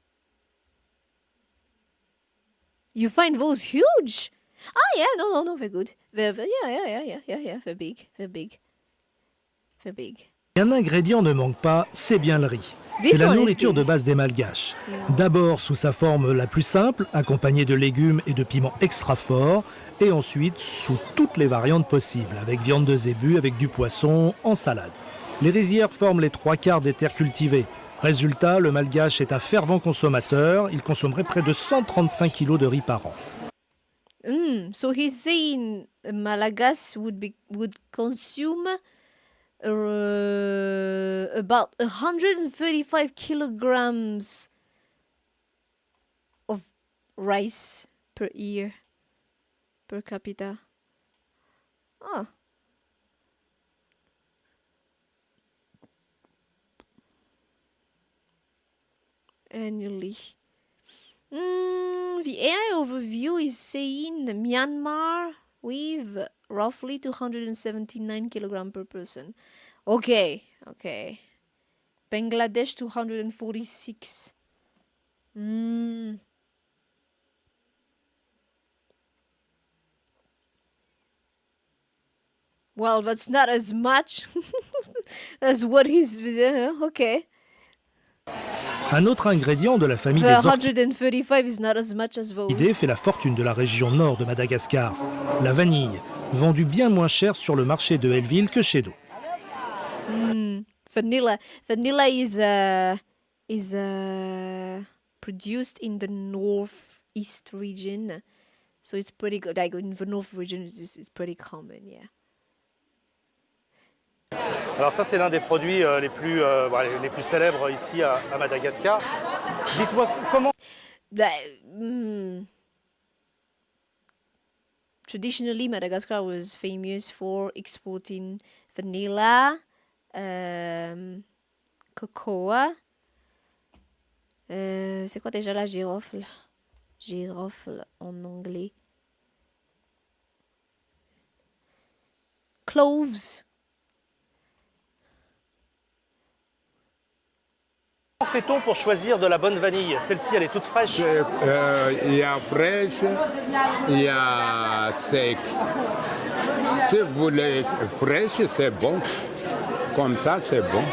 You find those huge? Ah yeah, no, they're good. They're big. Si un ingrédient ne manque pas, c'est bien le riz. C'est la nourriture de base des Malgaches. D'abord sous sa forme la plus simple, accompagnée de légumes et de piments extra forts, et ensuite sous toutes les variantes possibles, avec viande de zébu, avec du poisson, en salade. Les rizières forment les 3/4 des terres cultivées. Résultat, le Malgache est un fervent consommateur. Il consommerait près de 135 kg de riz par an. So he's saying Malagasy would consume about 135 kilograms of rice per year, per capita. Oh. Annually. The AI overview is saying Myanmar with roughly 279 kilogram per person. Okay. Bangladesh 246. Well, that's not as much as what he's... okay. Un autre ingrédient de la famille The des orchidées 135 is not as much as those. fait la fortune de la région nord de Madagascar. La vanille, vendue bien moins cher sur le marché de Helleville que chez nous. Vanilla is produced in the northeast region, so it's pretty good. Like in the north region, it's pretty common, yeah. Alors ça c'est l'un des produits les plus célèbres ici à Madagascar. Dites-moi comment... Traditionally, Madagascar was famous for exporting vanilla, cocoa. C'est quoi déjà la girofle? Girofle en anglais. Cloves. Comment fait-on pour choisir de la bonne vanille? Celle-ci, elle est toute fraîche. Il y a fraîche, il y a sec. Si vous voulez fraîche, c'est bon. Comme ça, c'est bon.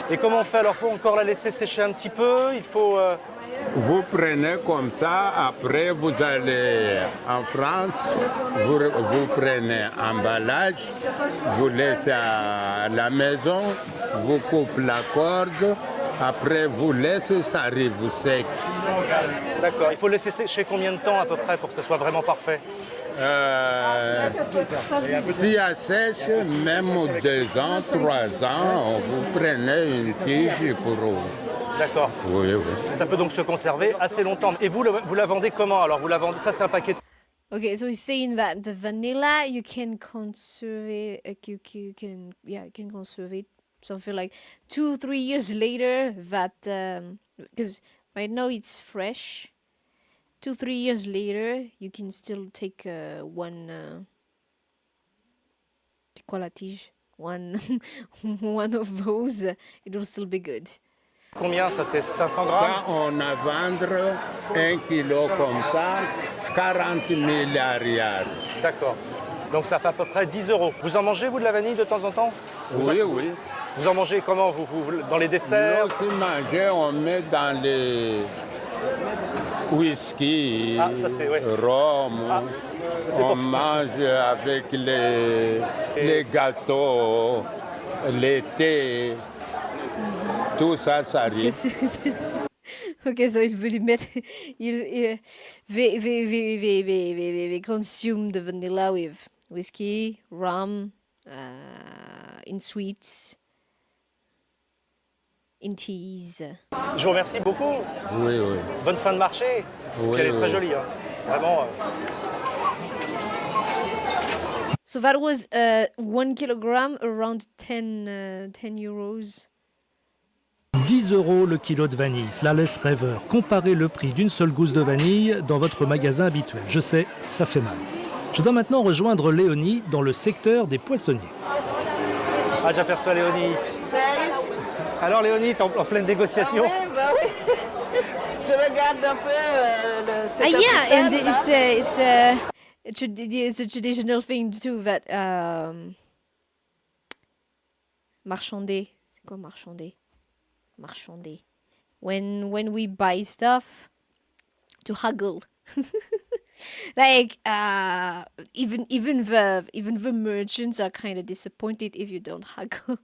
Et comment on fait? Alors, il faut encore la laisser sécher un petit peu. Il faut... Vous prenez comme ça, après vous allez en France, vous prenez emballage, vous laissez à la maison, vous coupez la corde, après vous laissez, ça arrive sec. D'accord. Il faut laisser sécher combien de temps à peu près pour que ce soit vraiment parfait? Si à sèche, même 2 ans, 3 ans, vous prenez une tige pour... D'accord. Oui. Ça peut donc se conserver assez longtemps. Et vous la vendez comment? Alors, vous la vendez... Ça, c'est un paquet... Okay, so he's saying that the vanilla you can conserve it, you can conserve it something like 2-3 years later. That because right now it's fresh. 2-3 years later, you can still take one of those. It will still be good. Combien ça? C'est 500 grammes? Ça, on a vendre 1 kilo comme ça, 40 milliards. D'accord. Donc ça fait à peu près 10 euros. Vous en mangez, vous, de la vanille, de temps en temps? Oui. Vous en mangez comment? Vous dans les desserts? Nous aussi manger, on met dans les whisky, rhum. On mange avec les gâteaux, les thés. Tout ça, ça arrive. Okay, so it really they consume the vanilla with whiskey, rum, in sweets, in teas. Je vous remercie beaucoup. Oui. Bonne fin de marché. Oui, elle est très jolie, hein. Vraiment. So that was 1 kilogram, around 10 euros. 10 euros le kilo de vanille, cela laisse rêveur. Comparez le prix d'une seule gousse de vanille dans votre magasin habituel. Je sais, ça fait mal. Je dois maintenant rejoindre Léonie dans le secteur des poissonniers. Ah, j'aperçois Léonie. Alors Léonie, t'es en pleine négociation. Oui, bah oui. Je regarde un peu le Yeah, and it's a traditional thing too that marchander. C'est quoi marchander? Marchander. When we buy stuff, to haggle. Like even the merchants are kind of disappointed if you don't haggle.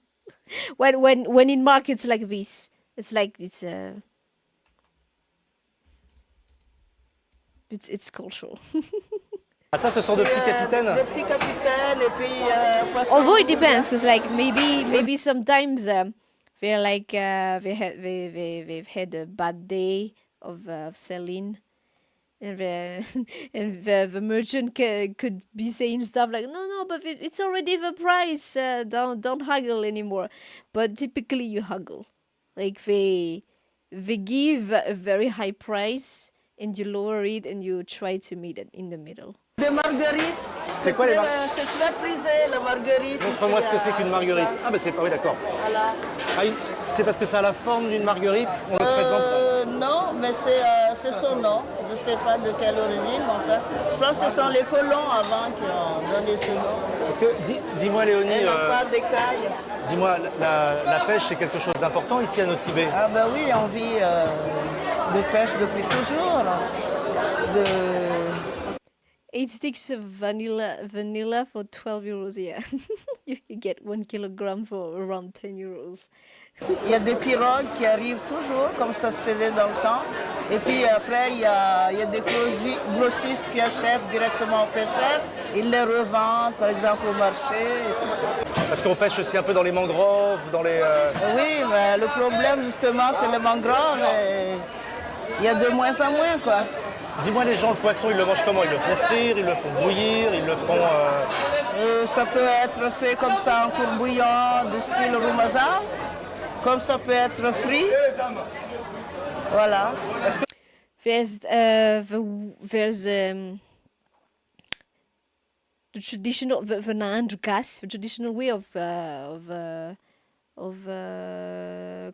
when in markets like this, it's like it's cultural. Ah, ça, ce sont de petits capitaines. Des petits capitaines et puis poissons. Although it depends, because like maybe sometimes they're like they've had a bad day of selling, And the merchant could be saying stuff like, no, but it's already the price. Don't haggle anymore. But typically you haggle. Like they give a very high price and you lower it and you try to meet it in the middle. Des marguerites. C'est quoi les marguerites? C'est très prisé, la marguerite. Montre-moi ce que c'est qu'une marguerite. Ah bah c'est pas, oui d'accord. Voilà. Ah, c'est parce que ça a la forme d'une marguerite, on le présente. Non, mais c'est son nom. Je ne sais pas de quelle origine, mais enfin, je pense que ce sont les colons avant qui ont donné ce nom. Parce que, dis-moi Léonie, Elle n'a pas d'écailles. dis-moi, la pêche c'est quelque chose d'important ici à Nosy-Be. Ah ben oui, on vit de pêche depuis toujours. De... 8 sticks of vanilla for 12 euros, yeah. You get 1 kilogram for around 10 euros. Il y a des pirogues qui arrivent toujours, comme ça se faisait dans le temps. Et puis après, il y a des grossistes qui achètent directement aux pêcheurs. Ils les revendent, par exemple, au marché. Et tout. Parce qu'on pêche aussi un peu dans les mangroves, dans les... Oui, mais le problème, justement, c'est les mangroves. Et il y a de moins en moins, quoi. Dis-moi, les gens, le poisson, ils le mangent comment? Ils le font frire, ils le font bouillir, ils le font... Ça peut être fait comme ça en courbouillant, de style roumaza. Comme ça peut être frit. Voilà. There's the traditional the traditional way of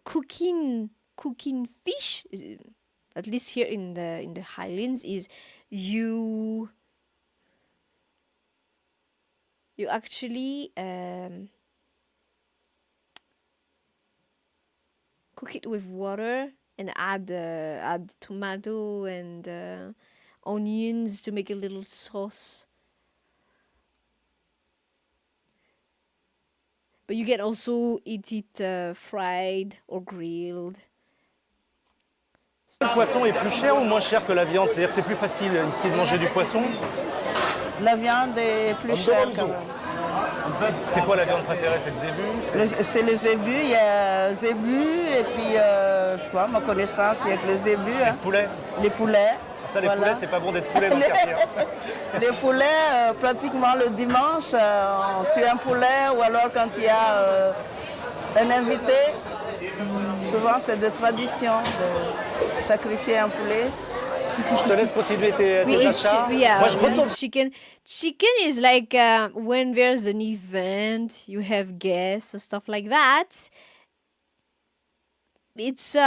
cooking fish, at least here in the Highlands, is you actually cook it with water and add tomato and onions to make a little sauce. But you can also eat it fried or grilled. Le poisson est plus cher ou moins cher que la viande? C'est-à-dire que c'est plus facile ici de manger du poisson? La viande est plus chère quand même. C'est quoi la viande préférée? C'est le zébu? C'est le zébu, il y a zébu et puis, je sais pas, ma connaissance, il y a que le zébu. Le poulet? Les poulets. Ça, les poulets, c'est pas bon d'être poulet dans le quartier. Hein. Les poulets, pratiquement le dimanche, on tue un poulet ou alors quand il y a un invité, souvent c'est de tradition de sacrifier un poulet. Je te laisse continuer tes achats. Moi, je retourne. Chicken. Chicken is like when there's an event, you have guests or stuff like that. It's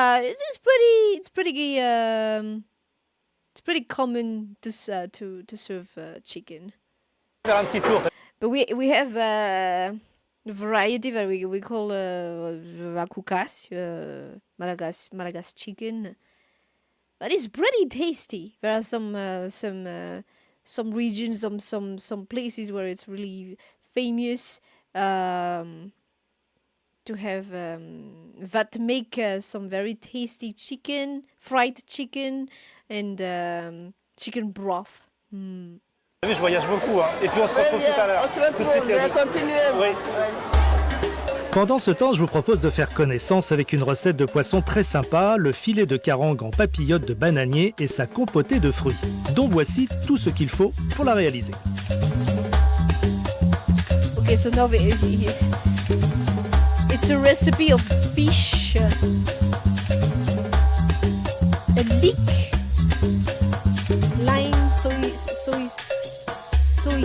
pretty common to serve chicken. Faire un petit tour. But we have a variety that we call vakukas, Malagasy chicken. But it's pretty tasty. There are some regions, some places where it's really famous to have that make some very tasty chicken, fried chicken, and chicken broth. Mm. Je voyage beaucoup, hein. Et puis on se retrouve tout à l'heure. On se retrouve, bien continuer. Oui. Pendant ce temps, je vous propose de faire connaissance avec une recette de poisson très sympa, le filet de carangue en papillote de bananier et sa compotée de fruits, dont voici tout ce qu'il faut pour la réaliser. Okay, so now it's a recipe of fish, a leek, lime, soy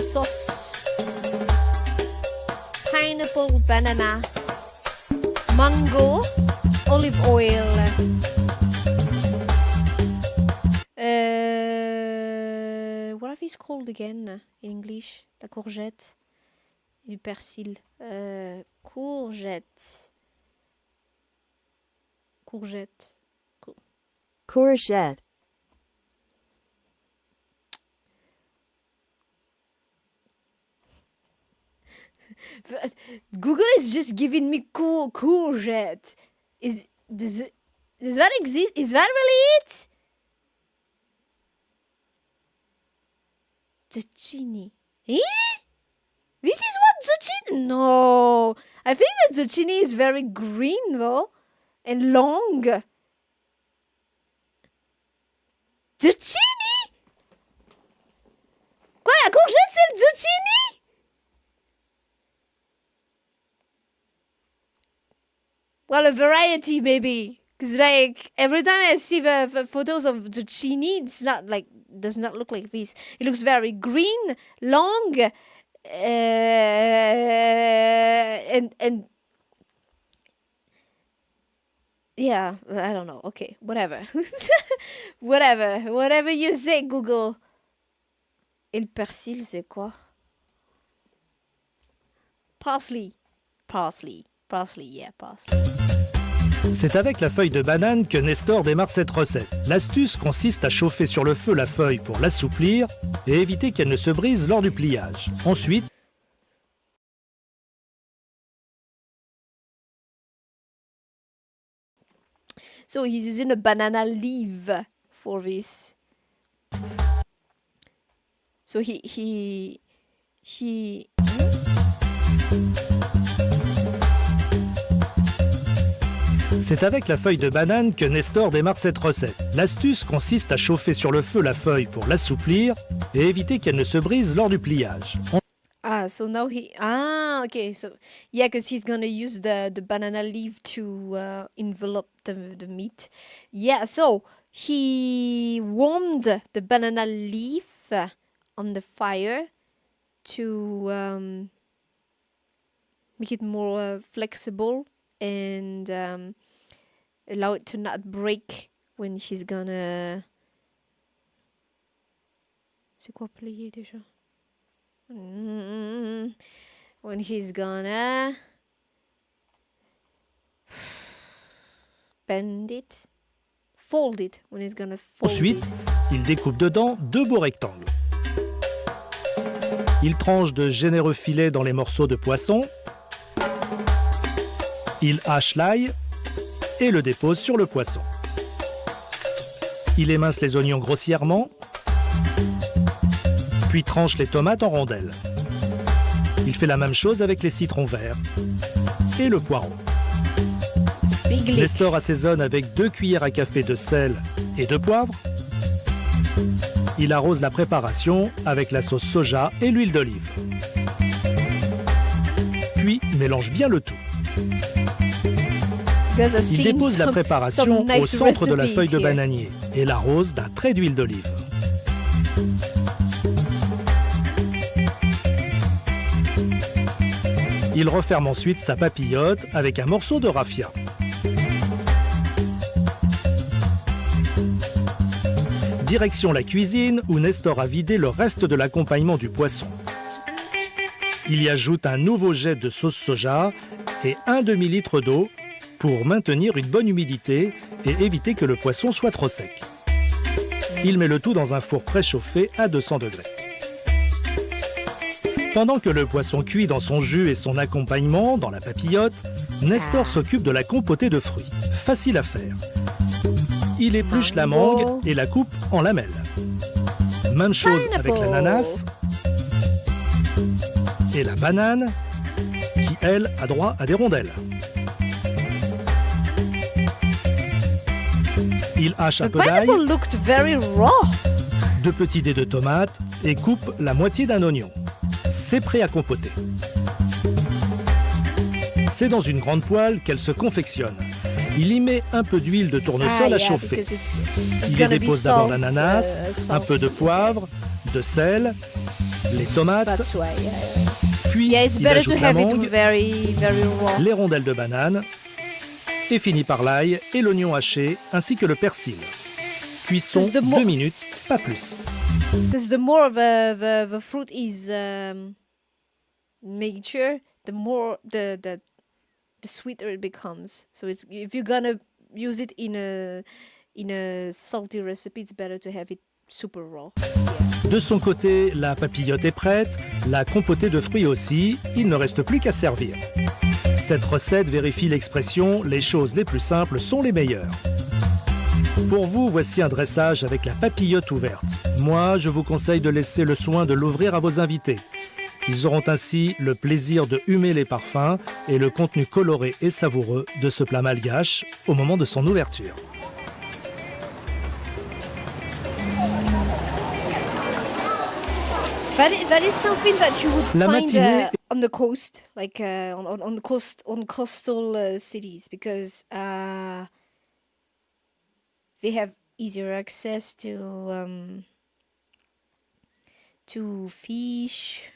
sauce, pineapple, banana, mango, olive oil, what are these called again in English? La courgette, du persil, courgette. Google is just giving me courgette. Does that exist? Is that really it? Zucchini. Eh? This is what zucchini? No. I think that zucchini is very green though. And long. Zucchini? la courgette, c'est le zucchini? Well, a variety, maybe. Because, like, every time I see the photos of zucchini, it's not like, does not look like this. It looks very green, long, and yeah, I don't know. Okay, whatever. Whatever you say, Google. Et le persil, c'est quoi? Parsley, yeah, parsley. C'est avec la feuille de banane que Nestor démarre cette recette. L'astuce consiste à chauffer sur le feu la feuille pour l'assouplir et éviter qu'elle ne se brise lors du pliage. Ensuite, So he's using a banana leaf for this. So he c'est avec la feuille de banane que Nestor démarre cette recette. L'astuce consiste à chauffer sur le feu la feuille pour l'assouplir et éviter qu'elle ne se brise lors du pliage. so now okay, so yeah, because he's gonna use the banana leaf to envelop the meat. Yeah, so he warmed the banana leaf on the fire to make it more flexible and allow it to not break when he's gonna... C'est quoi plier déjà? When he's gonna bend it, fold it, when he's gonna fold Ensuite, it. il découpe dedans 2 beaux rectangles. Il tranche de généreux filets dans les morceaux de poisson. Il hache l'ail et le dépose sur le poisson. Il émince les oignons grossièrement, puis tranche les tomates en rondelles. Il fait la même chose avec les citrons verts et le poireau. Nestor assaisonne avec 2 cuillères à café de sel et de poivre. Il arrose la préparation avec la sauce soja et l'huile d'olive. Puis mélange bien le tout. Il dépose la préparation au centre de la feuille de bananier et l'arrose d'un trait d'huile d'olive. Il referme ensuite sa papillote avec un morceau de raffia. Direction la cuisine où Nestor a vidé le reste de l'accompagnement du poisson. Il y ajoute un nouveau jet de sauce soja et un demi-litre d'eau pour maintenir une bonne humidité et éviter que le poisson soit trop sec. Il met le tout dans un four préchauffé à 200 degrés. Pendant que le poisson cuit dans son jus et son accompagnement dans la papillote, Nestor s'occupe de la compotée de fruits. Facile à faire. Il épluche la mangue et la coupe en lamelles. Même chose avec l'ananas et la banane, qui, elle, a droit à des rondelles. Il hache un peu d'ail, 2 petits dés de tomates et coupe la moitié d'un oignon. C'est prêt à compoter. C'est dans une grande poêle qu'elle se confectionne. Il y met un peu d'huile de tournesol à chauffer. Il y dépose d'abord l'ananas, un peu de poivre, de sel, les tomates, puis il ajoute la mangue, les rondelles de banane, et finit par l'ail et l'oignon haché, ainsi que le persil. Cuisson 2 minutes, pas plus. Because the more the fruit is mature, the more the sweeter it becomes. So it's, if you're gonna use it in a salty recipe, it's better to have it super raw. De son côté, la papillote est prête, la compotée de fruits aussi, il ne reste plus qu'à servir. Cette recette vérifie l'expression « les choses les plus simples sont les meilleures ». Pour vous, voici un dressage avec la papillote ouverte. Moi, je vous conseille de laisser le soin de l'ouvrir à vos invités. Ils auront ainsi le plaisir de humer les parfums et le contenu coloré et savoureux de ce plat malgache au moment de son ouverture. That is something that you would La find matinée- on the coast, like on coastal cities, because they have easier access to fish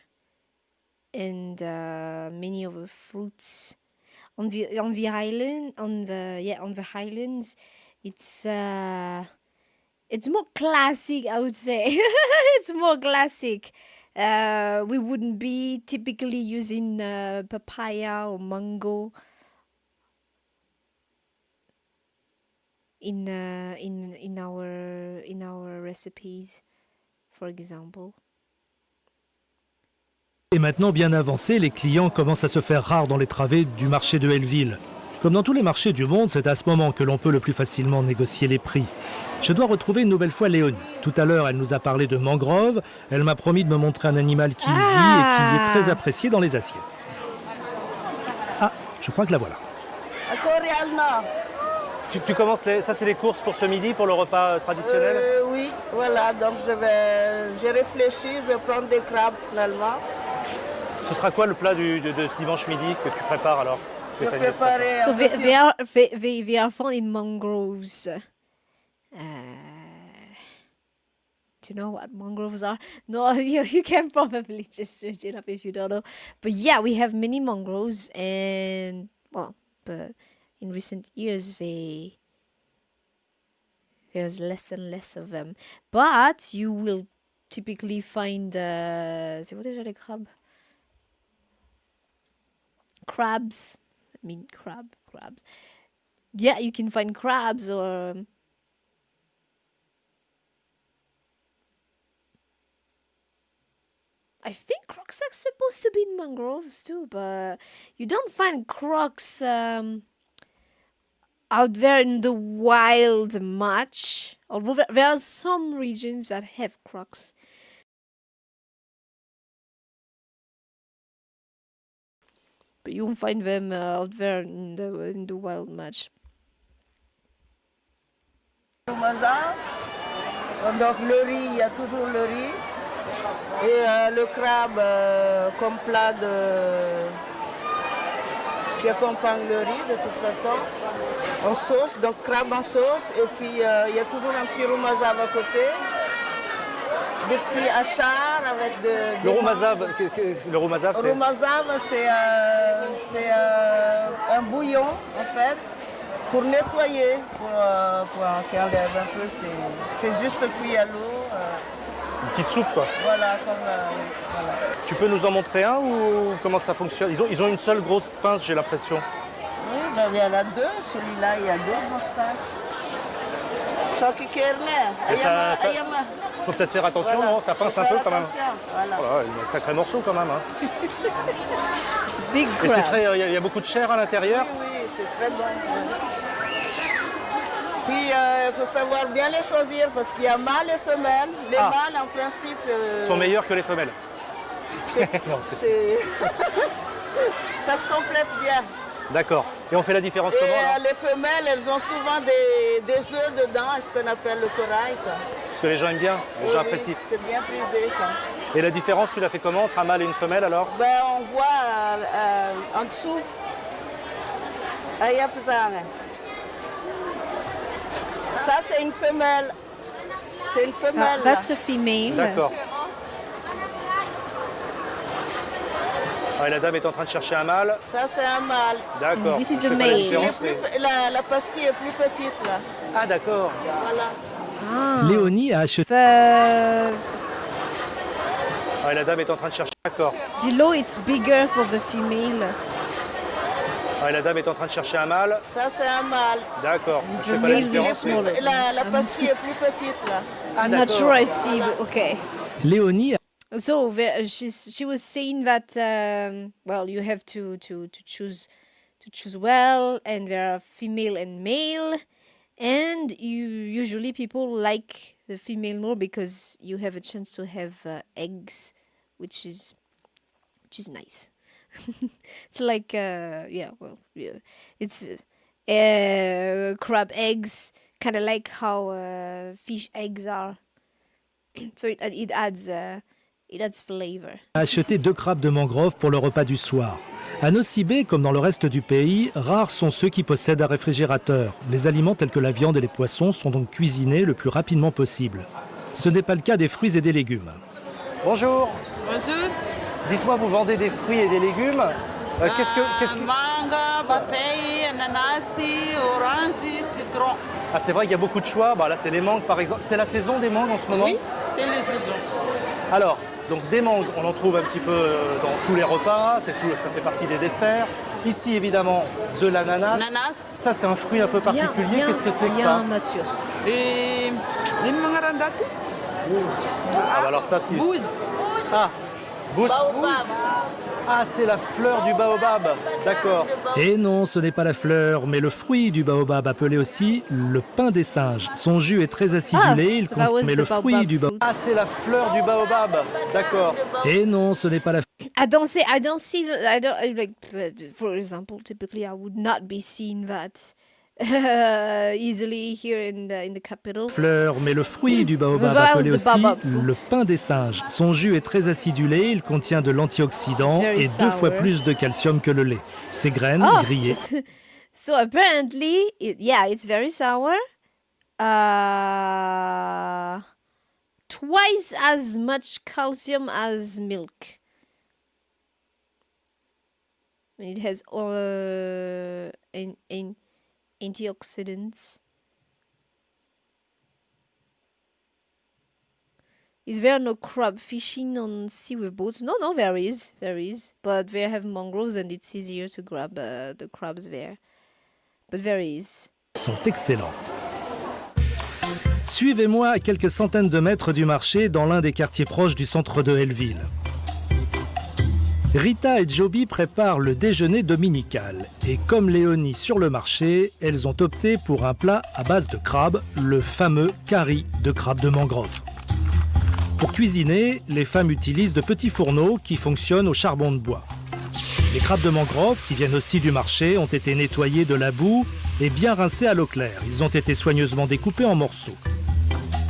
and many other fruits. On the island, on the highlands, it's more classic, I would say. It's more classic. We wouldn't be typically using papaya or mango in our recipes, for example. Et maintenant bien avancé, les clients commencent à se faire rares dans les travées du marché de Helleville. Comme dans tous les marchés du monde, c'est à ce moment que l'on peut le plus facilement négocier les prix. Je dois retrouver une nouvelle fois Léonie. Tout à l'heure, elle nous a parlé de mangroves. Elle m'a promis de me montrer un animal qui vit et qui est très apprécié dans les assiettes. Ah, je crois que la voilà. Tu commences, ça c'est les courses pour ce midi, pour le repas traditionnel? Oui, voilà, donc j'ai réfléchi, je vais prendre des crabes finalement. Ce sera quoi le plat de ce dimanche midi que tu prépares alors? Je préparais So they are found in mangroves. Do you know what mangroves are? No, you can probably just search it up if you don't know. But yeah, we have many mangroves, and well, but in recent years there's less and less of them. But you will typically find c'est quoi déjà les crabes? Crabs. I mean crabs. Yeah, you can find crabs or I think crocs are supposed to be in mangroves too, but you don't find crocs out there in the wild much. Although there are some regions that have crocs. But you won't find them out there in the wild much. Donc le riz, il y a toujours le riz. Et le crabe comme plat qui accompagne le riz de toute façon, en sauce, donc crabe en sauce. Et puis il y a toujours un petit roumazave à côté, des petits achars avec Le roumazave, c'est... Le roumazave, c'est un bouillon en fait, pour nettoyer, pour qu'il enlève un peu, c'est juste cuit à l'eau. Une petite soupe quoi. Voilà, voilà. Tu peux nous en montrer un ou comment ça fonctionne? Ils ont une seule grosse pince, j'ai l'impression. Oui, ben, il y en a deux. Celui-là, il y a deux grosses pinces. Faut peut-être faire attention, Voilà. non? Ça pince un peu quand même. Voilà. Voilà, un sacré morceau quand même. Hein. It's a big Et c'est crab. très, il y a beaucoup de chair à l'intérieur. Oui, c'est très bon. Puis il faut savoir bien les choisir parce qu'il y a mâles et femelles. Les mâles, en principe, Sont meilleurs que les femelles. Non, ça se complète bien. D'accord. Et on fait la différence Et comment alors? les femelles, elles ont souvent des œufs dedans, ce qu'on appelle le corail. Quoi. Parce que les gens aiment bien, les gens Oui, apprécient. c'est bien prisé ça. Et la différence, tu l'as fait comment entre un mâle et une femelle alors? Ben, on voit en dessous. Ça, c'est une femelle. C'est une femelle. That's a female. D'accord. Ah, et la dame est en train de chercher un mâle. Ça, c'est un mâle. D'accord. This is Je a sais pas la male. différence, mais- La pastille est plus petite, là. Ah d'accord. Voilà. Léonie a acheté The Ah, et la dame est en train de chercher. D'accord. below it's bigger for the female. Ah, et la dame est en train de chercher un mâle. Ça, c'est un mâle. D'accord. Je sais The pas la male is différence. mais- smaller. La pastille est plus petite, là. Ah I'm not d'accord. sure I see, but okay. Léonie a So she was saying that well, you have to choose well, and there are female and male, and usually people like the female more because you have a chance to have eggs, which is nice. It's like it's crab eggs, kind of like how fish eggs are. So it adds It adds flavor. A acheté 2 crabes de mangrove pour le repas du soir. À Nosy-Be, comme dans le reste du pays, rares sont ceux qui possèdent un réfrigérateur. Les aliments tels que la viande et les poissons sont donc cuisinés le plus rapidement possible. Ce n'est pas le cas des fruits et des légumes. Bonjour. Bonjour. Dites-moi, vous vendez des fruits et des légumes. Qu'est-ce que... Mangue, papaye, ananas, orange, citron. Ah, c'est vrai qu'il y a beaucoup de choix. Bah, là, c'est les mangues, par exemple. C'est la saison des mangues en ce moment? Oui, c'est les saisons. Alors, donc des mangues, on en trouve un petit peu dans tous les repas, ça fait partie des desserts. Ici, évidemment, de l'ananas. Ananas. Ça, c'est un fruit un peu particulier. Qu'est-ce que c'est que ça? Mature. Et une mangarandate. Ah, bah alors ça, c'est... Bouse. Ah, bouse. Ah, c'est la fleur du baobab. D'accord. Et non, ce n'est pas la fleur, mais le fruit du baobab, appelé aussi le pain des singes. Son jus est très acidulé, il contient le fruit du baobab. Ah, c'est la fleur du baobab. D'accord. Et non, ce n'est pas la I don't like, for example, typically I would not be seeing that easily here in the capital. fleur, mais le fruit du baobab, appelé aussi le pain des singes. Son jus est très acidulé, il contient de l'antioxydant et 2 fois plus de calcium que le lait. Ses graines, grillées. So apparently, it's very sour. Twice as much calcium as milk. It has antioxidants. Is there no crab fishing on sea with boats? No, there is. But they have mangroves and it's easier to grab the crabs there. But there is. Sont excellentes. Suivez-moi à quelques centaines de mètres du marché dans l'un des quartiers proches du centre de Hellville. Rita et Joby préparent le déjeuner dominical. Et comme Léonie sur le marché, elles ont opté pour un plat à base de crabe, le fameux curry de crabe de mangrove. Pour cuisiner, les femmes utilisent de petits fourneaux qui fonctionnent au charbon de bois. Les crabes de mangrove, qui viennent aussi du marché, ont été nettoyés de la boue et bien rincés à l'eau claire. Ils ont été soigneusement découpés en morceaux.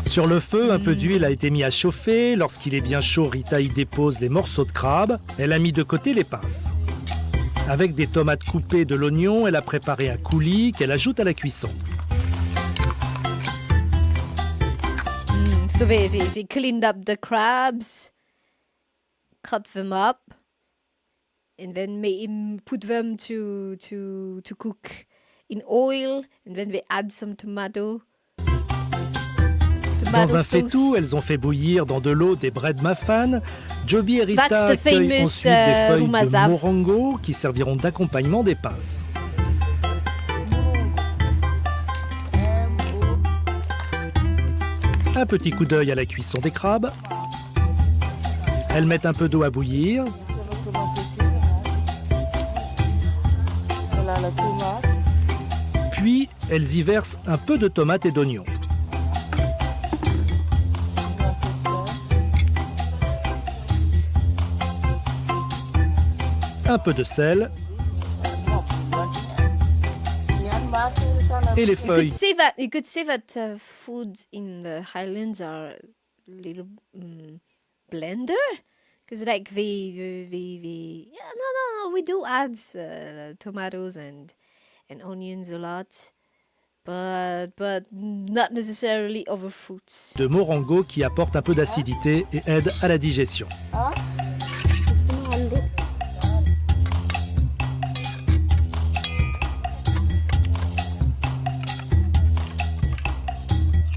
Sur le feu, un peu d'huile a été mis à chauffer. Lorsqu'il est bien chaud, Rita y dépose les morceaux de crabe. Elle a mis de côté les pinces. Avec des tomates coupées, de l'oignon, elle a préparé un coulis qu'elle ajoute à la cuisson. So they cleaned up the crabs, cut them up, and then put them to cook in oil, and then they add some tomato Dans un sauce. faitout, elles ont fait bouillir dans de l'eau des bread muffins. Joby et Rita That's the cueillent famous, ensuite des feuilles rumazav. de morango qui serviront d'accompagnement des pinces. Un petit coup d'œil à la cuisson des crabes. Elles mettent un peu d'eau à bouillir. Puis, elles y versent un peu de tomates et d'oignons. Un peu de sel. Et les feuilles. You could say that food in the Highlands are a little blender, because like we we do add tomatoes and onions a lot, but not necessarily other fruits. De morango qui apporte un peu d'acidité et aide à la digestion.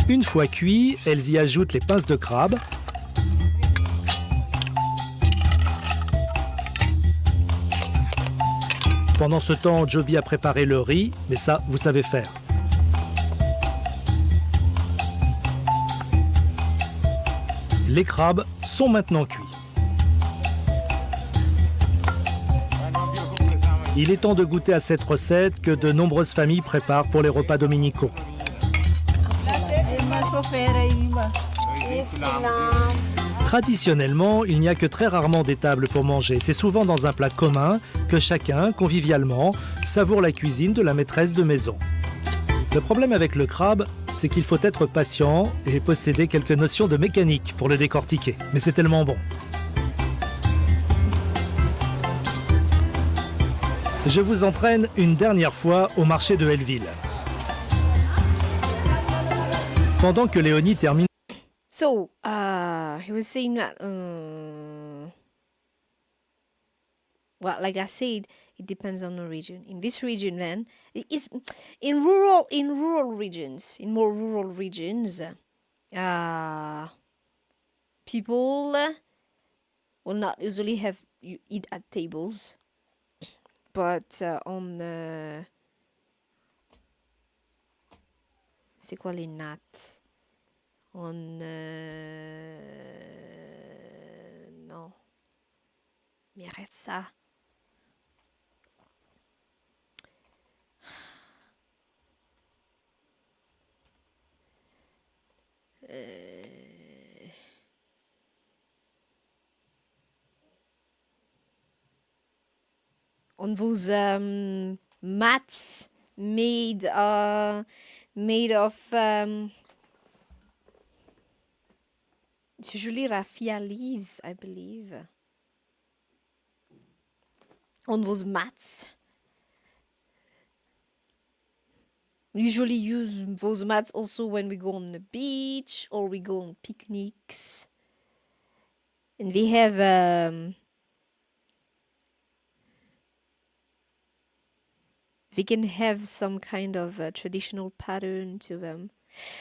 Une fois cuit, elles y ajoutent les pinces de crabe. Pendant ce temps, Joby a préparé le riz, mais ça, vous savez faire. Les crabes sont maintenant cuits. Il est temps de goûter à cette recette que de nombreuses familles préparent pour les repas dominicaux. Traditionnellement, il n'y a que très rarement des tables pour manger. C'est souvent dans un plat commun que chacun, convivialement, savoure la cuisine de la maîtresse de maison. Le problème avec le crabe, c'est qu'il faut être patient et posséder quelques notions de mécanique pour le décortiquer. Mais c'est tellement bon. Je vous entraîne une dernière fois au marché de Helleville. Pendant que Léonie termine... So, he was saying that, well, like I said, it depends on the region. In this region, then, it is in rural regions, in more rural regions, people will not usually have you eat at tables, but on c'est quoi les nattes? On non, mais arrête ça. On those mats made of it's usually raffia leaves, I believe. On those mats. We usually use those mats also when we go on the beach or we go on picnics. And we have we can have some kind of traditional pattern to them.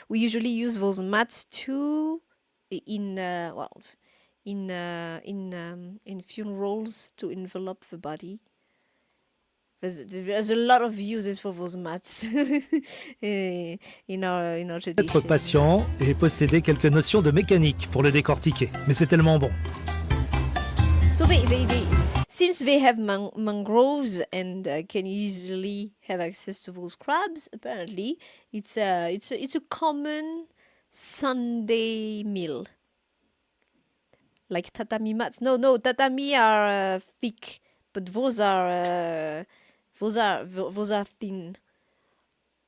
We usually use those mats too in funerals to envelop the body. There's a lot of uses for those mats in our traditions. Être patient et posséder quelques notions de mécanique pour le décortiquer. Mais c'est tellement bon. So since they have mangroves and can easily have access to those crabs, apparently it's a common Sunday meal. Like tatami mats. No, tatami are thick, but those are thin,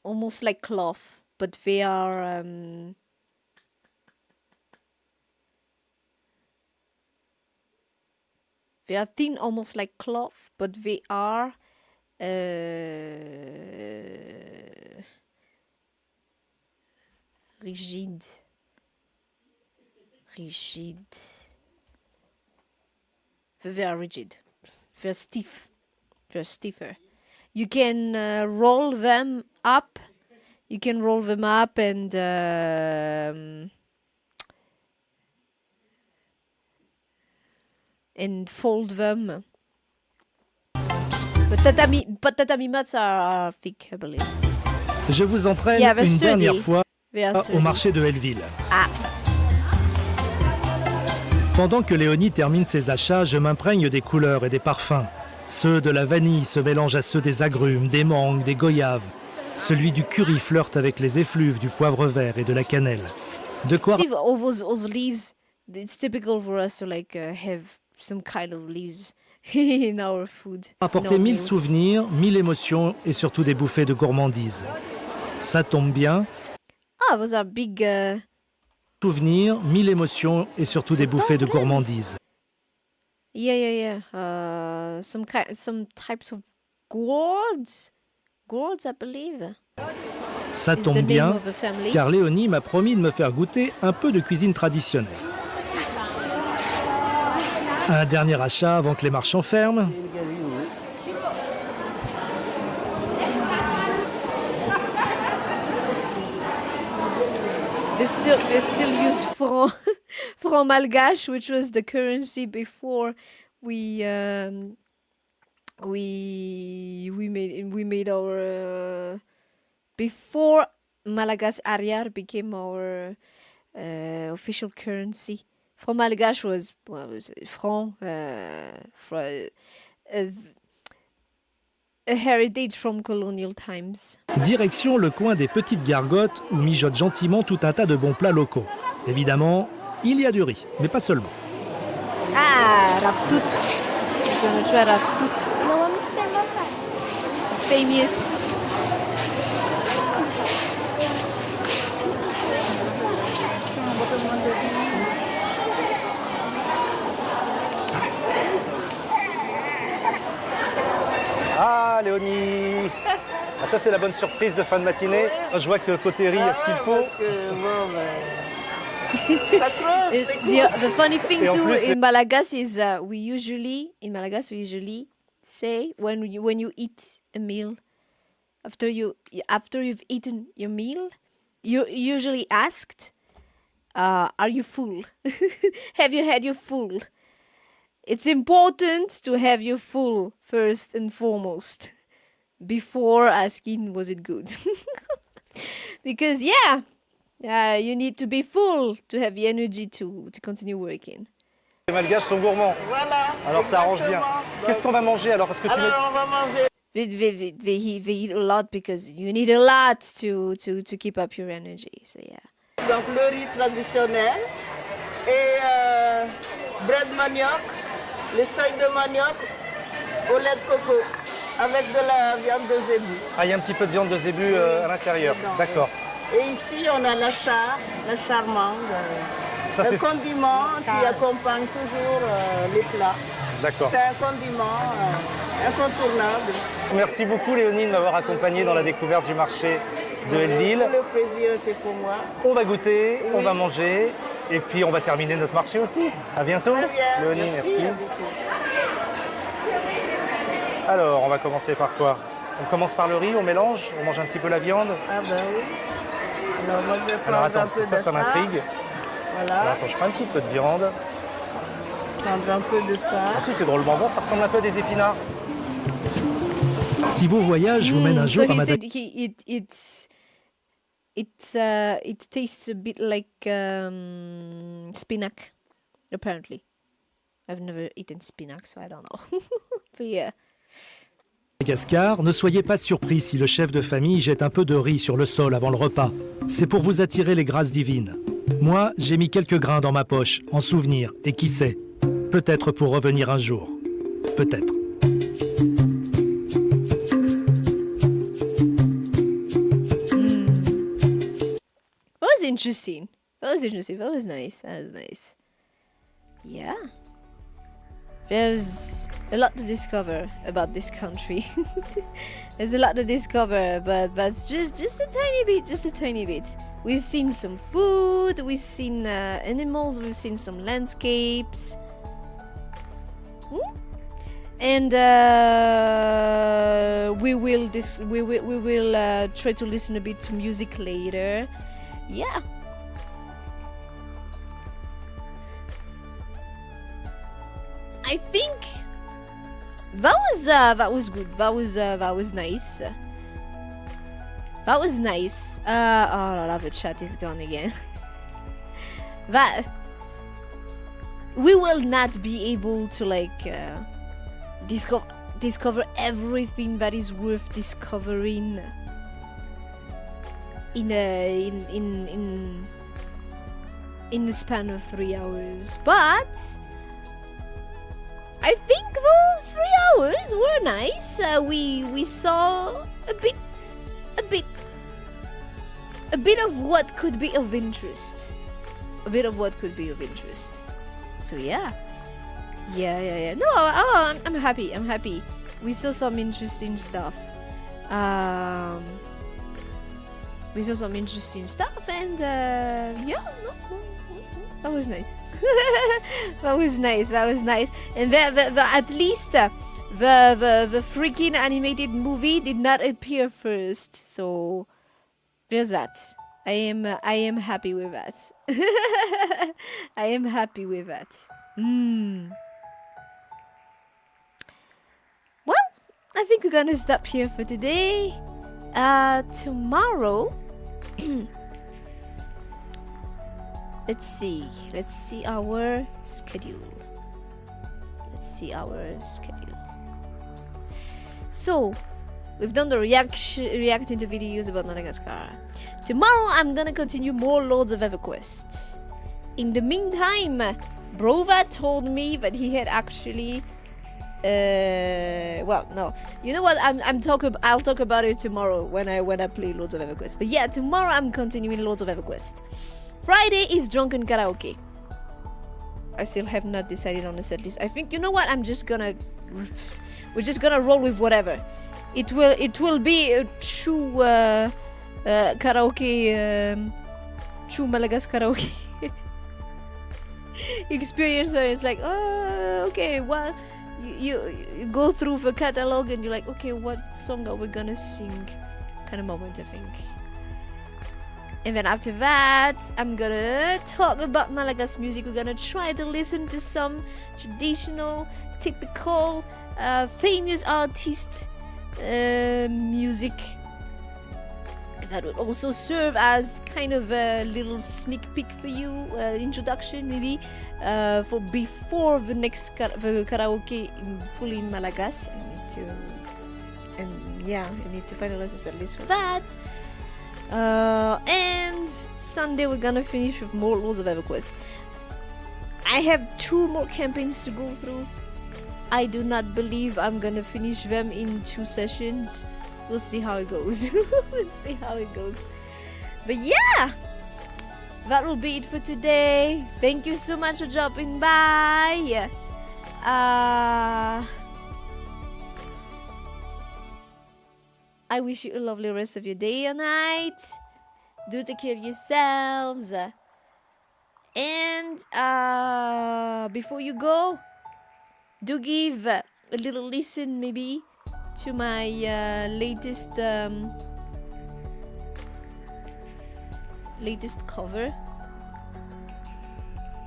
almost like cloth, but they are thin, almost like cloth, but they are rigid. They are rigid. They're stiff. They're stiffer. You can roll them up. You can roll them up and fold them. But tatami mats are thick, I believe. Je vous entraîne Yeah, they're une sturdy. dernière fois They are au sturdy. marché de Helleville. Ah. Pendant que Léonie termine ses achats, je m'imprègne des couleurs et des parfums. Ceux de la vanille se mélangent à ceux des agrumes, des mangues, des goyaves. Celui du curry flirte avec les effluves du poivre vert et de la cannelle. De quoi See all those leaves. It's typical for us to like have some kind of leaves in our food. apporter in our 1000 meals. souvenirs, 1000 émotions et surtout des bouffées de gourmandise. Ça tombe bien, Ah, those are big. souvenirs, 1000 émotions et surtout des bouffées de gourmandise. Yeah. Some types of gourds. Gourds, I believe. Ça Is the tombe name bien, of the family. car Léonie m'a promis de me faire goûter un peu de cuisine traditionnelle. Un dernier achat avant que les marchands ferment. They still use franc, franc malgache, which was the currency before we made our before Malagasy arrière became our official currency. Franc malgache was franc, a heritage from colonial times. Direction le coin des petites gargotes où mijotent gentiment tout un tas de bons plats locaux. Évidemment, il y a du riz, mais pas seulement. Ah, raftout. Just gonna try raftout. Famous. Ah, là, Léonie. Ah, ça, c'est la bonne surprise de fin de matinée. Je vois que côté riz, il y a ce qu'il faut. Parce que, bon, ben, ça creuse, The funny thing Et en too plus, in Malagasy is we usually say when you eat a meal, after you've eaten your meal, you're usually asked, are you full? Have you had your full? It's important to have your full first and foremost before asking was it good. Because you need to be full to have the energy to continue working. Les Malgaches sont gourmands. Voilà. Alors ça arrange bien. Qu'est-ce qu'on va manger alors? Est-ce que tu veux... Alors, on va manger. They eat a lot because you need a lot to keep up your energy. So yeah. Donc le riz traditionnel et bread manioc, les feuilles de manioc au lait de coco avec de la viande de zébu. Ah, il y a un petit peu de viande de zébu à l'intérieur. Dedans, D'accord. Et ici on a la charmande, Ça, un c'est... condiment qui accompagne toujours les plats. D'accord. C'est un condiment incontournable. Merci beaucoup Léonie de m'avoir accompagné dans la découverte du marché de Helleville. Tout le plaisir était pour moi. On va goûter, on va manger et puis on va terminer notre marché aussi. À bientôt. Très bien. Léonie, Merci. merci. À bientôt. Alors, on va commencer par quoi? On commence par le riz, on mélange, on mange un petit peu la viande. Ah ben oui. Alors moi je vais prendre Alors attends, un parce peu que de ça m'intrigue. Voilà. Alors, attends, je prends un petit peu de viande. Prendre un peu de ça. Ensuite, c'est drôlement bon, ça ressemble un peu à des épinards. Si vos voyages vous mènent un jour So à he Madagascar, said it tastes a bit like spinach, apparently. I've never eaten spinach, so I don't know. But yeah. ne soyez pas surpris si le chef de famille jette un peu de riz sur le sol avant le repas. C'est pour vous attirer les grâces divines. Moi, j'ai mis quelques grains dans ma poche, en souvenir, et qui sait, peut-être pour revenir un jour. Peut-être. That was interesting. That was nice. Yeah. There's a lot to discover about this country. There's a lot to discover, but that's just a tiny bit. We've seen some food, we've seen animals, we've seen some landscapes. And we will try to listen a bit to music later. Yeah. I think that was good. That was nice. That was nice. Oh, the chat is gone again. That we will not be able to discover everything that is worth discovering in the span of 3 hours, but I think those 3 hours were nice. We saw a bit of what could be of interest. So yeah. No, I'm happy. We saw some interesting stuff. And that was nice. that was nice. And at least the freaking animated movie did not appear first. So there's that. I am happy with that. Well, I think we're gonna stop here for today. Tomorrow let's see our schedule. So we've done the reacting to videos about Madagascar. Tomorrow I'm gonna continue more Lords of EverQuest. In the meantime, Brova told me that he had actually well, no. You know what? I'll talk about it tomorrow when I play Lords of EverQuest. But yeah, tomorrow I'm continuing Lords of EverQuest. Friday is Drunken Karaoke. I still have not decided on the set list. I think, you know what? We're just gonna roll with whatever. it will be a true karaoke, true Malagasy karaoke experience where it's like, oh, okay, well, you go through the catalog and you're like, okay, what song are we gonna sing? Kind of moment, I think. And then after that, I'm gonna talk about Malagasy music. We're gonna try to listen to some traditional, typical, famous artist music. That would also serve as kind of a little sneak peek for you, introduction maybe, for before the next the karaoke fully in Malagasy. I need to finalize this at least for that. And Sunday we're gonna finish with loads of EverQuest. I have 2 more campaigns to go through. I do not believe I'm gonna finish them in 2 sessions. We'll see how it goes. We'll see how it goes. But yeah, that will be it for today. Thank you so much for dropping by. I wish you a lovely rest of your day or night. Do take care of yourselves. And before you go, do give a little listen maybe to my latest cover.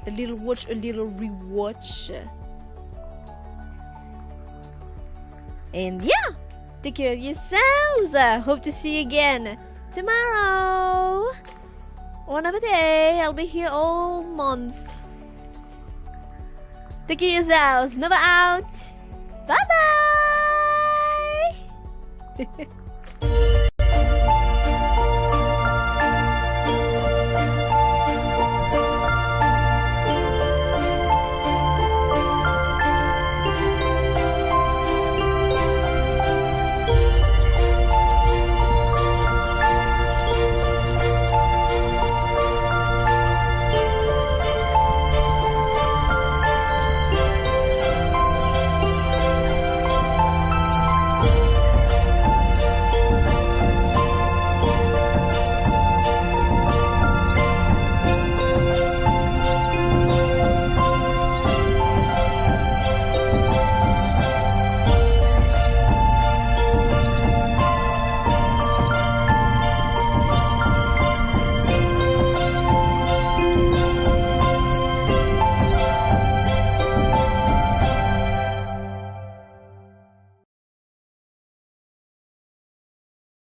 A little rewatch. And yeah, take care of yourselves. Hope to see you again tomorrow. One other day. I'll be here all month. Take care of yourselves. Never out. Bye bye.